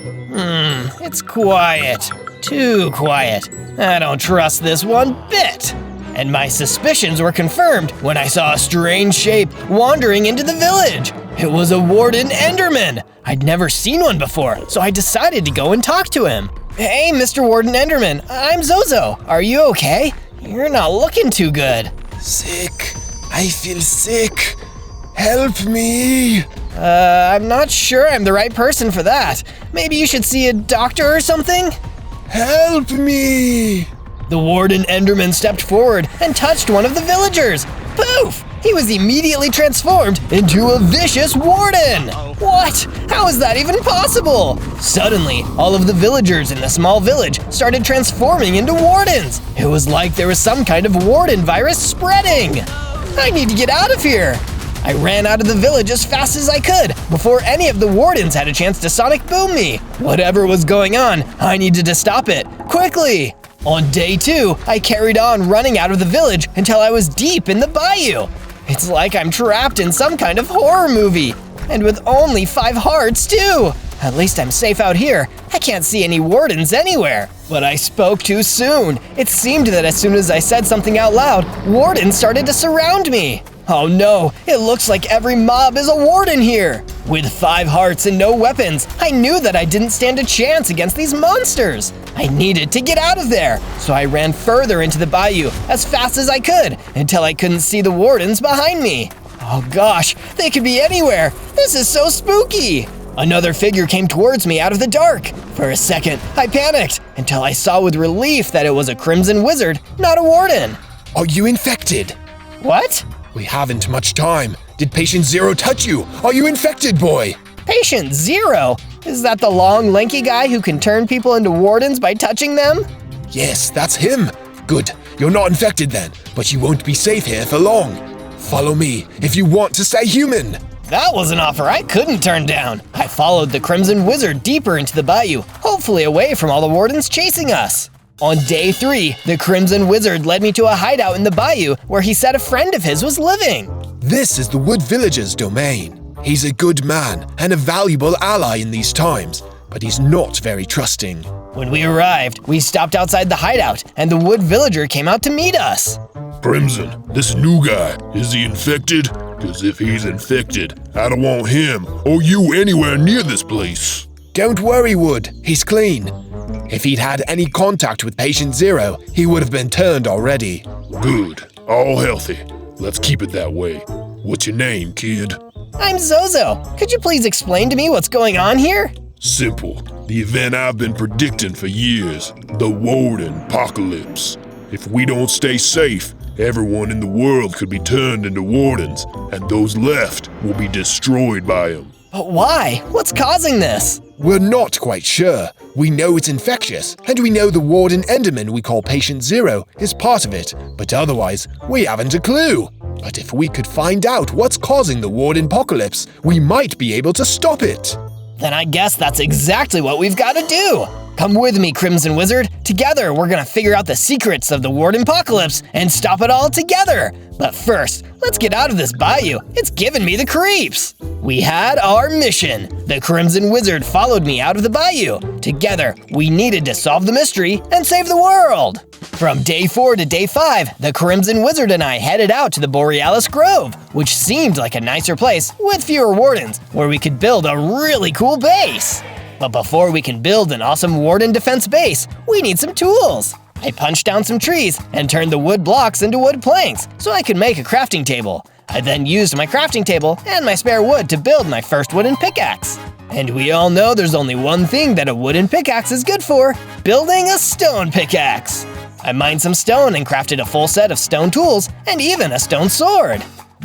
It's quiet. Too quiet. I don't trust this one bit. And my suspicions were confirmed when I saw a strange shape wandering into the village. It was a Warden Enderman. I'd never seen one before, so I decided to go and talk to him. Hey, Mr. Warden Enderman, I'm Zozo. Are you okay? You're not looking too good. Sick. I feel sick. Help me! I'm not sure I'm the right person for that. Maybe you should see a doctor or something? Help me! The Warden Enderman stepped forward and touched one of the villagers. Poof! He was immediately transformed into a vicious warden! What? How is that even possible? Suddenly, all of the villagers in the small village started transforming into wardens. It was like there was some kind of warden virus spreading. I need to get out of here! I ran out of the village as fast as I could before any of the wardens had a chance to sonic boom me. Whatever was going on, I needed to stop it, quickly. On day 2, I carried on running out of the village until I was deep in the bayou. It's like I'm trapped in some kind of horror movie. And with only 5 hearts, too. At least I'm safe out here. I can't see any wardens anywhere. But I spoke too soon. It seemed that as soon as I said something out loud, wardens started to surround me. Oh no, it looks like every mob is a warden here. With 5 hearts and no weapons, I knew that I didn't stand a chance against these monsters. I needed to get out of there, so I ran further into the bayou as fast as I could until I couldn't see the wardens behind me. Oh gosh, they could be anywhere. This is so spooky. Another figure came towards me out of the dark. For a second, I panicked until I saw with relief that it was a Crimson Wizard, not a warden. Are you infected? What? We haven't much time. Did Patient Zero touch you? Are you infected, boy? Patient Zero? Is that the long, lanky guy who can turn people into wardens by touching them? Yes, that's him. Good. You're not infected then, but you won't be safe here for long. Follow me if you want to stay human. That was an offer I couldn't turn down. I followed the Crimson Wizard deeper into the bayou, hopefully away from all the wardens chasing us. On day 3, the Crimson Wizard led me to a hideout in the bayou where he said a friend of his was living. This is the Wood Villager's domain. He's a good man and a valuable ally in these times, but he's not very trusting. When we arrived, we stopped outside the hideout, and the Wood Villager came out to meet us. Crimson, this new guy, is he infected? Because if he's infected, I don't want him or you anywhere near this place. Don't worry, Wood. He's clean. If he'd had any contact with Patient Zero, he would have been turned already. Good. All healthy. Let's keep it that way. What's your name, kid? I'm Zozo. Could you please explain to me what's going on here? Simple. The event I've been predicting for years. The Warden apocalypse. If we don't stay safe, everyone in the world could be turned into wardens, and those left will be destroyed by them. But why? What's causing this? We're not quite sure. We know it's infectious, and we know the Warden Enderman we call Patient Zero is part of it, but otherwise, we haven't a clue. But if we could find out what's causing the Warden apocalypse, we might be able to stop it. Then I guess that's exactly what we've got to do. Come with me, Crimson Wizard. Together, we're gonna figure out the secrets of the Warden apocalypse and stop it all together. But first, let's get out of this bayou. It's giving me the creeps. We had our mission. The Crimson Wizard followed me out of the bayou. Together, we needed to solve the mystery and save the world. From day 4 to day 5, the Crimson Wizard and I headed out to the Borealis Grove, which seemed like a nicer place with fewer wardens, where we could build a really cool base. But before we can build an awesome warden defense base, we need some tools. I punched down some trees and turned the wood blocks into wood planks so I could make a crafting table. I then used my crafting table and my spare wood to build my first wooden pickaxe. And we all know there's only one thing that a wooden pickaxe is good for: building a stone pickaxe. I mined some stone and crafted a full set of stone tools and even a stone sword.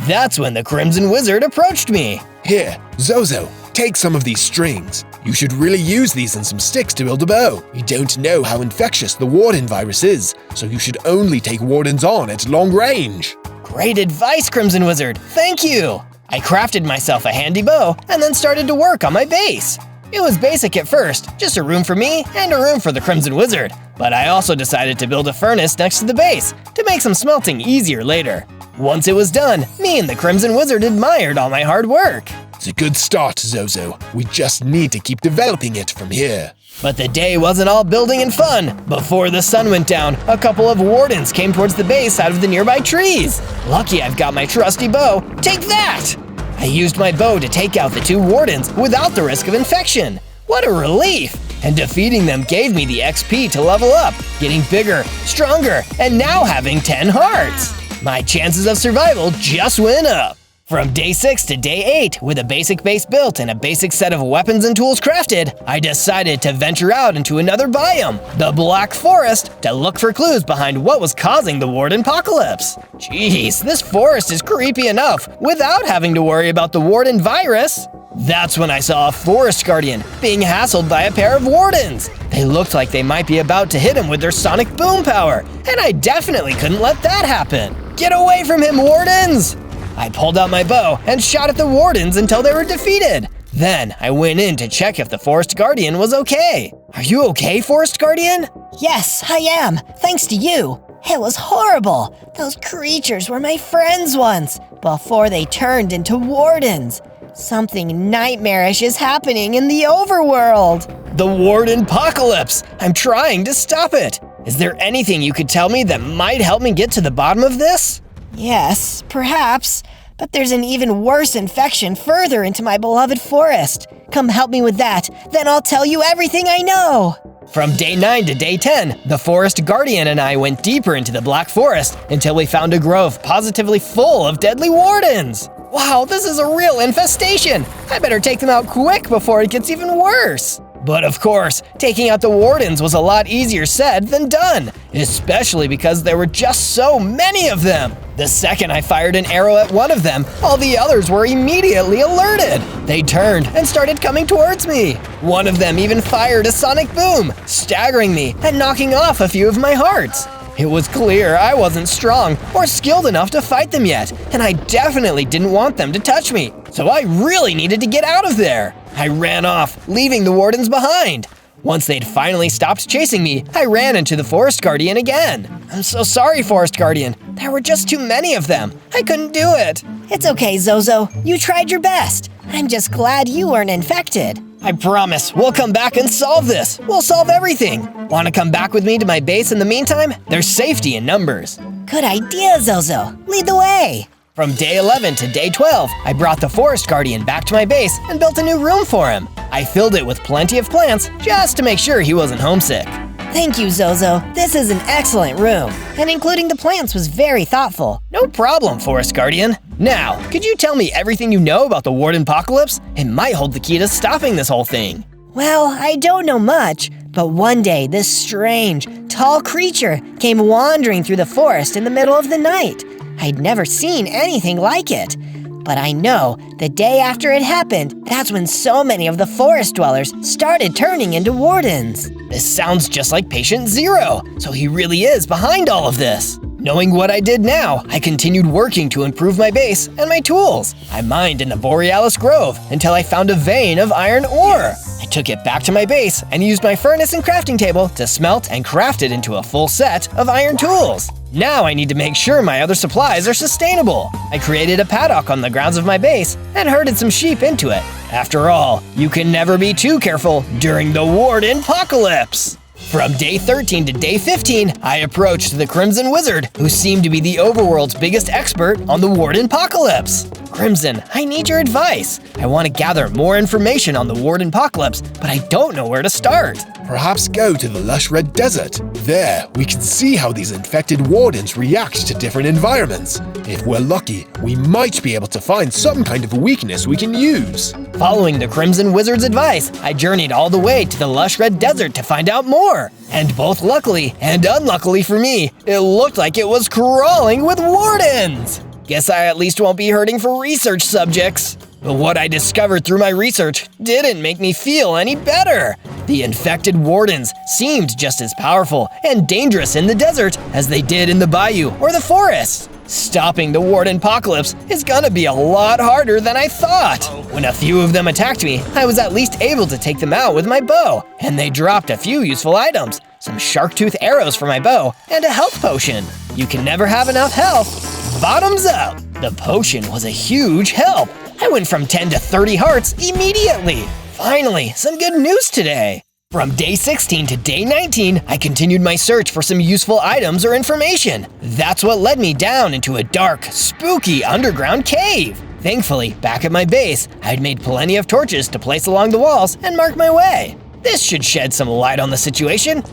That's when the Crimson Wizard approached me. Here, Zozo, take some of these strings. You should really use these and some sticks to build a bow. You don't know how infectious the Warden virus is, so you should only take wardens on at long range. Great advice, Crimson Wizard. Thank you. I crafted myself a handy bow and then started to work on my base. It was basic at first, just a room for me and a room for the Crimson Wizard. But I also decided to build a furnace next to the base to make some smelting easier later. Once it was done, me and the Crimson Wizard admired all my hard work. It's a good start, Zozo. We just need to keep developing it from here. But the day wasn't all building and fun. Before the sun went down, a couple of wardens came towards the base out of the nearby trees. Lucky I've got my trusty bow. Take that! I used my bow to take out the 2 wardens without the risk of infection. What a relief! And defeating them gave me the XP to level up, getting bigger, stronger, and now having 10 hearts. My chances of survival just went up. From day 6 to day 8, with a basic base built and a basic set of weapons and tools crafted, I decided to venture out into another biome, the Black Forest, to look for clues behind what was causing the Warden apocalypse. Jeez, this forest is creepy enough without having to worry about the Warden virus. That's when I saw a forest guardian being hassled by a pair of wardens. They looked like they might be about to hit him with their sonic boom power, and I definitely couldn't let that happen. Get away from him, wardens! I pulled out my bow and shot at the wardens until they were defeated. Then I went in to check if the Forest Guardian was okay. Are you okay, Forest Guardian? Yes, I am, thanks to you. It was horrible. Those creatures were my friends once, before they turned into wardens. Something nightmarish is happening in the overworld. The Warden Apocalypse! I'm trying to stop it. Is there anything you could tell me that might help me get to the bottom of this? Yes, perhaps. But there's an even worse infection further into my beloved forest. Come help me with that, then I'll tell you everything I know. From day 9 to day 10, the Forest Guardian and I went deeper into the Black Forest until we found a grove positively full of deadly wardens. Wow, this is a real infestation! I better take them out quick before it gets even worse. But of course, taking out the wardens was a lot easier said than done, especially because there were just so many of them. The second I fired an arrow at one of them, all the others were immediately alerted. They turned and started coming towards me. One of them even fired a sonic boom, staggering me and knocking off a few of my hearts. It was clear I wasn't strong or skilled enough to fight them yet, and I definitely didn't want them to touch me, so I really needed to get out of there. I ran off, leaving the wardens behind. Once they'd finally stopped chasing me, I ran into the Forest Guardian again. I'm so sorry, Forest Guardian. There were just too many of them. I couldn't do it. It's okay, Zozo. You tried your best. I'm just glad you weren't infected. I promise, we'll come back and solve this. We'll solve everything. Want to come back with me to my base in the meantime? There's safety in numbers. Good idea, Zozo. Lead the way. From day 11 to day 12, I brought the Forest Guardian back to my base and built a new room for him. I filled it with plenty of plants just to make sure he wasn't homesick. Thank you, Zozo. This is an excellent room, and including the plants was very thoughtful. No problem, Forest Guardian. Now, could you tell me everything you know about the Warden Apocalypse? It might hold the key to stopping this whole thing. Well, I don't know much, but one day this strange, tall creature came wandering through the forest in the middle of the night. I'd never seen anything like it. But I know the day after it happened, that's when so many of the forest dwellers started turning into wardens. This sounds just like Patient Zero, so he really is behind all of this. Knowing what I did now, I continued working to improve my base and my tools. I mined in the Borealis Grove until I found a vein of iron ore. I took it back to my base and used my furnace and crafting table to smelt and craft it into a full set of iron tools. Now I need to make sure my other supplies are sustainable. I created a paddock on the grounds of my base and herded some sheep into it. After all, you can never be too careful during the Warden Apocalypse. From day 13 to day 15, I approached the Crimson Wizard, who seemed to be the overworld's biggest expert on the Warden Apocalypse. Crimson, I need your advice. I want to gather more information on the Warden Apocalypse, but I don't know where to start. Perhaps go to the lush red desert. There, we can see how these infected wardens react to different environments. If we're lucky, we might be able to find some kind of weakness we can use. Following the Crimson Wizard's advice, I journeyed all the way to the lush red desert to find out more. And both luckily and unluckily for me, it looked like it was crawling with wardens. Guess I at least won't be hurting for research subjects. But what I discovered through my research didn't make me feel any better. The infected wardens seemed just as powerful and dangerous in the desert as they did in the bayou or the forest. Stopping the Warden Apocalypse is gonna be a lot harder than I thought. When a few of them attacked me, I was at least able to take them out with my bow, and they dropped a few useful items, some shark tooth arrows for my bow, and a health potion. You can never have enough health. Bottoms up! The potion was a huge help. I went from 10 to 30 hearts immediately. Finally, some good news today. From day 16 to day 19, I continued my search for some useful items or information. That's what led me down into a dark, spooky underground cave. Thankfully, back at my base, I'd made plenty of torches to place along the walls and mark my way. This should shed some light on the situation.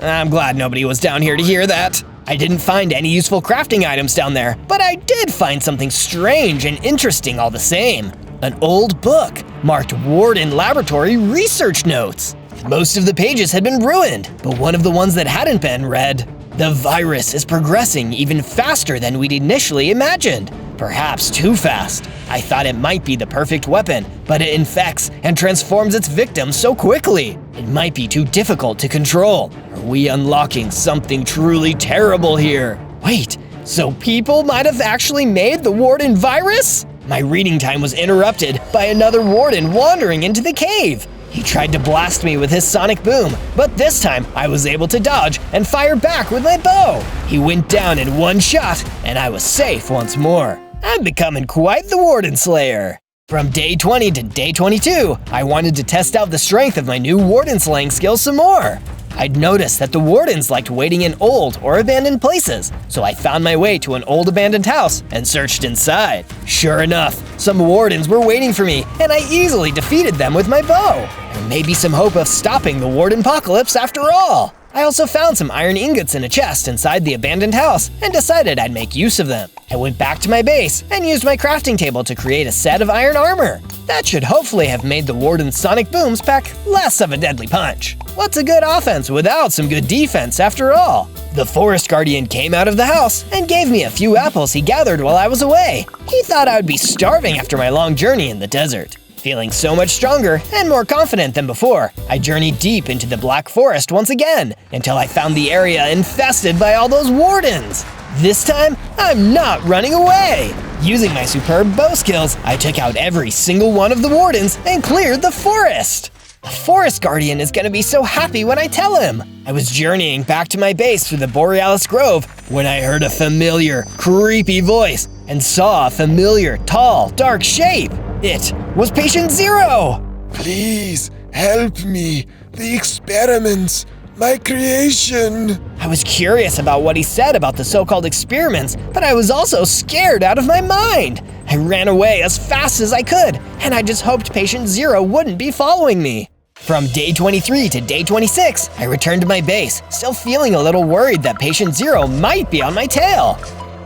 I'm glad nobody was down here to hear that. I didn't find any useful crafting items down there, but I did find something strange and interesting all the same. An old book marked Warden Laboratory Research Notes. Most of the pages had been ruined, but one of the ones that hadn't been read. The virus is progressing even faster than we'd initially imagined. Perhaps too fast. I thought it might be the perfect weapon, but it infects and transforms its victims so quickly. It might be too difficult to control. Are we unlocking something truly terrible here? Wait, so people might have actually made the Warden virus? My reading time was interrupted by another Warden wandering into the cave. He tried to blast me with his sonic boom, but this time I was able to dodge and fire back with my bow. He went down in one shot, and I was safe once more. I'm becoming quite the Warden Slayer. From day 20 to day 22, I wanted to test out the strength of my new warden slaying skills some more. I'd noticed that the wardens liked waiting in old or abandoned places, so I found my way to an old abandoned house and searched inside. Sure enough, some wardens were waiting for me, and I easily defeated them with my bow. There may be some hope of stopping the warden apocalypse after all. I also found some iron ingots in a chest inside the abandoned house and decided I'd make use of them. I went back to my base and used my crafting table to create a set of iron armor. That should hopefully have made the warden's sonic booms pack less of a deadly punch. What's a good offense without some good defense after all? The forest guardian came out of the house and gave me a few apples he gathered while I was away. He thought I would be starving after my long journey in the desert. Feeling so much stronger and more confident than before, I journeyed deep into the Black Forest once again until I found the area infested by all those wardens. This time, I'm not running away! Using my superb bow skills, I took out every single one of the wardens and cleared the forest! The forest guardian is gonna be so happy when I tell him! I was journeying back to my base through the Borealis Grove when I heard a familiar, creepy voice and saw a familiar, tall, dark shape. It was Patient Zero! Please, help me. The experiments, my creation. I was curious about what he said about the so-called experiments, but I was also scared out of my mind. I ran away as fast as I could, and I just hoped Patient Zero wouldn't be following me. From day 23 to day 26, I returned to my base, still feeling a little worried that Patient Zero might be on my tail.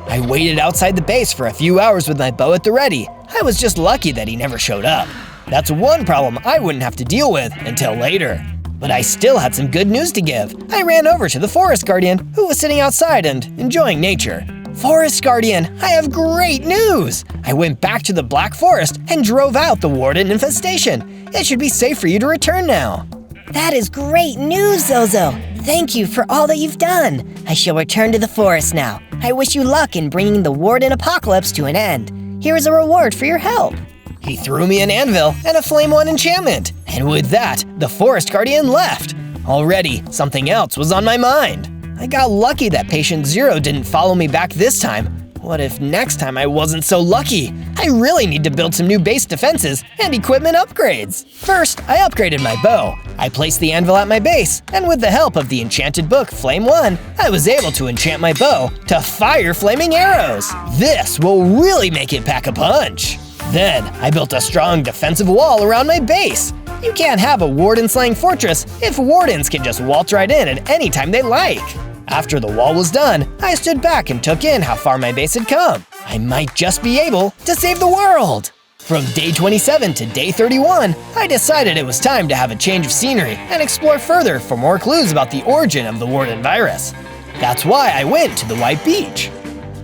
I waited outside the base for a few hours with my bow at the ready. I was just lucky that he never showed up. That's one problem I wouldn't have to deal with until later. But I still had some good news to give. I ran over to the Forest Guardian, who was sitting outside and enjoying nature. Forest Guardian, I have great news! I went back to the Black Forest and drove out the Warden infestation. It should be safe for you to return now. That is great news, Zozo. Thank you for all that you've done. I shall return to the forest now. I wish you luck in bringing the Warden apocalypse to an end. Here is a reward for your help. He threw me an anvil and a Flame 1 enchantment, and with that, the Forest Guardian left. Already, something else was on my mind. I got lucky that Patient Zero didn't follow me back this time. What if next time I wasn't so lucky? I really need to build some new base defenses and equipment upgrades. First, I upgraded my bow. I placed the anvil at my base, and with the help of the enchanted book Flame 1, I was able to enchant my bow to fire flaming arrows. This will really make it pack a punch. Then, I built a strong defensive wall around my base. You can't have a warden-slaying fortress if wardens can just waltz right in at any time they like. After the wall was done, I stood back and took in how far my base had come. I might just be able to save the world! From day 27 to day 31, I decided it was time to have a change of scenery and explore further for more clues about the origin of the Warden virus. That's why I went to the White Beach.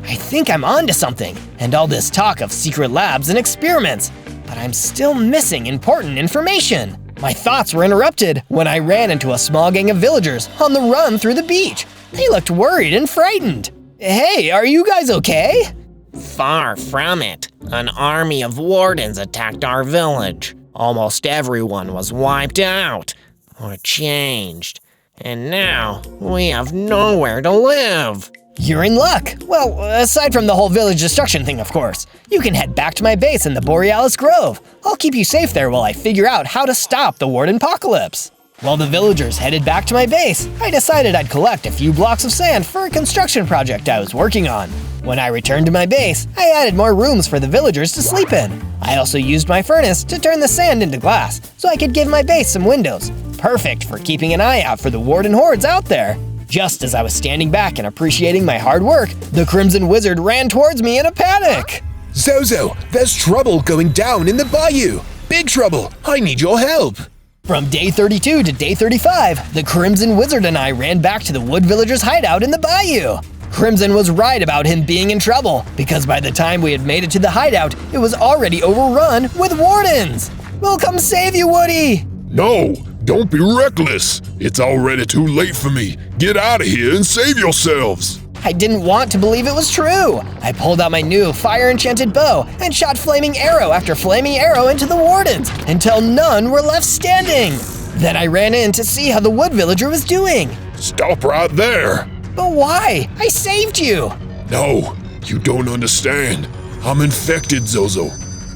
I think I'm onto something, and all this talk of secret labs and experiments, but I'm still missing important information. My thoughts were interrupted when I ran into a small gang of villagers on the run through the beach. They looked worried and frightened. Hey, are you guys okay? Far from it. An army of wardens attacked our village. Almost everyone was wiped out or changed. And now we have nowhere to live. You're in luck. Well, aside from the whole village destruction thing, of course. You can head back to my base in the Borealis Grove. I'll keep you safe there while I figure out how to stop the Warden apocalypse. While the villagers headed back to my base, I decided I'd collect a few blocks of sand for a construction project I was working on. When I returned to my base, I added more rooms for the villagers to sleep in. I also used my furnace to turn the sand into glass, so I could give my base some windows. Perfect for keeping an eye out for the Warden hordes out there. Just as I was standing back and appreciating my hard work, the Crimson Wizard ran towards me in a panic. Zozo, there's trouble going down in the bayou. Big trouble. I need your help. From day 32 to day 35, the Crimson Wizard and I ran back to the Wood Villagers' hideout in the bayou. Crimson was right about him being in trouble, because by the time we had made it to the hideout, it was already overrun with wardens. We'll come save you, Woody! No, don't be reckless. It's already too late for me. Get out of here and save yourselves. I didn't want to believe it was true. I pulled out my new fire-enchanted bow and shot flaming arrow after flaming arrow into the wardens until none were left standing. Then I ran in to see how the wood villager was doing. Stop right there. But why? I saved you. No, you don't understand. I'm infected, Zozo.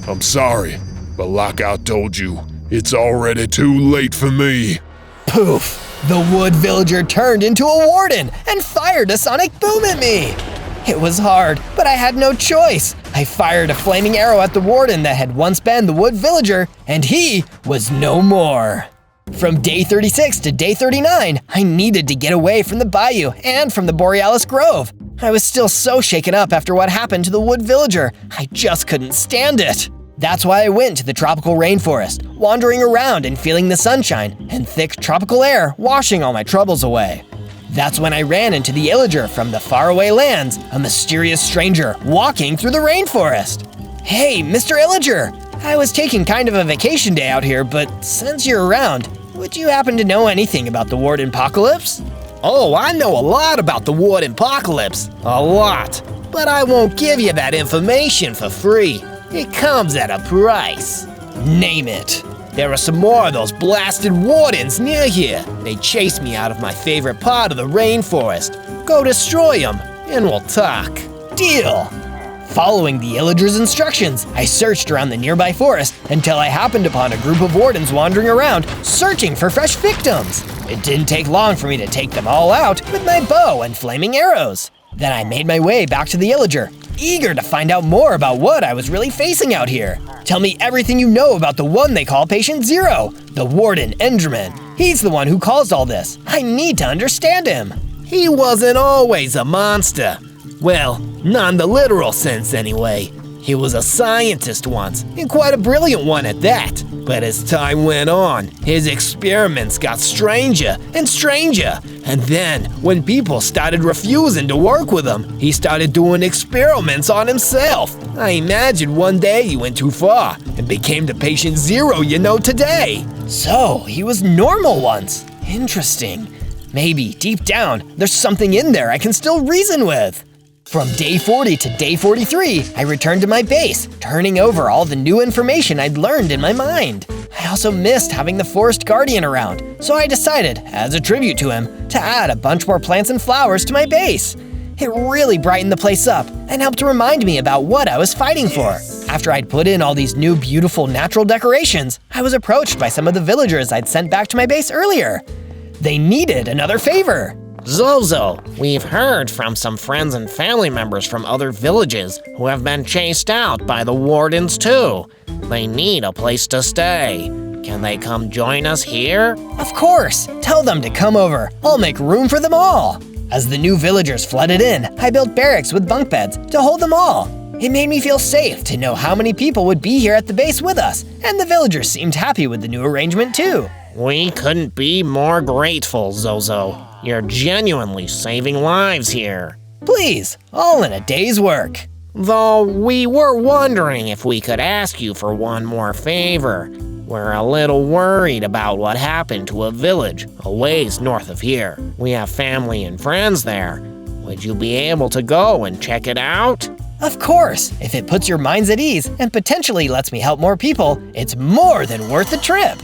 I'm sorry. But like I told you, it's already too late for me. Poof! The wood villager turned into a warden and fired a sonic boom at me. It was hard, but I had no choice. I fired a flaming arrow at the warden that had once been the wood villager, and he was no more. From day 36 to day 39, I needed to get away from the bayou and from the Borealis Grove. I was still so shaken up after what happened to the wood villager. I just couldn't stand it. That's why I went to the tropical rainforest, wandering around and feeling the sunshine and thick tropical air washing all my troubles away. That's when I ran into the illager from the faraway lands, a mysterious stranger walking through the rainforest. Hey, Mr. Illager, I was taking kind of a vacation day out here, but since you're around, would you happen to know anything about the Warden Apocalypse? Oh, I know a lot about the Warden Apocalypse. A lot. But I won't give you that information for free. It comes at a price. Name it. There are some more of those blasted wardens near here. They chased me out of my favorite part of the rainforest. Go destroy them, and we'll talk. Deal! Following the illager's instructions, I searched around the nearby forest until I happened upon a group of wardens wandering around, searching for fresh victims. It didn't take long for me to take them all out with my bow and flaming arrows. Then I made my way back to the illager, eager to find out more about what I was really facing out here. Tell me everything you know about the one they call Patient Zero, the Warden Enderman. He's the one who caused all this. I need to understand him. He wasn't always a monster. Well, not in the literal sense anyway. He was a scientist once, and quite a brilliant one at that. But as time went on, his experiments got stranger and stranger. And then, when people started refusing to work with him, he started doing experiments on himself. I imagine one day he went too far and became the Patient Zero you know today. So, he was normal once. Interesting. Maybe, deep down, there's something in there I can still reason with. From day 40 to day 43, I returned to my base, turning over all the new information I'd learned in my mind. I also missed having the forest guardian around, so I decided, as a tribute to him, to add a bunch more plants and flowers to my base. It really brightened the place up and helped to remind me about what I was fighting for. After I'd put in all these new beautiful natural decorations, I was approached by some of the villagers I'd sent back to my base earlier. They needed another favor. Zozo, we've heard from some friends and family members from other villages who have been chased out by the wardens too. They need a place to stay. Can they come join us here? Of course! Tell them to come over. I'll make room for them all. As the new villagers flooded in, I built barracks with bunk beds to hold them all. It made me feel safe to know how many people would be here at the base with us, and the villagers seemed happy with the new arrangement too. We couldn't be more grateful, Zozo. You're genuinely saving lives here. Please, all in a day's work. Though we were wondering if we could ask you for one more favor. We're a little worried about what happened to a village a ways north of here. We have family and friends there. Would you be able to go and check it out? Of course, if it puts your minds at ease and potentially lets me help more people, it's more than worth the trip.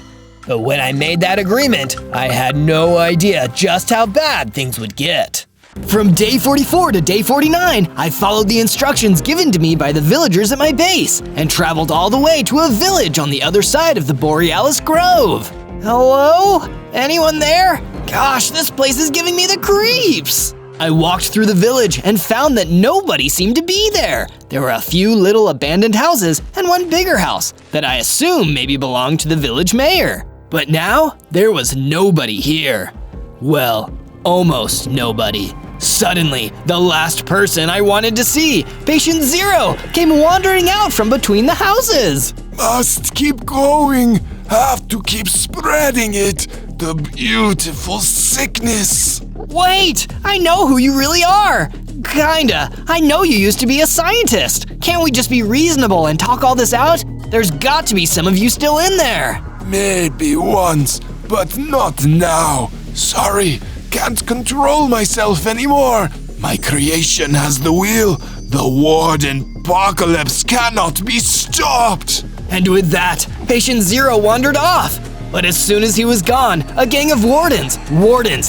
But when I made that agreement, I had no idea just how bad things would get. From day 44 to day 49, I followed the instructions given to me by the villagers at my base and traveled all the way to a village on the other side of the Borealis Grove. Hello? Anyone there? Gosh, this place is giving me the creeps. I walked through the village and found that nobody seemed to be there. There were a few little abandoned houses and one bigger house that I assume maybe belonged to the village mayor. But now, there was nobody here. Well, almost nobody. Suddenly, the last person I wanted to see, Patient Zero, came wandering out from between the houses. Must keep going. Have to keep spreading it. The beautiful sickness. Wait, I know who you really are. Kinda. I know you used to be a scientist. Can't we just be reasonable and talk all this out? There's got to be some of you still in there. Maybe once, but not now. Sorry, can't control myself anymore. My creation has the will. The Warden Apocalypse cannot be stopped. And with that, Patient Zero wandered off. But as soon as he was gone, a gang of wardens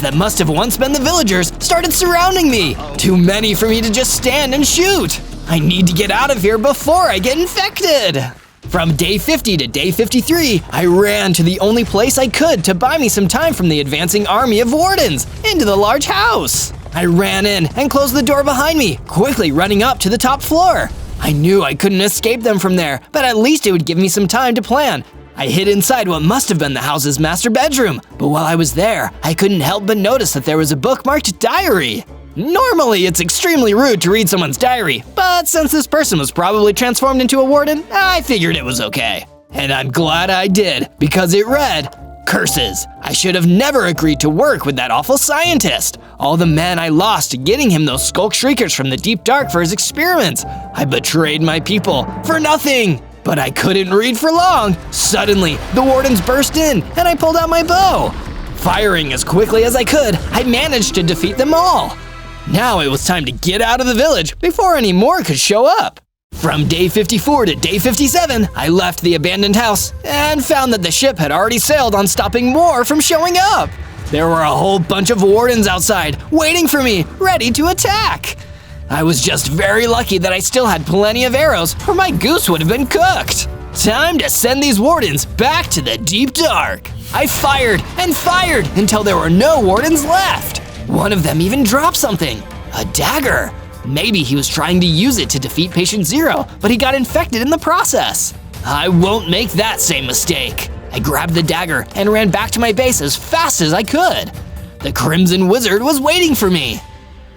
that must have once been the villagers, started surrounding me. Too many for me to just stand and shoot. I need to get out of here before I get infected. From day 50 to day 53, I ran to the only place I could to buy me some time from the advancing army of wardens, into the large house. I ran in and closed the door behind me, quickly running up to the top floor. I knew I couldn't escape them from there, but at least it would give me some time to plan. I hid inside what must have been the house's master bedroom, but while I was there, I couldn't help but notice that there was a bookmarked diary. Normally, it's extremely rude to read someone's diary, but since this person was probably transformed into a warden, I figured it was okay. And I'm glad I did, because it read, "Curses! I should have never agreed to work with that awful scientist. All the men I lost to getting him those skulk shriekers from the deep dark for his experiments. I betrayed my people for nothing." But I couldn't read for long. Suddenly, the wardens burst in, and I pulled out my bow. Firing as quickly as I could, I managed to defeat them all. Now it was time to get out of the village before any more could show up. From day 54 to day 57, I left the abandoned house and found that the ship had already sailed on stopping more from showing up. There were a whole bunch of wardens outside, waiting for me, ready to attack. I was just very lucky that I still had plenty of arrows, or my goose would have been cooked. Time to send these wardens back to the deep dark. I fired and fired until there were no wardens left. One of them even dropped something, a dagger. Maybe he was trying to use it to defeat Patient Zero, but he got infected in the process. I won't make that same mistake. I grabbed the dagger and ran back to my base as fast as I could. The Crimson Wizard was waiting for me.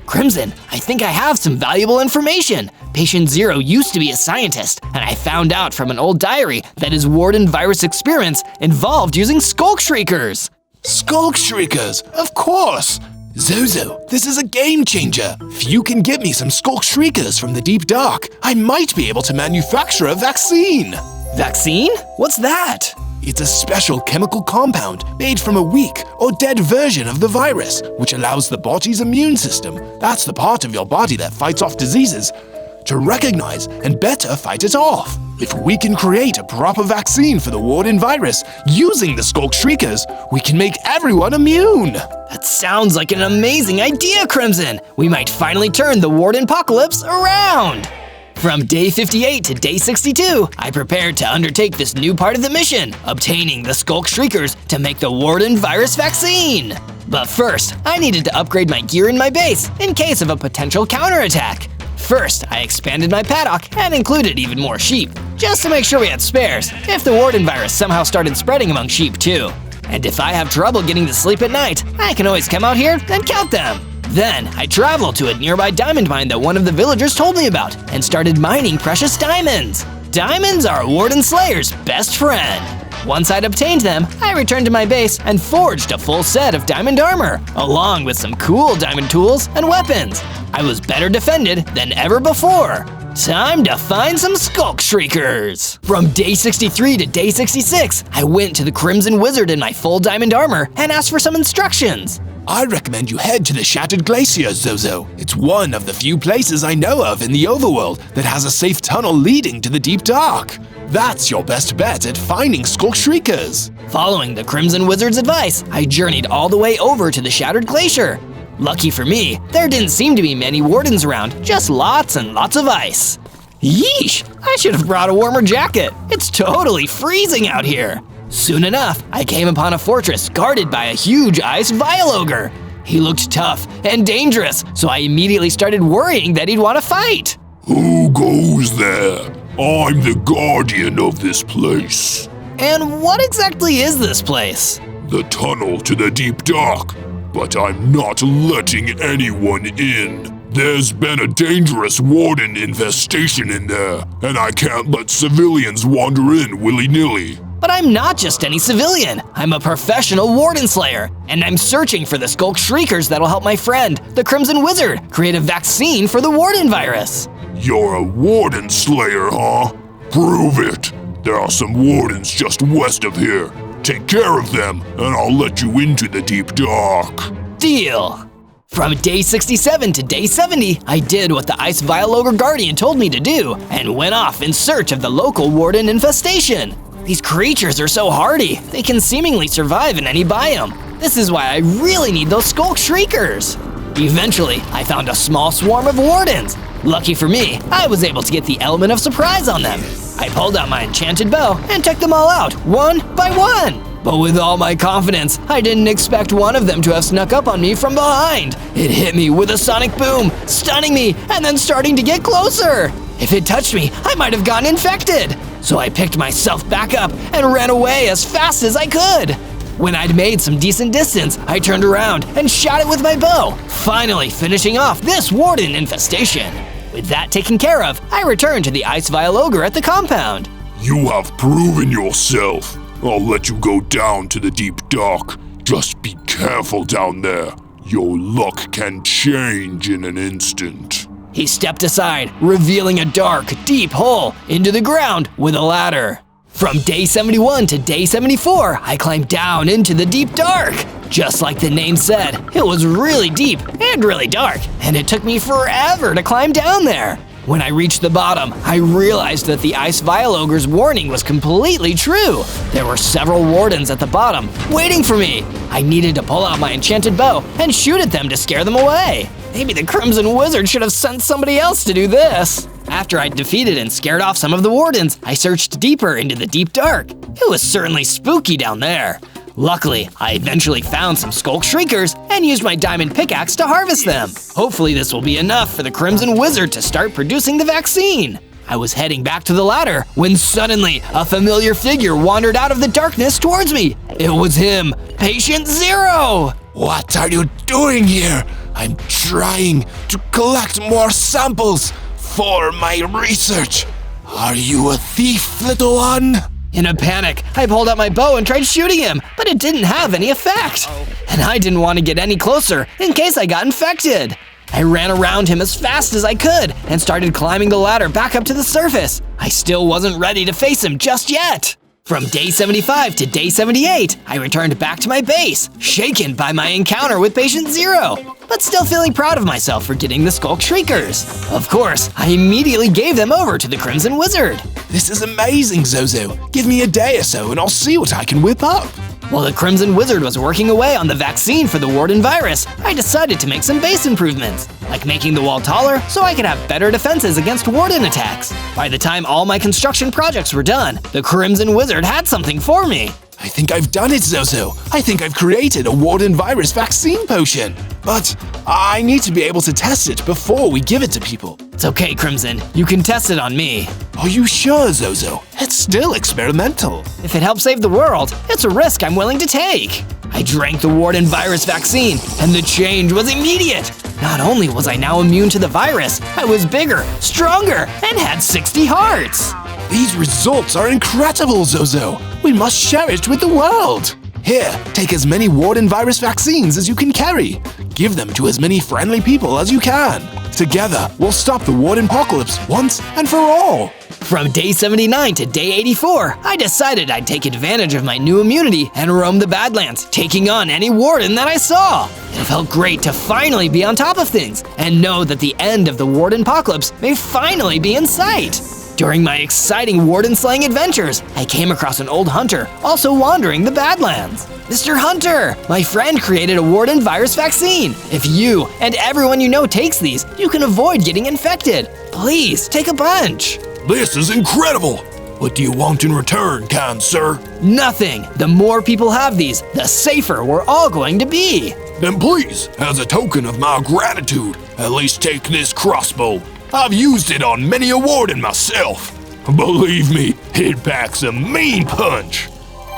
"Crimson, I think I have some valuable information. Patient Zero used to be a scientist, and I found out from an old diary that his Warden virus experiments involved using skulk shriekers." Skulk shriekers, of course! Zozo, this is a game changer. If you can get me some skulk shriekers from the deep dark, I might be able to manufacture a vaccine. Vaccine? What's that? It's a special chemical compound made from a weak or dead version of the virus, which allows the body's immune system, that's the part of your body that fights off diseases, to recognize and better fight it off. If we can create a proper vaccine for the Warden virus using the skulk shriekers, we can make everyone immune. That sounds like an amazing idea, Crimson. We might finally turn the Warden apocalypse around. From day 58 to day 62, I prepared to undertake this new part of the mission, obtaining the skulk shriekers to make the Warden virus vaccine. But first, I needed to upgrade my gear in my base in case of a potential counterattack. First, I expanded my paddock and included even more sheep, just to make sure we had spares if the Warden virus somehow started spreading among sheep too. And if I have trouble getting to sleep at night, I can always come out here and count them. Then, I traveled to a nearby diamond mine that one of the villagers told me about and started mining precious diamonds. Diamonds are a Warden Slayer's best friend. Once I'd obtained them, I returned to my base and forged a full set of diamond armor, along with some cool diamond tools and weapons. I was better defended than ever before. Time to find some skulk shriekers! From day 63 to day 66, I went to the Crimson Wizard in my full diamond armor and asked for some instructions. I recommend you head to the Shattered Glacier, Zozo. It's one of the few places I know of in the overworld that has a safe tunnel leading to the deep dark. That's your best bet at finding skulk shriekers. Following the Crimson Wizard's advice, I journeyed all the way over to the Shattered Glacier. Lucky for me, there didn't seem to be many wardens around, just lots and lots of ice. Yeesh, I should have brought a warmer jacket. It's totally freezing out here. Soon enough, I came upon a fortress guarded by a huge ice vile ogre. He looked tough and dangerous, so I immediately started worrying that he'd want to fight. Who goes there? I'm the guardian of this place. And what exactly is this place? The tunnel to the deep dark. But I'm not letting anyone in. There's been a dangerous Warden infestation in there, and I can't let civilians wander in willy-nilly. But I'm not just any civilian. I'm a professional Warden Slayer, and I'm searching for the skulk shriekers that'll help my friend, the Crimson Wizard, create a vaccine for the Warden virus. You're a Warden Slayer, huh? Prove it. There are some Wardens just west of here. Take care of them, and I'll let you into the deep dark. Deal. From day 67 to day 70, I did what the Ice Vile Ogre Guardian told me to do, and went off in search of the local Warden infestation. These creatures are so hardy, they can seemingly survive in any biome. This is why I really need those skulk shriekers. Eventually, I found a small swarm of wardens. Lucky for me, I was able to get the element of surprise on them. I pulled out my enchanted bow and took them all out, one by one. But with all my confidence, I didn't expect one of them to have snuck up on me from behind. It hit me with a sonic boom, stunning me and then starting to get closer. If it touched me, I might have gotten infected. So I picked myself back up and ran away as fast as I could. When I'd made some decent distance, I turned around and shot it with my bow, finally finishing off this warden infestation. With that taken care of, I returned to the Ice Vial Ogre at the compound. You have proven yourself. I'll let you go down to the deep dark. Just be careful down there. Your luck can change in an instant. He stepped aside, revealing a dark, deep hole into the ground with a ladder. From day 71 to day 74, I climbed down into the deep dark. Just like the name said, it was really deep and really dark, and it took me forever to climb down there. When I reached the bottom, I realized that the Ice Vial Ogre's warning was completely true. There were several wardens at the bottom, waiting for me. I needed to pull out my enchanted bow and shoot at them to scare them away. Maybe the Crimson Wizard should have sent somebody else to do this. After I'd defeated and scared off some of the wardens, I searched deeper into the deep dark. It was certainly spooky down there. Luckily, I eventually found some Skulk Shriekers and used my diamond pickaxe to harvest them. Hopefully this will be enough for the Crimson Wizard to start producing the vaccine. I was heading back to the ladder when suddenly a familiar figure wandered out of the darkness towards me. It was him, Patient Zero! What are you doing here? I'm trying to collect more samples for my research. Are you a thief, little one? In a panic, I pulled out my bow and tried shooting him, but it didn't have any effect. And I didn't want to get any closer in case I got infected. I ran around him as fast as I could and started climbing the ladder back up to the surface. I still wasn't ready to face him just yet. From day 75 to day 78, I returned back to my base, shaken by my encounter with Patient Zero, but still feeling proud of myself for getting the Skulk Shriekers. Of course, I immediately gave them over to the Crimson Wizard. This is amazing, Zozo. Give me a day or so and I'll see what I can whip up. While the Crimson Wizard was working away on the vaccine for the Warden virus, I decided to make some base improvements, like making the wall taller so I could have better defenses against Warden attacks. By the time all my construction projects were done, the Crimson Wizard had something for me. I think I've done it, Zozo. I think I've created a Warden virus vaccine potion. But I need to be able to test it before we give it to people. It's okay, Crimson. You can test it on me. Are you sure, Zozo? It's still experimental. If it helps save the world, it's a risk I'm willing to take. I drank the Warden virus vaccine, and the change was immediate. Not only was I now immune to the virus, I was bigger, stronger, and had 60 hearts. These results are incredible, Zozo. We must share it with the world. Here, take as many Warden virus vaccines as you can carry. Give them to as many friendly people as you can. Together, we'll stop the Warden apocalypse once and for all. From day 79 to day 84, I decided I'd take advantage of my new immunity and roam the Badlands, taking on any Warden that I saw. It felt great to finally be on top of things and know that the end of the Warden apocalypse may finally be in sight. During my exciting Warden-slaying adventures, I came across an old hunter also wandering the Badlands. Mr. Hunter, my friend created a Warden virus vaccine. If you and everyone you know takes these, you can avoid getting infected. Please, take a bunch. This is incredible! What do you want in return, kind sir? Nothing. The more people have these, the safer we're all going to be. Then please, as a token of my gratitude, at least take this crossbow. I've used it on many a warden myself. Believe me, it packs a mean punch.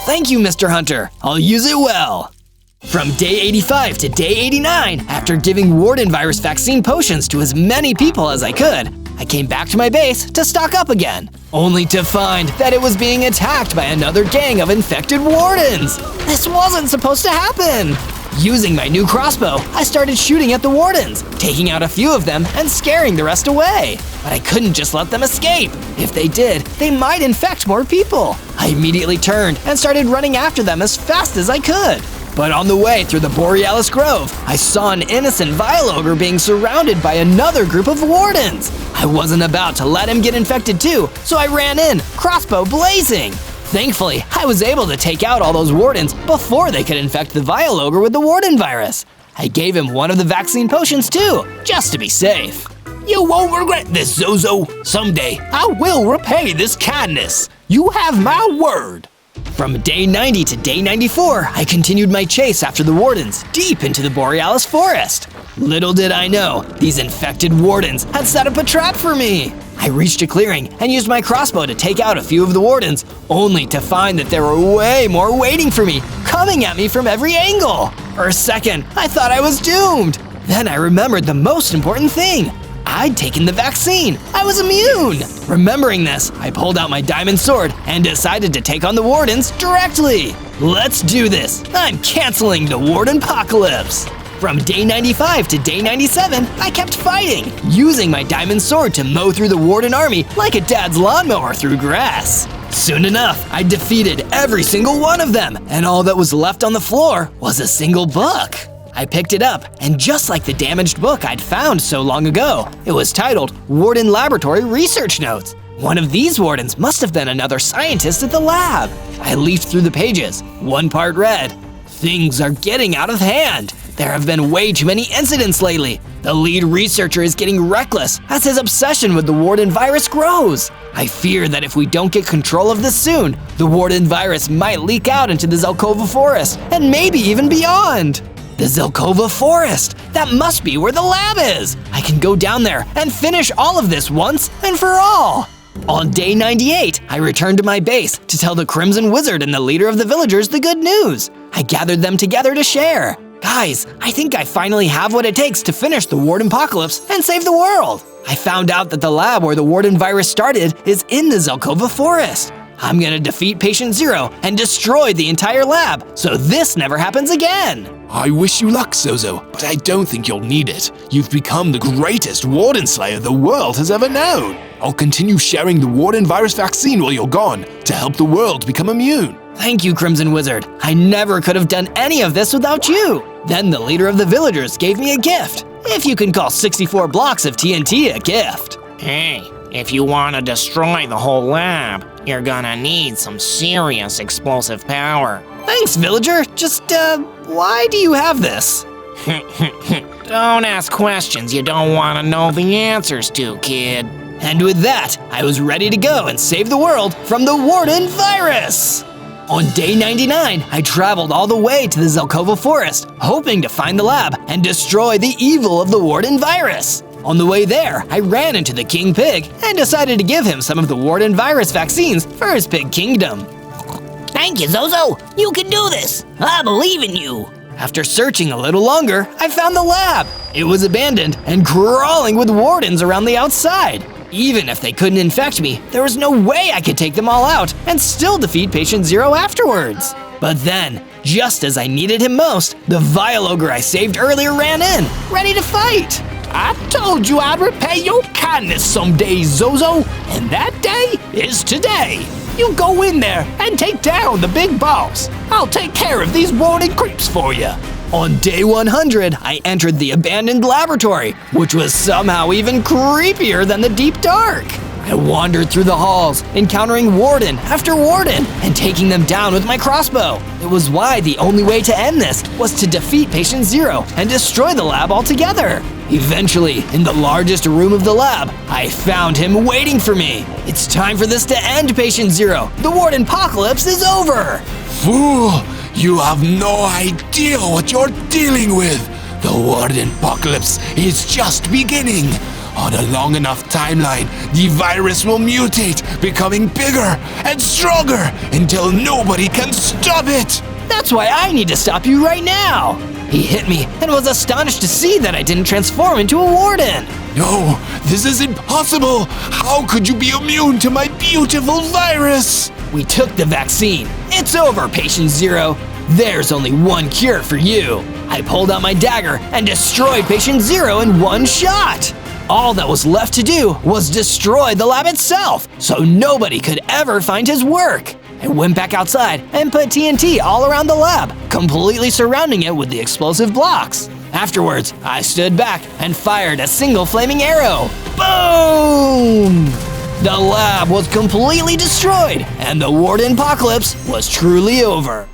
Thank you, Mr. Hunter. I'll use it well. From day 85 to day 89, after giving Warden virus vaccine potions to as many people as I could, I came back to my base to stock up again, only to find that it was being attacked by another gang of infected wardens. This wasn't supposed to happen. Using my new crossbow, I started shooting at the wardens, taking out a few of them and scaring the rest away. But I couldn't just let them escape. If they did, they might infect more people. I immediately turned and started running after them as fast as I could. But on the way through the Borealis Grove, I saw an innocent Vial Ogre being surrounded by another group of wardens. I wasn't about to let him get infected too, so I ran in, crossbow blazing. Thankfully, I was able to take out all those wardens before they could infect the Vial Ogre with the Warden virus. I gave him one of the vaccine potions too, just to be safe. You won't regret this, Zozo. Someday, I will repay this kindness. You have my word. From day 90 to day 94, I continued my chase after the Wardens deep into the Borealis forest. Little did I know, these infected Wardens had set up a trap for me. I reached a clearing and used my crossbow to take out a few of the Wardens, only to find that there were way more waiting for me, coming at me from every angle. For a second, I thought I was doomed. Then I remembered the most important thing. I'd taken the vaccine. I was immune. Remembering this, I pulled out my diamond sword and decided to take on the Wardens directly. Let's do this. I'm canceling the Warden apocalypse. From day 95 to day 97, I kept fighting, using my diamond sword to mow through the Warden army like a dad's lawnmower through grass. Soon enough, I defeated every single one of them, and all that was left on the floor was a single book. I picked it up, and just like the damaged book I'd found so long ago, it was titled Warden Laboratory Research Notes. One of these Wardens must have been another scientist at the lab. I leafed through the pages. One part read, "Things are getting out of hand. There have been way too many incidents lately. The lead researcher is getting reckless as his obsession with the Warden virus grows. I fear that if we don't get control of this soon, the Warden virus might leak out into the Zelkova forest and maybe even beyond." The Zelkova forest! That must be where the lab is! I can go down there and finish all of this once and for all! On day 98, I returned to my base to tell the Crimson Wizard and the leader of the villagers the good news. I gathered them together to share. Guys, I think I finally have what it takes to finish the Warden apocalypse and save the world. I found out that the lab where the Warden virus started is in the Zelkova forest. I'm gonna defeat Patient Zero and destroy the entire lab, so this never happens again. I wish you luck, Zozo, but I don't think you'll need it. You've become the greatest Warden Slayer the world has ever known. I'll continue sharing the Warden virus vaccine while you're gone to help the world become immune. Thank you, Crimson Wizard. I never could have done any of this without you. Then the leader of the villagers gave me a gift. If you can call 64 blocks of TNT a gift. Hey, if you want to destroy the whole lab, you're gonna need some serious explosive power. Thanks, villager. Just, why do you have this? Don't ask questions you don't want to know the answers to, kid. And with that, I was ready to go and save the world from the Warden virus. On day 99, I traveled all the way to the Zelkova forest, hoping to find the lab and destroy the evil of the Warden virus. On the way there, I ran into the King Pig and decided to give him some of the Warden virus vaccines for his pig kingdom. Thank you, Zozo. You can do this. I believe in you. After searching a little longer, I found the lab. It was abandoned and crawling with Wardens around the outside. Even if they couldn't infect me, there was no way I could take them all out and still defeat Patient Zero afterwards. But then, just as I needed him most, the vile ogre I saved earlier ran in, ready to fight. I told you I'd repay your kindness someday, Zozo, and that day is today. You go in there and take down the big boss. I'll take care of these Warden creeps for you. On day 100, I entered the abandoned laboratory, which was somehow even creepier than the deep dark. I wandered through the halls, encountering Warden after Warden and taking them down with my crossbow. It was why the only way to end this was to defeat Patient Zero and destroy the lab altogether. Eventually, in the largest room of the lab, I found him waiting for me. It's time for this to end, Patient Zero. The Warden apocalypse is over. Fool, you have no idea what you're dealing with. The Warden apocalypse is just beginning. On a long enough timeline, the virus will mutate, becoming bigger and stronger until nobody can stop it. That's why I need to stop you right now. He hit me and was astonished to see that I didn't transform into a Warden. No, this is impossible. How could you be immune to my beautiful virus? We took the vaccine. It's over, Patient Zero. There's only one cure for you. I pulled out my dagger and destroyed Patient Zero in one shot. All that was left to do was destroy the lab itself, so nobody could ever find his work. I went back outside and put TNT all around the lab, completely surrounding it with the explosive blocks. Afterwards, I stood back and fired a single flaming arrow. Boom! The lab was completely destroyed, and the Warden apocalypse was truly over.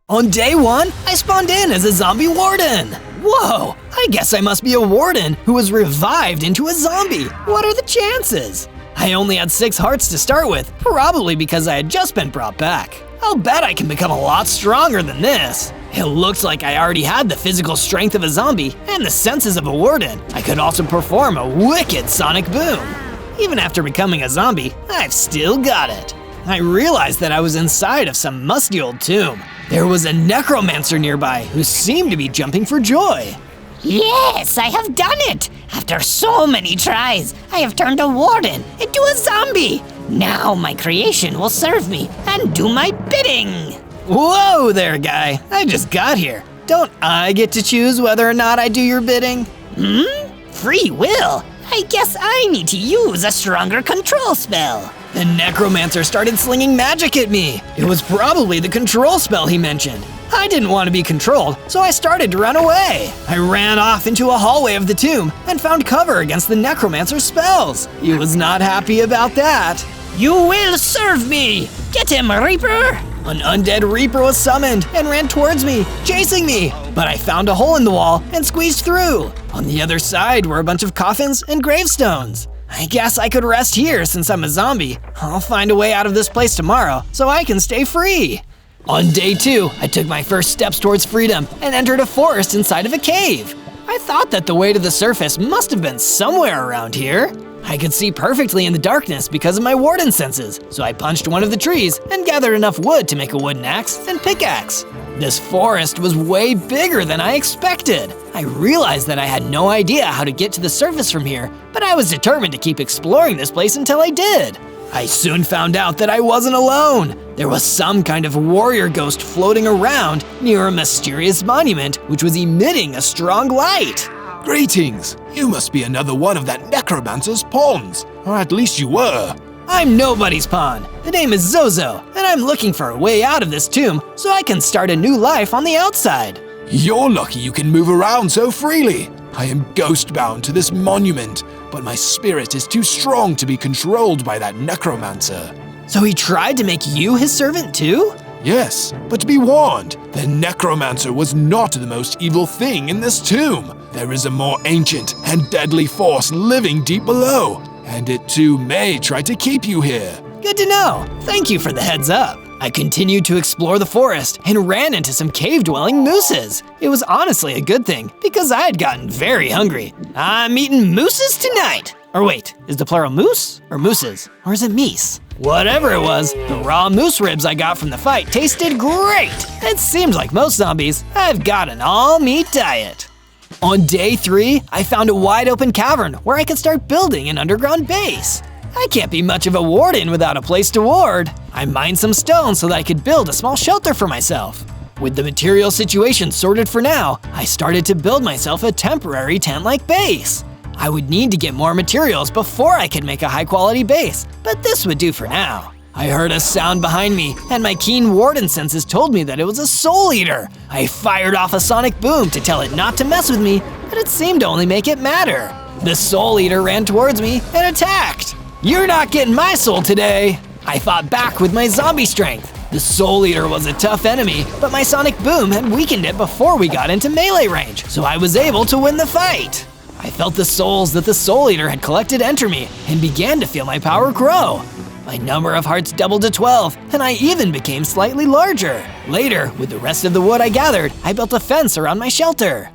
On day 1, I spawned in as a zombie Warden. Whoa! I guess I must be a warden who was revived into a zombie. What are the chances? I only had 6 hearts to start with, probably because I had just been brought back. I'll bet I can become a lot stronger than this. It looks like I already had the physical strength of a zombie and the senses of a warden. I could also perform a wicked sonic boom. Even after becoming a zombie, I've still got it. I realized that I was inside of some musty old tomb. There was a necromancer nearby who seemed to be jumping for joy. Yes, I have done it! After so many tries, I have turned a warden into a zombie! Now my creation will serve me and do my bidding! Whoa there, guy. I just got here. Don't I get to choose whether or not I do your bidding? Free will? I guess I need to use a stronger control spell. The necromancer started slinging magic at me. It was probably the control spell he mentioned. I didn't want to be controlled, so I started to run away. I ran off into a hallway of the tomb and found cover against the necromancer's spells. He was not happy about that. You will serve me! Get him, Reaper! An undead Reaper was summoned and ran towards me, chasing me. But I found a hole in the wall and squeezed through. On the other side were a bunch of coffins and gravestones. I guess I could rest here since I'm a zombie. I'll find a way out of this place tomorrow so I can stay free. On day 2, I took my first steps towards freedom and entered a forest inside of a cave. I thought that the way to the surface must have been somewhere around here. I could see perfectly in the darkness because of my warden senses, so I punched one of the trees and gathered enough wood to make a wooden axe and pickaxe. This forest was way bigger than I expected. I realized that I had no idea how to get to the surface from here, but I was determined to keep exploring this place until I did. I soon found out that I wasn't alone. There was some kind of warrior ghost floating around near a mysterious monument which was emitting a strong light. Greetings! You must be another one of that necromancer's pawns, or at least you were. I'm nobody's pawn. The name is Zozo, and I'm looking for a way out of this tomb so I can start a new life on the outside. You're lucky you can move around so freely. I am ghost-bound to this monument, but my spirit is too strong to be controlled by that necromancer. So he tried to make you his servant too? Yes, but be warned, the necromancer was not the most evil thing in this tomb. There is a more ancient and deadly force living deep below, and it too may try to keep you here. Good to know. Thank you for the heads up. I continued to explore the forest and ran into some cave-dwelling mooses. It was honestly a good thing because I had gotten very hungry. I'm eating mooses tonight. Or wait, is the plural moose or mooses? Or is it meese? Whatever it was, the raw moose ribs I got from the fight tasted great. It seems like most zombies, I've got an all-meat diet. On day 3, I found a wide-open cavern where I could start building an underground base. I can't be much of a warden without a place to ward. I mined some stone so that I could build a small shelter for myself. With the material situation sorted for now, I started to build myself a temporary tent-like base. I would need to get more materials before I could make a high-quality base, but this would do for now. I heard a sound behind me, and my keen warden senses told me that it was a soul eater. I fired off a sonic boom to tell it not to mess with me, but it seemed to only make it madder. The soul eater ran towards me and attacked. You're not getting my soul today! I fought back with my zombie strength. The soul eater was a tough enemy, but my sonic boom had weakened it before we got into melee range, so I was able to win the fight. I felt the souls that the soul eater had collected enter me and began to feel my power grow. My number of hearts doubled to 12, and I even became slightly larger. Later, with the rest of the wood I gathered, I built a fence around my shelter.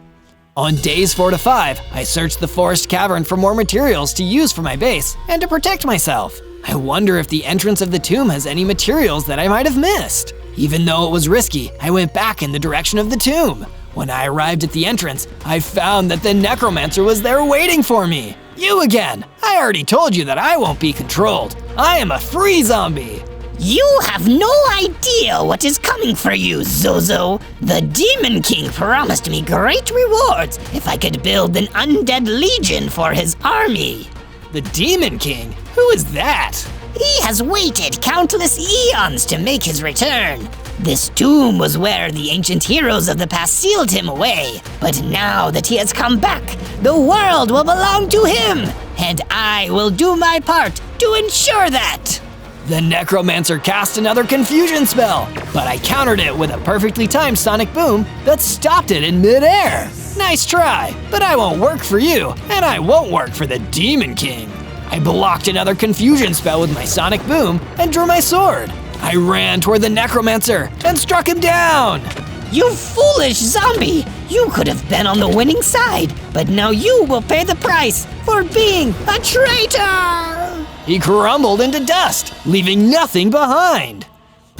On days 4 to 5, I searched the forest cavern for more materials to use for my base and to protect myself. I wonder if the entrance of the tomb has any materials that I might have missed. Even though it was risky, I went back in the direction of the tomb. When I arrived at the entrance, I found that the necromancer was there waiting for me. You again! I already told you that I won't be controlled. I am a free zombie! You have no idea what is coming for you, Zozo. The Demon King promised me great rewards if I could build an undead legion for his army. The Demon King? Who is that? He has waited countless eons to make his return. This tomb was where the ancient heroes of the past sealed him away. But now that he has come back, the world will belong to him, and I will do my part to ensure that. The necromancer cast another confusion spell, but I countered it with a perfectly timed sonic boom that stopped it in midair. Nice try, but I won't work for you, and I won't work for the Demon King. I blocked another confusion spell with my sonic boom and drew my sword. I ran toward the necromancer and struck him down. You foolish zombie! You could have been on the winning side, but now you will pay the price for being a traitor! He crumbled into dust, leaving nothing behind.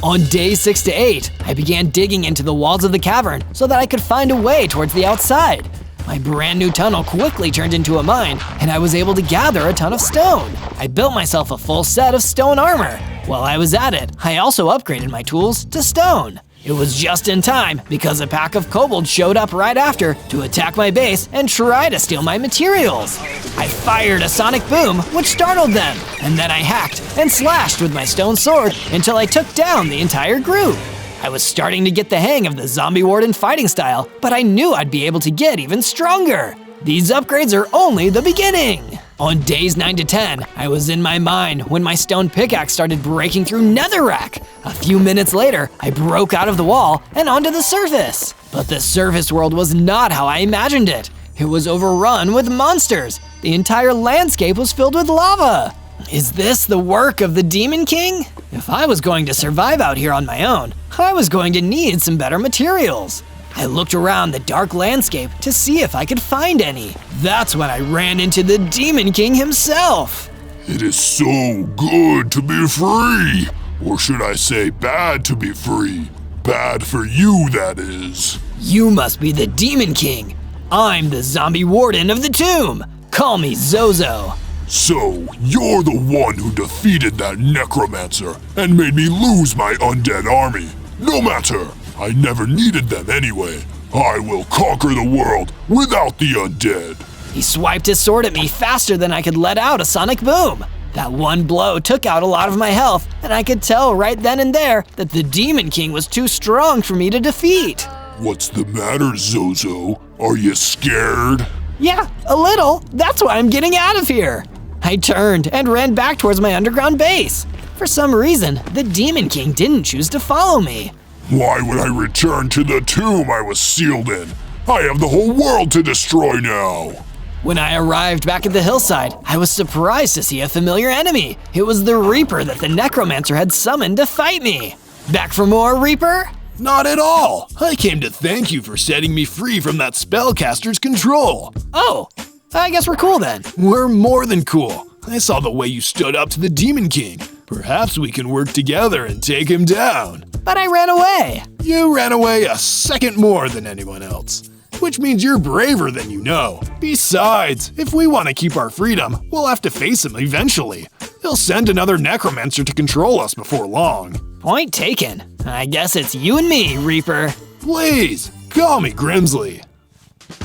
On day 6 to 8, I began digging into the walls of the cavern so that I could find a way towards the outside. My brand new tunnel quickly turned into a mine, and I was able to gather a ton of stone. I built myself a full set of stone armor. While I was at it, I also upgraded my tools to stone. It was just in time because a pack of kobolds showed up right after to attack my base and try to steal my materials. I fired a sonic boom, which startled them, and then I hacked and slashed with my stone sword until I took down the entire group. I was starting to get the hang of the zombie warden fighting style, but I knew I'd be able to get even stronger. These upgrades are only the beginning. On days 9 to 10, I was in my mine when my stone pickaxe started breaking through netherrack. A few minutes later, I broke out of the wall and onto the surface. But the surface world was not how I imagined it. It was overrun with monsters. The entire landscape was filled with lava. Is this the work of the Demon King? If I was going to survive out here on my own, I was going to need some better materials. I looked around the dark landscape to see if I could find any. That's when I ran into the Demon King himself. It is so good to be free. Or should I say bad to be free? Bad for you, that is. You must be the Demon King. I'm the zombie warden of the tomb. Call me Zozo. So, you're the one who defeated that necromancer and made me lose my undead army. No matter, I never needed them anyway. I will conquer the world without the undead. He swiped his sword at me faster than I could let out a sonic boom. That one blow took out a lot of my health, and I could tell right then and there that the Demon King was too strong for me to defeat. What's the matter, Zozo? Are you scared? Yeah, a little. That's why I'm getting out of here. I turned and ran back towards my underground base. For some reason, the Demon King didn't choose to follow me. Why would I return to the tomb I was sealed in? I have the whole world to destroy now. When I arrived back at the hillside, I was surprised to see a familiar enemy. It was the Reaper that the necromancer had summoned to fight me. Back for more, Reaper? Not at all. I came to thank you for setting me free from that spellcaster's control. Oh, I guess we're cool then. We're more than cool. I saw the way you stood up to the Demon King. Perhaps we can work together and take him down. But I ran away. You ran away a second more than anyone else, which means you're braver than you know. Besides, if we want to keep our freedom, we'll have to face him eventually. He'll send another necromancer to control us before long. Point taken. I guess it's you and me, Reaper. Please, call me Grimsley.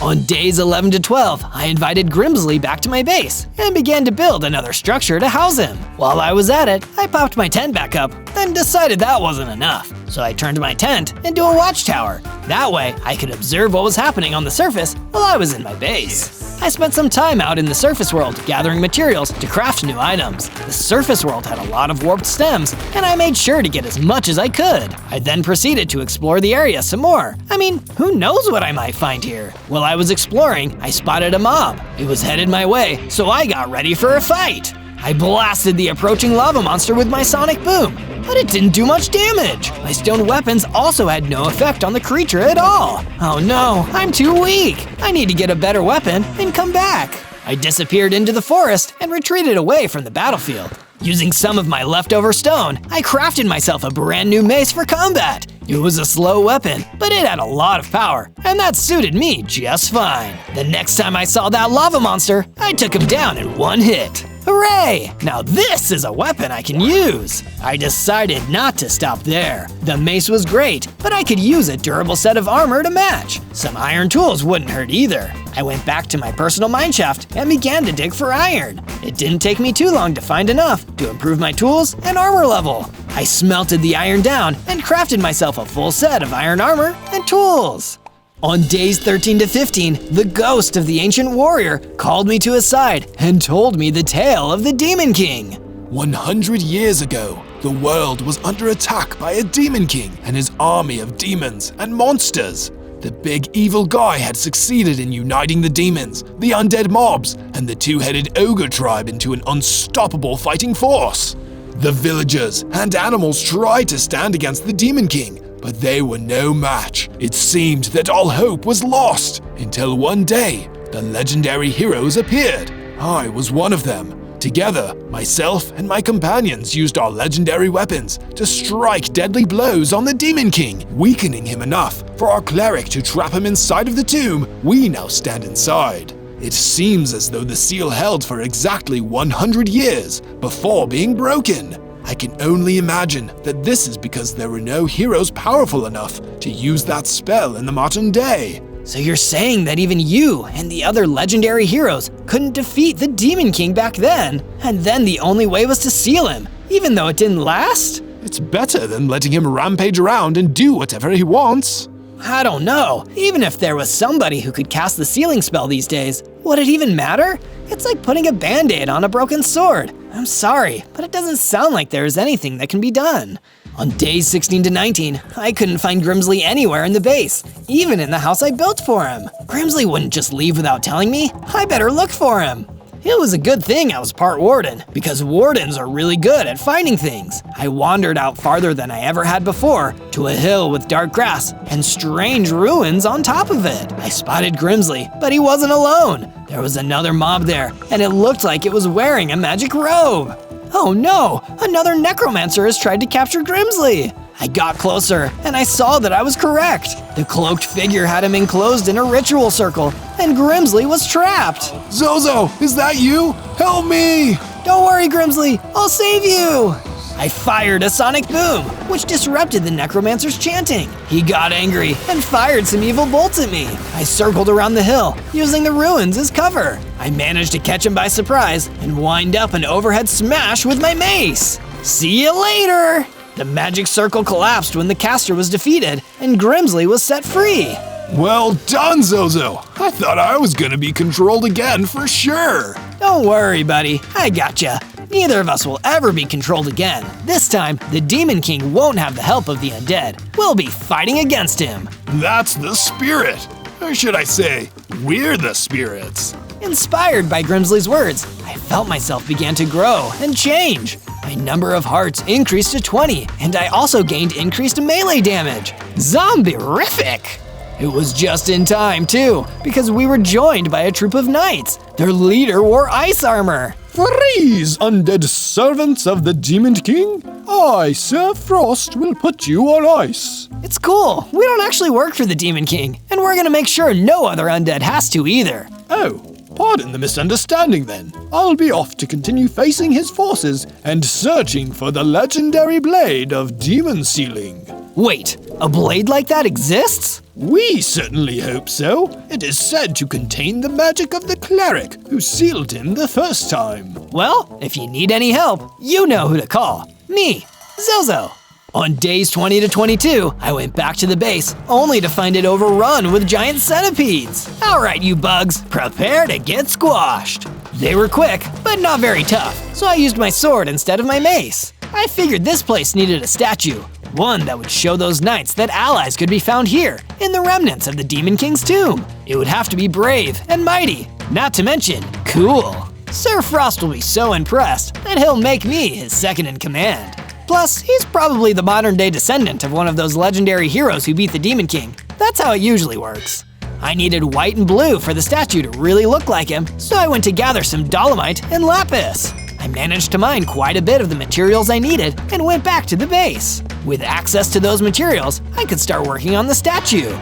On days 11 to 12, I invited Grimsley back to my base and began to build another structure to house him. While I was at it, I popped my tent back up, then decided that wasn't enough. So I turned my tent into a watchtower. That way, I could observe what was happening on the surface while I was in my base. I spent some time out in the surface world gathering materials to craft new items. The surface world had a lot of warped stems, and I made sure to get as much as I could. I then proceeded to explore the area some more. I mean, who knows what I might find here? While I was exploring, I spotted a mob. It was headed my way, so I got ready for a fight. I blasted the approaching lava monster with my sonic boom, but it didn't do much damage. My stone weapons also had no effect on the creature at all. Oh no, I'm too weak. I need to get a better weapon and come back. I disappeared into the forest and retreated away from the battlefield. Using some of my leftover stone, I crafted myself a brand new mace for combat. It was a slow weapon, but it had a lot of power, and that suited me just fine. The next time I saw that lava monster, I took him down in one hit. Hooray! Now this is a weapon I can use! I decided not to stop there. The mace was great, but I could use a durable set of armor to match. Some iron tools wouldn't hurt either. I went back to my personal mineshaft and began to dig for iron. It didn't take me too long to find enough to improve my tools and armor level. I smelted the iron down and crafted myself a full set of iron armor and tools. On days 13 to 15, the ghost of the ancient warrior called me to his side and told me the tale of the Demon King. 100 years ago, the world was under attack by a Demon King and his army of demons and monsters. The big evil guy had succeeded in uniting the demons, the undead mobs, and the two-headed ogre tribe into an unstoppable fighting force. The villagers and animals tried to stand against the Demon King, but they were no match. It seemed that all hope was lost, until one day, the legendary heroes appeared. I was one of them. Together, myself and my companions used our legendary weapons to strike deadly blows on the Demon King, weakening him enough for our cleric to trap him inside of the tomb we now stand inside. It seems as though the seal held for exactly 100 years before being broken. I can only imagine that this is because there were no heroes powerful enough to use that spell in the modern day. So you're saying that even you and the other legendary heroes couldn't defeat the Demon King back then, and then the only way was to seal him, even though it didn't last? It's better than letting him rampage around and do whatever he wants. I don't know. Even if there was somebody who could cast the sealing spell these days, would it even matter? It's like putting a band-aid on a broken sword. I'm sorry, but it doesn't sound like there is anything that can be done. On days 16 to 19, I couldn't find Grimsley anywhere in the base, even in the house I built for him. Grimsley wouldn't just leave without telling me. I better look for him. It was a good thing I was part Warden, because Wardens are really good at finding things. I wandered out farther than I ever had before, to a hill with dark grass and strange ruins on top of it. I spotted Grimsley, but he wasn't alone. There was another mob there, and it looked like it was wearing a magic robe. Oh no, another necromancer has tried to capture Grimsley. I got closer, and I saw that I was correct. The cloaked figure had him enclosed in a ritual circle, and Grimsley was trapped. Zozo, is that you? Help me! Don't worry, Grimsley, I'll save you! I fired a sonic boom, which disrupted the necromancer's chanting. He got angry and fired some evil bolts at me. I circled around the hill, using the ruins as cover. I managed to catch him by surprise and wind up an overhead smash with my mace. See you later! The magic circle collapsed when the caster was defeated, and Grimsley was set free. Well done, Zozo. I thought I was gonna be controlled again for sure. Don't worry, buddy. I gotcha. Neither of us will ever be controlled again. This time, the Demon King won't have the help of the undead. We'll be fighting against him. That's the spirit. Or should I say, we're the spirits. Inspired by Grimsley's words, I felt myself begin to grow and change. My number of hearts increased to 20, and I also gained increased melee damage. Zombie-rific! It was just in time, too, because we were joined by a troop of knights. Their leader wore ice armor. Freeze, undead servants of the Demon King! I, Sir Frost, will put you on ice. It's cool. We don't actually work for the Demon King, and we're gonna make sure no other undead has to either. Oh, pardon the misunderstanding then. I'll be off to continue facing his forces and searching for the legendary blade of demon sealing. Wait, a blade like that exists? We certainly hope so. It is said to contain the magic of the cleric who sealed him the first time. Well, if you need any help, you know who to call. Me, Zozo. On days 20 to 22, I went back to the base, only to find it overrun with giant centipedes. All right, you bugs, prepare to get squashed. They were quick, but not very tough, so I used my sword instead of my mace. I figured this place needed a statue, one that would show those knights that allies could be found here, in the remnants of the Demon King's tomb. It would have to be brave and mighty, not to mention cool. Sir Frost will be so impressed that he'll make me his second in command. Plus, he's probably the modern-day descendant of one of those legendary heroes who beat the Demon King. That's how it usually works. I needed white and blue for the statue to really look like him, so I went to gather some dolomite and lapis. I managed to mine quite a bit of the materials I needed and went back to the base. With access to those materials, I could start working on the statue.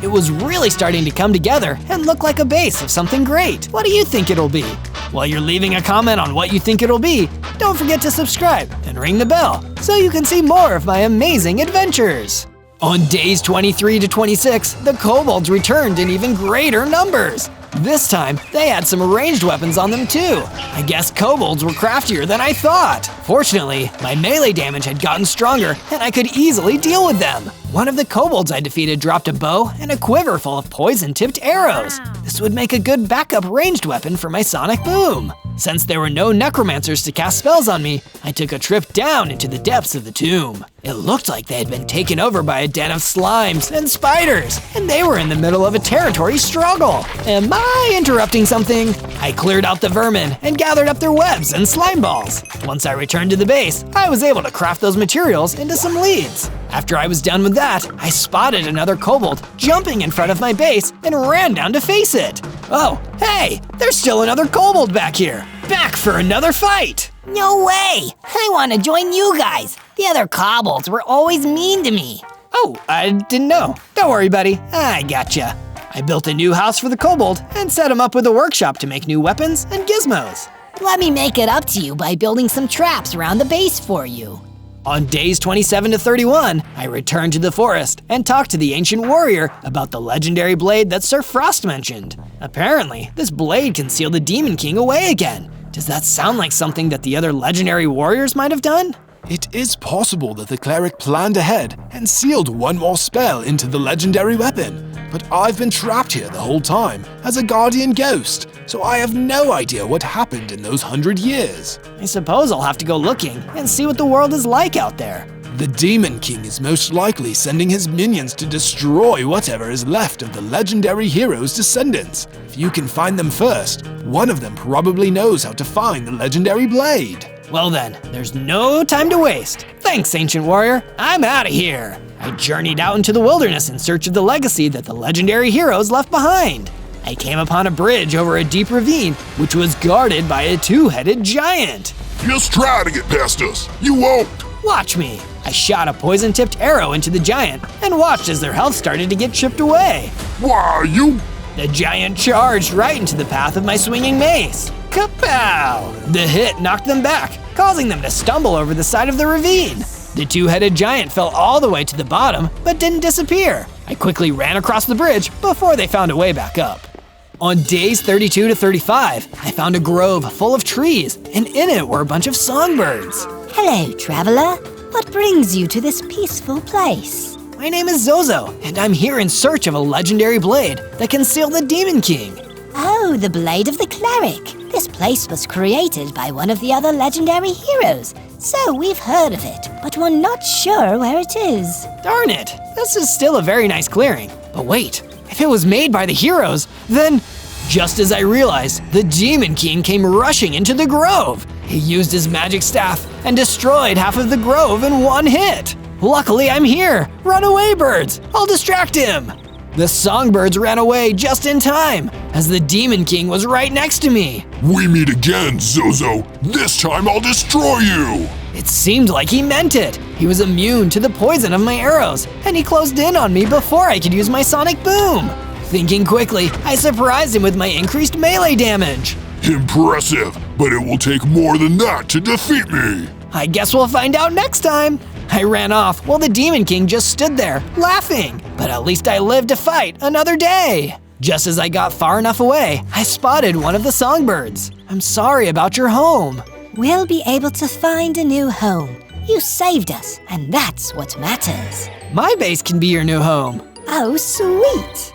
It was really starting to come together and look like a base of something great. What do you think it'll be? While you're leaving a comment on what you think it'll be, don't forget to subscribe and ring the bell so you can see more of my amazing adventures. On days 23 to 26, the kobolds returned in even greater numbers. This time, they had some ranged weapons on them too. I guess kobolds were craftier than I thought. Fortunately, my melee damage had gotten stronger and I could easily deal with them. One of the kobolds I defeated dropped a bow and a quiver full of poison-tipped arrows. This would make a good backup ranged weapon for my sonic boom. Since there were no necromancers to cast spells on me, I took a trip down into the depths of the tomb. It looked like they had been taken over by a den of slimes and spiders, and they were in the middle of a territory struggle. Am I interrupting something? I cleared out the vermin and gathered up their webs and slime balls. Once I returned to the base, I was able to craft those materials into some leads. After I was done with that, I spotted another kobold jumping in front of my base and ran down to face it. Oh, hey, there's still another kobold back here. Back for another fight. No way! I want to join you guys. The other kobolds were always mean to me. Oh, I didn't know. Don't worry, buddy. I gotcha. I built a new house for the kobold and set him up with a workshop to make new weapons and gizmos. Let me make it up to you by building some traps around the base for you. On days 27 to 31, I returned to the forest and talked to the ancient warrior about the legendary blade that Sir Frost mentioned. Apparently, this blade can seal the Demon King away again. Does that sound like something that the other legendary warriors might have done? It is possible that the cleric planned ahead and sealed one more spell into the legendary weapon, but I've been trapped here the whole time as a guardian ghost, so I have no idea what happened in those 100 years. I suppose I'll have to go looking and see what the world is like out there. The Demon King is most likely sending his minions to destroy whatever is left of the legendary hero's descendants. If you can find them first, one of them probably knows how to find the legendary blade. Well then, there's no time to waste. Thanks, ancient warrior. I'm out of here. I journeyed out into the wilderness in search of the legacy that the legendary heroes left behind. I came upon a bridge over a deep ravine, which was guarded by a two-headed giant. Just try to get past us. You won't. Watch me. I shot a poison-tipped arrow into the giant and watched as their health started to get chipped away. Why, you... The giant charged right into the path of my swinging mace. Kapow! The hit knocked them back, causing them to stumble over the side of the ravine. The two-headed giant fell all the way to the bottom, but didn't disappear. I quickly ran across the bridge before they found a way back up. On days 32 to 35, I found a grove full of trees, and in it were a bunch of songbirds. Hello, traveler. What brings you to this peaceful place? My name is Zozo, and I'm here in search of a legendary blade that can seal the Demon King. Oh, the Blade of the Cleric. This place was created by one of the other legendary heroes, so we've heard of it, but we're not sure where it is. Darn it, this is still a very nice clearing. But wait, if it was made by the heroes, then... Just as I realized, the Demon King came rushing into the grove. He used his magic staff and destroyed half of the grove in one hit. Luckily, I'm here. Run away, birds. I'll distract him. The songbirds ran away just in time, as the Demon King was right next to me. We meet again, Zozo. This time I'll destroy you. It seemed like he meant it. He was immune to the poison of my arrows, and he closed in on me before I could use my sonic boom. Thinking quickly, I surprised him with my increased melee damage. Impressive, but it will take more than that to defeat me. I guess we'll find out next time. I ran off while the Demon King just stood there, laughing. But at least I lived to fight another day. Just as I got far enough away, I spotted one of the songbirds. I'm sorry about your home. We'll be able to find a new home. You saved us, and that's what matters. My base can be your new home. Oh, sweet.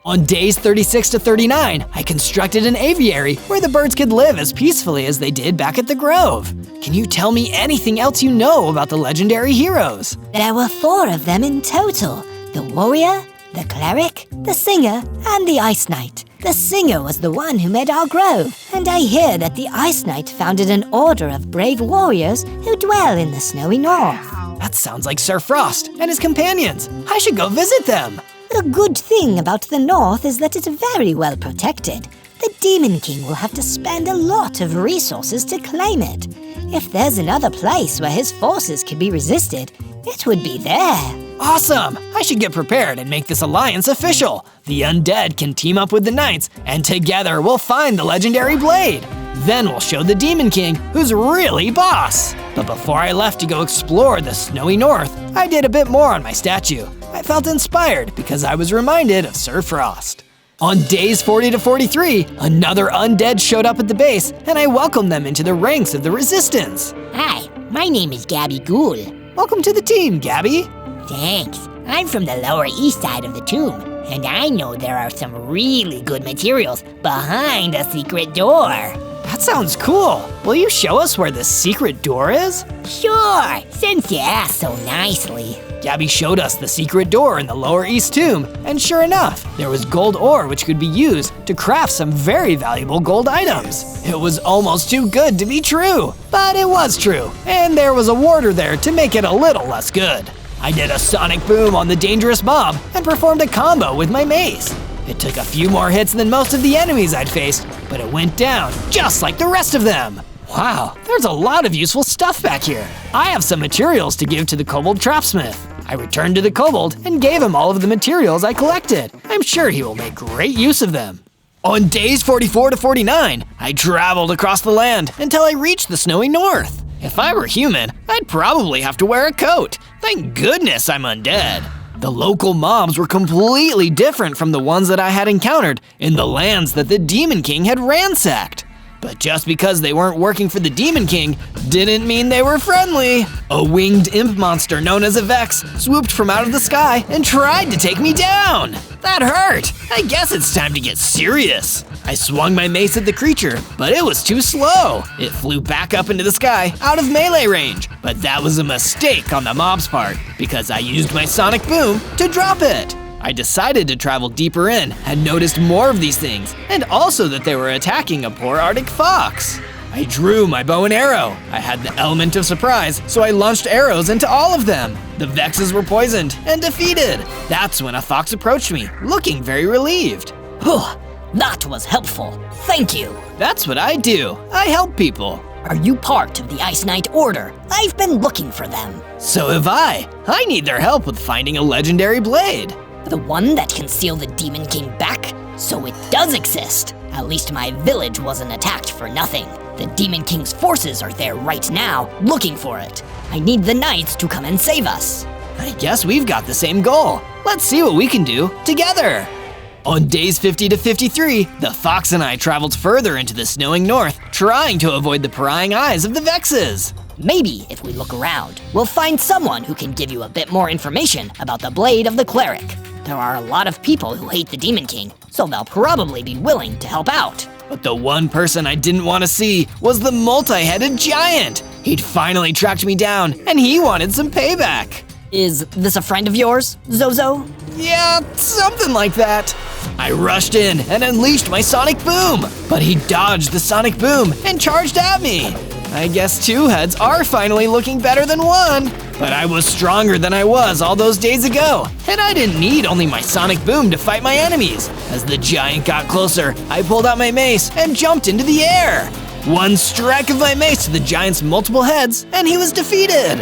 On days 36 to 39, I constructed an aviary where the birds could live as peacefully as they did back at the grove. Can you tell me anything else you know about the legendary heroes? There were 4 of them in total. The warrior, the cleric, the singer, and the ice knight. The singer was the one who made our grove, and I hear that the ice knight founded an order of brave warriors who dwell in the snowy north. That sounds like Sir Frost and his companions. I should go visit them. The good thing about the north is that it's very well protected. The Demon King will have to spend a lot of resources to claim it. If there's another place where his forces can be resisted, it would be there. Awesome! I should get prepared and make this alliance official. The undead can team up with the knights, and together we'll find the legendary blade. Then we'll show the Demon King who's really boss. But before I left to go explore the snowy north, I did a bit more on my statue. I felt inspired because I was reminded of Sir Frost. On days 40 to 43, another undead showed up at the base, and I welcomed them into the ranks of the resistance. Hi, my name is Gabby Ghoul. Welcome to the team, Gabby. Thanks. I'm from the Lower East Side of the tomb, and I know there are some really good materials behind a secret door. That sounds cool. Will you show us where the secret door is? Sure, since you asked so nicely. Gabby showed us the secret door in the Lower East tomb, and sure enough, there was gold ore which could be used to craft some very valuable gold items. It was almost too good to be true, but it was true, and there was a warder there to make it a little less good. I did a sonic boom on the dangerous mob and performed a combo with my mace. It took a few more hits than most of the enemies I'd faced, but it went down just like the rest of them. Wow, there's a lot of useful stuff back here. I have some materials to give to the kobold trapsmith. I returned to the kobold and gave him all of the materials I collected. I'm sure he will make great use of them. On days 44 to 49, I traveled across the land until I reached the snowy north. If I were human, I'd probably have to wear a coat. Thank goodness I'm undead. The local mobs were completely different from the ones that I had encountered in the lands that the Demon King had ransacked. But just because they weren't working for the Demon King didn't mean they were friendly. A winged imp monster known as a Vex swooped from out of the sky and tried to take me down. That hurt. I guess it's time to get serious. I swung my mace at the creature, but it was too slow. It flew back up into the sky out of melee range, but that was a mistake on the mob's part because I used my sonic boom to drop it. I decided to travel deeper in and noticed more of these things, and also that they were attacking a poor Arctic fox. I drew my bow and arrow. I had the element of surprise, so I launched arrows into all of them. The Vexes were poisoned and defeated. That's when a fox approached me, looking very relieved. Whew, that was helpful. Thank you. That's what I do. I help people. Are you part of the Ice Knight Order? I've been looking for them. So have I. I need their help with finding a legendary blade. The one that can seal the Demon King back? So it does exist. At least my village wasn't attacked for nothing. The Demon King's forces are there right now, looking for it. I need the knights to come and save us. I guess we've got the same goal. Let's see what we can do together. On days 50 to 53, the fox and I traveled further into the snowing north, trying to avoid the prying eyes of the Vexes. Maybe if we look around, we'll find someone who can give you a bit more information about the blade of the cleric. There are a lot of people who hate the Demon King, so they'll probably be willing to help out. But the one person I didn't want to see was the multi-headed giant. He'd finally tracked me down, and he wanted some payback. Is this a friend of yours, Zozo? Yeah, something like that. I rushed in and unleashed my sonic boom, but he dodged the sonic boom and charged at me. I guess two heads are finally looking better than one. But I was stronger than I was all those days ago, and I didn't need only my sonic boom to fight my enemies. As the giant got closer, I pulled out my mace and jumped into the air. One strike of my mace to the giant's multiple heads, and he was defeated.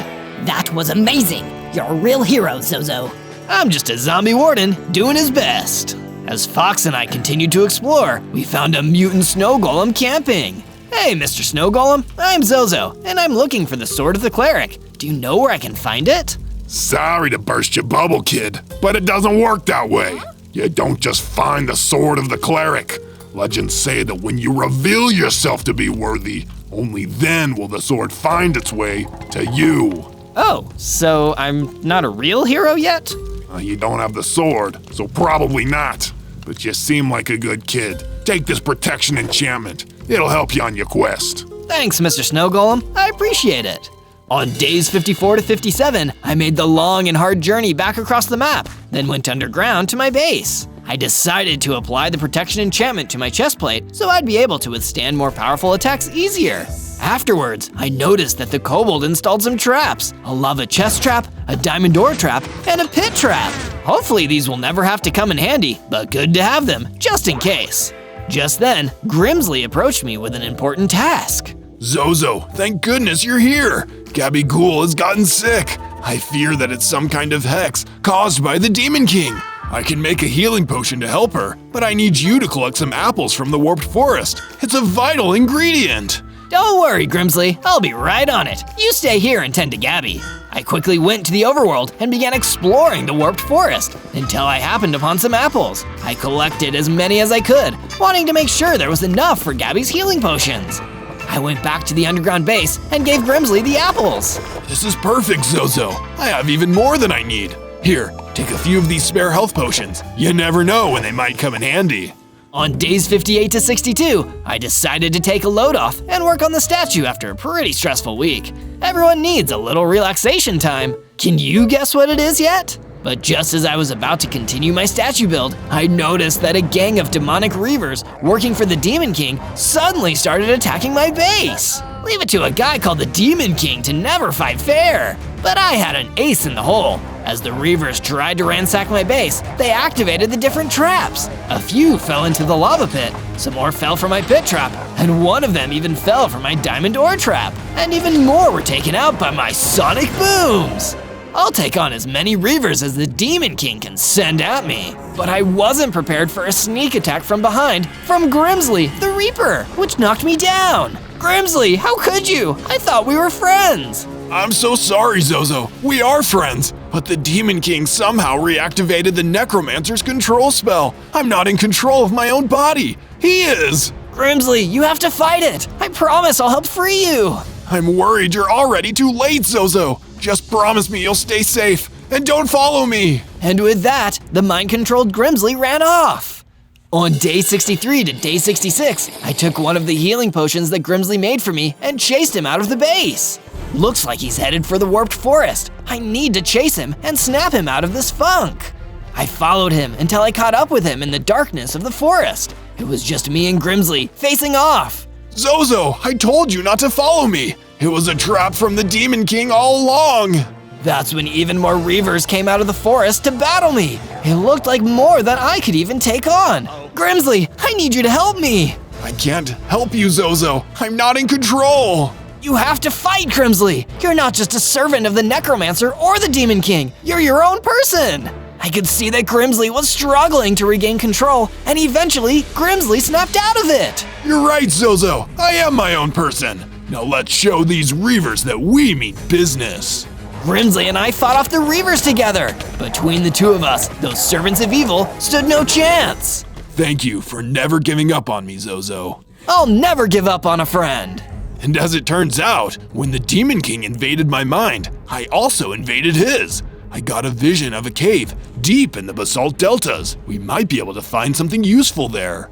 That was amazing. You're a real hero, Zozo. I'm just a zombie warden doing his best. As Fox and I continued to explore, we found a mutant snow golem camping. Hey, Mr. Snow Golem, I'm Zozo, and I'm looking for the Sword of the Cleric. Do you know where I can find it? Sorry to burst your bubble, kid, but it doesn't work that way. You don't just find the Sword of the Cleric. Legends say that when you reveal yourself to be worthy, only then will the sword find its way to you. Oh, so I'm not a real hero yet? You don't have the sword, so probably not. But you seem like a good kid. Take this protection enchantment. It'll help you on your quest. Thanks, Mr. Snow Golem. I appreciate it. On days 54 to 57, I made the long and hard journey back across the map, then went underground to my base. I decided to apply the protection enchantment to my chestplate so I'd be able to withstand more powerful attacks easier. Afterwards, I noticed that the kobold installed some traps, a lava chest trap, a diamond door trap, and a pit trap. Hopefully these will never have to come in handy, but good to have them, just in case. Just then, Grimsley approached me with an important task. Zozo, thank goodness you're here. Gabby Ghoul has gotten sick. I fear that it's some kind of hex caused by the Demon King. I can make a healing potion to help her, but I need you to collect some apples from the Warped Forest. It's a vital ingredient. Don't worry, Grimsley. I'll be right on it. You stay here and tend to Gabby. I quickly went to the overworld and began exploring the Warped Forest until I happened upon some apples. I collected as many as I could, wanting to make sure there was enough for Gabby's healing potions. I went back to the underground base and gave Grimsley the apples. This is perfect, Zozo. I have even more than I need. Here, take a few of these spare health potions. You never know when they might come in handy. On days 58 to 62, I decided to take a load off and work on the statue after a pretty stressful week. Everyone needs a little relaxation time. Can you guess what it is yet? But just as I was about to continue my statue build, I noticed that a gang of demonic reavers working for the Demon King suddenly started attacking my base. Leave it to a guy called the Demon King to never fight fair. But I had an ace in the hole. As the reavers tried to ransack my base, they activated the different traps. A few fell into the lava pit, some more fell for my pit trap, and one of them even fell for my diamond ore trap. And even more were taken out by my sonic booms. I'll take on as many reavers as the Demon King can send at me. But I wasn't prepared for a sneak attack from behind from Grimsley, the Reaper, which knocked me down. Grimsley, how could you? I thought we were friends. I'm so sorry, Zozo. We are friends, but the Demon King somehow reactivated the Necromancer's control spell. I'm not in control of my own body. He is. Grimsley, you have to fight it. I promise I'll help free you. I'm worried you're already too late, Zozo. Just promise me you'll stay safe and don't follow me. And with that, the mind-controlled Grimsley ran off. On day 63 to day 66, I took one of the healing potions that Grimsley made for me and chased him out of the base. Looks like he's headed for the warped forest. I need to chase him and snap him out of this funk. I followed him until I caught up with him in the darkness of the forest. It was just me and Grimsley facing off. Zozo, I told you not to follow me. It was a trap from the Demon King all along. That's when even more reavers came out of the forest to battle me. It looked like more than I could even take on. Grimsley, I need you to help me. I can't help you, Zozo. I'm not in control. You have to fight, Grimsley. You're not just a servant of the Necromancer or the Demon King. You're your own person. I could see that Grimsley was struggling to regain control, and eventually, Grimsley snapped out of it. You're right, Zozo. I am my own person. Now let's show these reavers that we mean business. Grimsley and I fought off the reavers together. Between the two of us, those servants of evil stood no chance. Thank you for never giving up on me, Zozo. I'll never give up on a friend. And as it turns out, when the Demon King invaded my mind, I also invaded his. I got a vision of a cave deep in the basalt deltas. We might be able to find something useful there.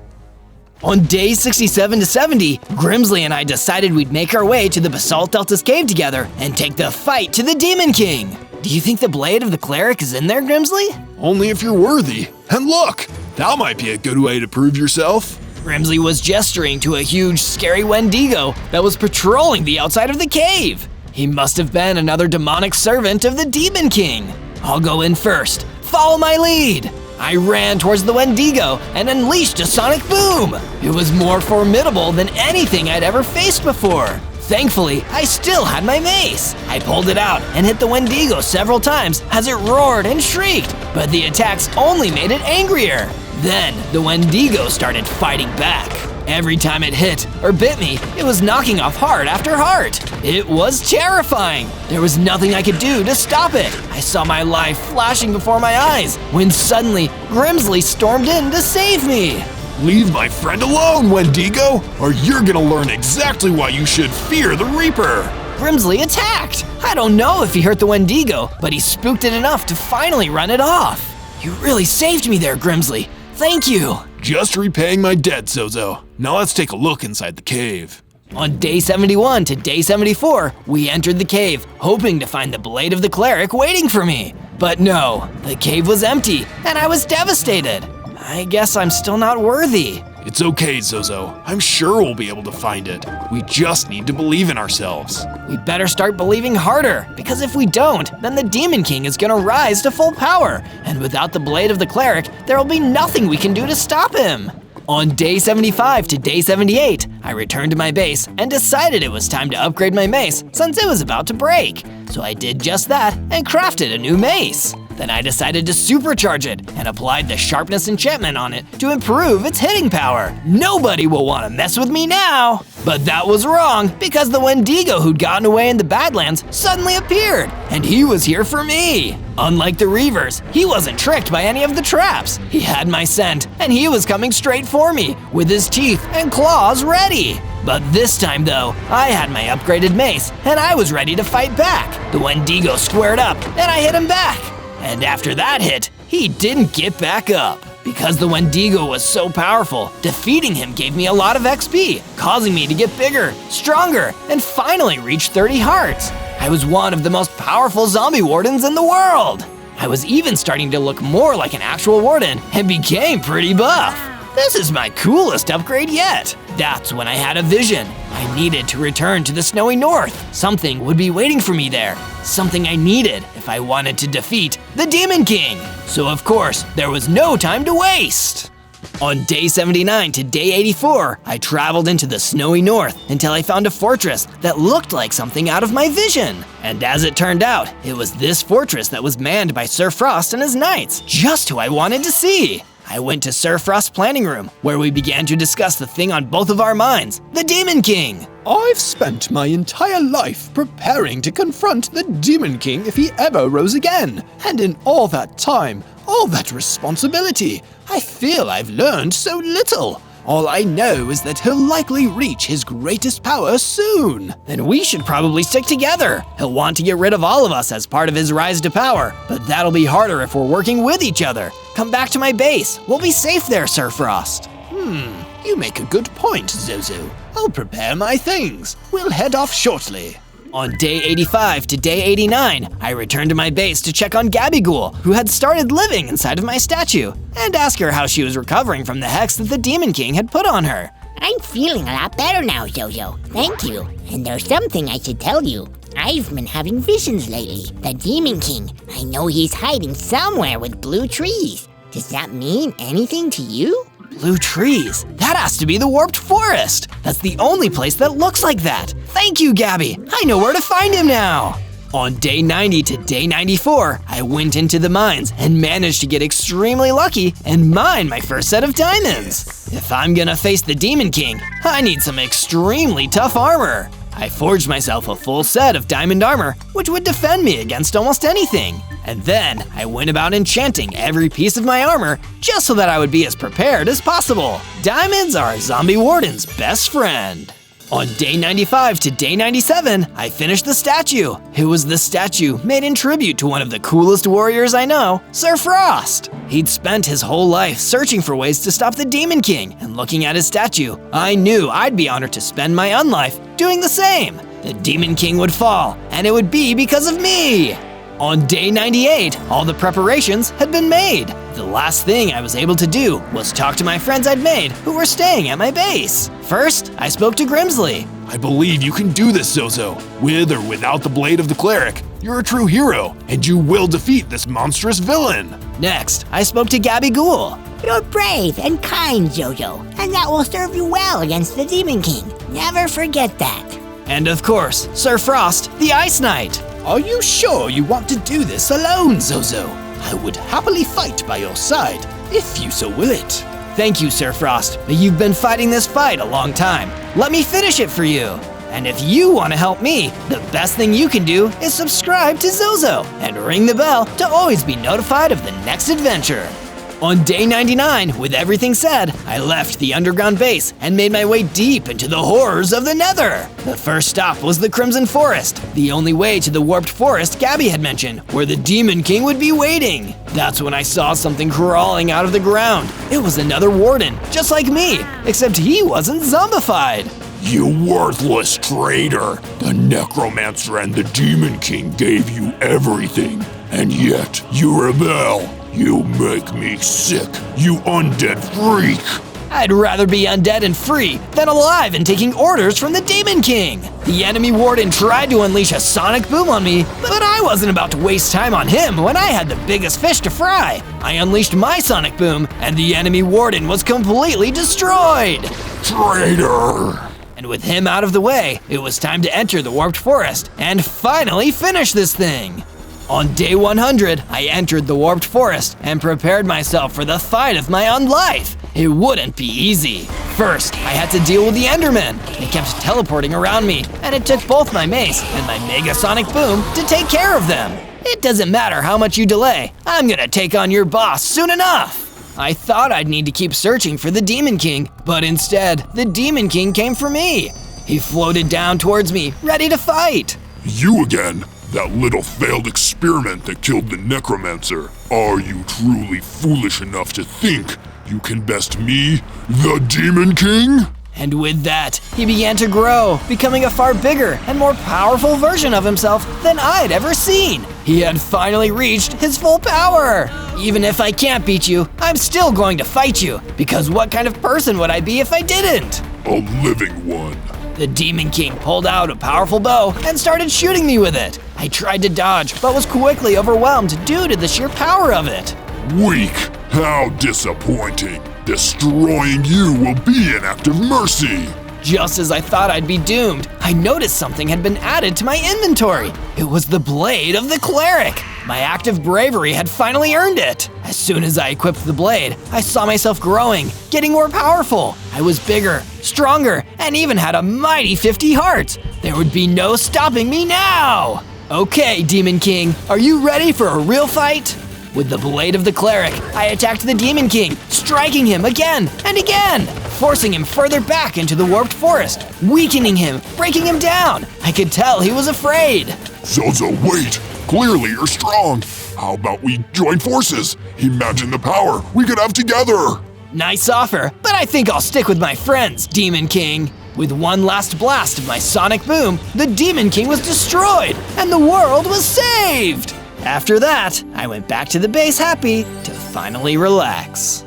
On days 67 to 70, Grimsley and I decided we'd make our way to the Basalt Deltas cave together and take the fight to the Demon King. Do you think the blade of the cleric is in there, Grimsley? Only if you're worthy. And look, that might be a good way to prove yourself. Grimsley was gesturing to a huge, scary Wendigo that was patrolling the outside of the cave. He must have been another demonic servant of the Demon King. I'll go in first. Follow my lead. I ran towards the Wendigo and unleashed a sonic boom. It was more formidable than anything I'd ever faced before. Thankfully, I still had my mace. I pulled it out and hit the Wendigo several times as it roared and shrieked, but the attacks only made it angrier. Then, the Wendigo started fighting back. Every time it hit or bit me, it was knocking off heart after heart. It was terrifying. There was nothing I could do to stop it. I saw my life flashing before my eyes when suddenly Grimsley stormed in to save me. Leave my friend alone, Wendigo, or you're gonna learn exactly why you should fear the Reaper. Grimsley attacked. I don't know if he hurt the Wendigo, but he spooked it enough to finally run it off. You really saved me there, Grimsley. Thank you. Just repaying my debt, Zozo. Now let's take a look inside the cave. On day 71 to day 74, we entered the cave, hoping to find the blade of the cleric waiting for me. But no, the cave was empty, and I was devastated. I guess I'm still not worthy. It's okay, Zozo. I'm sure we'll be able to find it. We just need to believe in ourselves. We better start believing harder, because if we don't, then the Demon King is gonna rise to full power, and without the blade of the cleric, there will be nothing we can do to stop him. On day 75 to day 78, I returned to my base and decided it was time to upgrade my mace since it was about to break. So I did just that and crafted a new mace. Then I decided to supercharge it and applied the sharpness enchantment on it to improve its hitting power. Nobody will want to mess with me now. But that was wrong because the Wendigo who'd gotten away in the Badlands suddenly appeared, and he was here for me. Unlike the Reavers, he wasn't tricked by any of the traps. He had my scent, and he was coming straight for me with his teeth and claws ready. But this time though, I had my upgraded mace, and I was ready to fight back. The Wendigo squared up, and I hit him back. And after that hit, he didn't get back up. Because the Wendigo was so powerful, defeating him gave me a lot of XP, causing me to get bigger, stronger, and finally reach 30 hearts. I was one of the most powerful zombie wardens in the world. I was even starting to look more like an actual warden and became pretty buff. This is my coolest upgrade yet. That's when I had a vision. I needed to return to the snowy north. Something would be waiting for me there. Something I needed if I wanted to defeat the Demon King. So of course, there was no time to waste. On day 79 to day 84, I traveled into the snowy north until I found a fortress that looked like something out of my vision. And as it turned out, it was this fortress that was manned by Sir Frost and his knights, just who I wanted to see. I went to Sir Frost's planning room, where we began to discuss the thing on both of our minds, the Demon King. I've spent my entire life preparing to confront the Demon King if he ever rose again. And in all that time, all that responsibility, I feel I've learned so little. All I know is that he'll likely reach his greatest power soon. Then we should probably stick together. He'll want to get rid of all of us as part of his rise to power, but that'll be harder if we're working with each other. Come back to my base. We'll be safe there, Sir Frost. You make a good point, Zozo. I'll prepare my things. We'll head off shortly. On day 85 to day 89, I returned to my base to check on Gabigool, who had started living inside of my statue, and ask her how she was recovering from the hex that the Demon King had put on her. I'm feeling a lot better now, Zozo. Thank you. And there's something I should tell you. I've been having visions lately. The Demon King, I know he's hiding somewhere with blue trees. Does that mean anything to you? Blue trees? That has to be the Warped Forest. That's the only place that looks like that. Thank you, Gabby. I know where to find him now. On day 90 to day 94, I went into the mines and managed to get extremely lucky and mine my first set of diamonds. If I'm gonna face the Demon King, I need some extremely tough armor. I forged myself a full set of diamond armor, which would defend me against almost anything. And then I went about enchanting every piece of my armor just so that I would be as prepared as possible. Diamonds are a zombie warden's best friend. On day 95 to day 97, I finished the statue. It was the statue made in tribute to one of the coolest warriors I know, Sir Frost. He'd spent his whole life searching for ways to stop the Demon King, and looking at his statue, I knew I'd be honored to spend my unlife doing the same. The Demon King would fall, and it would be because of me. On day 98, all the preparations had been made. The last thing I was able to do was talk to my friends I'd made who were staying at my base. First, I spoke to Grimsley. I believe you can do this, Zozo. With or without the blade of the cleric, you're a true hero, and you will defeat this monstrous villain. Next, I spoke to Gabigool. You're brave and kind, Zozo, and that will serve you well against the Demon King. Never forget that. And of course, Sir Frost, the Ice Knight. Are you sure you want to do this alone, Zozo? I would happily fight by your side, if you so will it. Thank you, Sir Frost, but you've been fighting this fight a long time. Let me finish it for you. And if you want to help me, the best thing you can do is subscribe to Zozo and ring the bell to always be notified of the next adventure. On day 99, with everything said, I left the underground base and made my way deep into the horrors of the Nether. The first stop was the Crimson Forest, the only way to the Warped Forest Gabby had mentioned, where the Demon King would be waiting. That's when I saw something crawling out of the ground. It was another warden, just like me, except he wasn't zombified. You worthless traitor! The Necromancer and the Demon King gave you everything, and yet you rebel. You make me sick, you undead freak! I'd rather be undead and free than alive and taking orders from the Demon King. The enemy warden tried to unleash a sonic boom on me, but I wasn't about to waste time on him when I had the biggest fish to fry. I unleashed my sonic boom, and the enemy warden was completely destroyed. Traitor! And with him out of the way, it was time to enter the Warped Forest and finally finish this thing. On day 100, I entered the Warped Forest and prepared myself for the fight of my own life. It wouldn't be easy. First, I had to deal with the Endermen. They kept teleporting around me, and it took both my mace and my Mega Sonic Boom to take care of them. It doesn't matter how much you delay, I'm gonna take on your boss soon enough. I thought I'd need to keep searching for the Demon King, but instead, the Demon King came for me. He floated down towards me, ready to fight. You again? That little failed experiment that killed the necromancer. Are you truly foolish enough to think you can best me, the Demon King? And with that, he began to grow, becoming a far bigger and more powerful version of himself than I'd ever seen. He had finally reached his full power. Even if I can't beat you, I'm still going to fight you, because what kind of person would I be if I didn't? A living one. The Demon King pulled out a powerful bow and started shooting me with it. I tried to dodge, but was quickly overwhelmed due to the sheer power of it. Weak. How disappointing. Destroying you will be an act of mercy. Just as I thought I'd be doomed, I noticed something had been added to my inventory. It was the blade of the cleric. My act of bravery had finally earned it. As soon as I equipped the blade, I saw myself growing, getting more powerful. I was bigger, stronger, and even had a mighty 50 hearts. There would be no stopping me now. Okay, Demon King, are you ready for a real fight? With the blade of the cleric, I attacked the Demon King, striking him again and again, forcing him further back into the warped forest, weakening him, breaking him down. I could tell he was afraid. Zozo, wait! Clearly you're strong. How about we join forces? Imagine the power we could have together. Nice offer, but I think I'll stick with my friends, Demon King. With one last blast of my sonic boom, the Demon King was destroyed, and the world was saved! After that, I went back to the base happy to finally relax.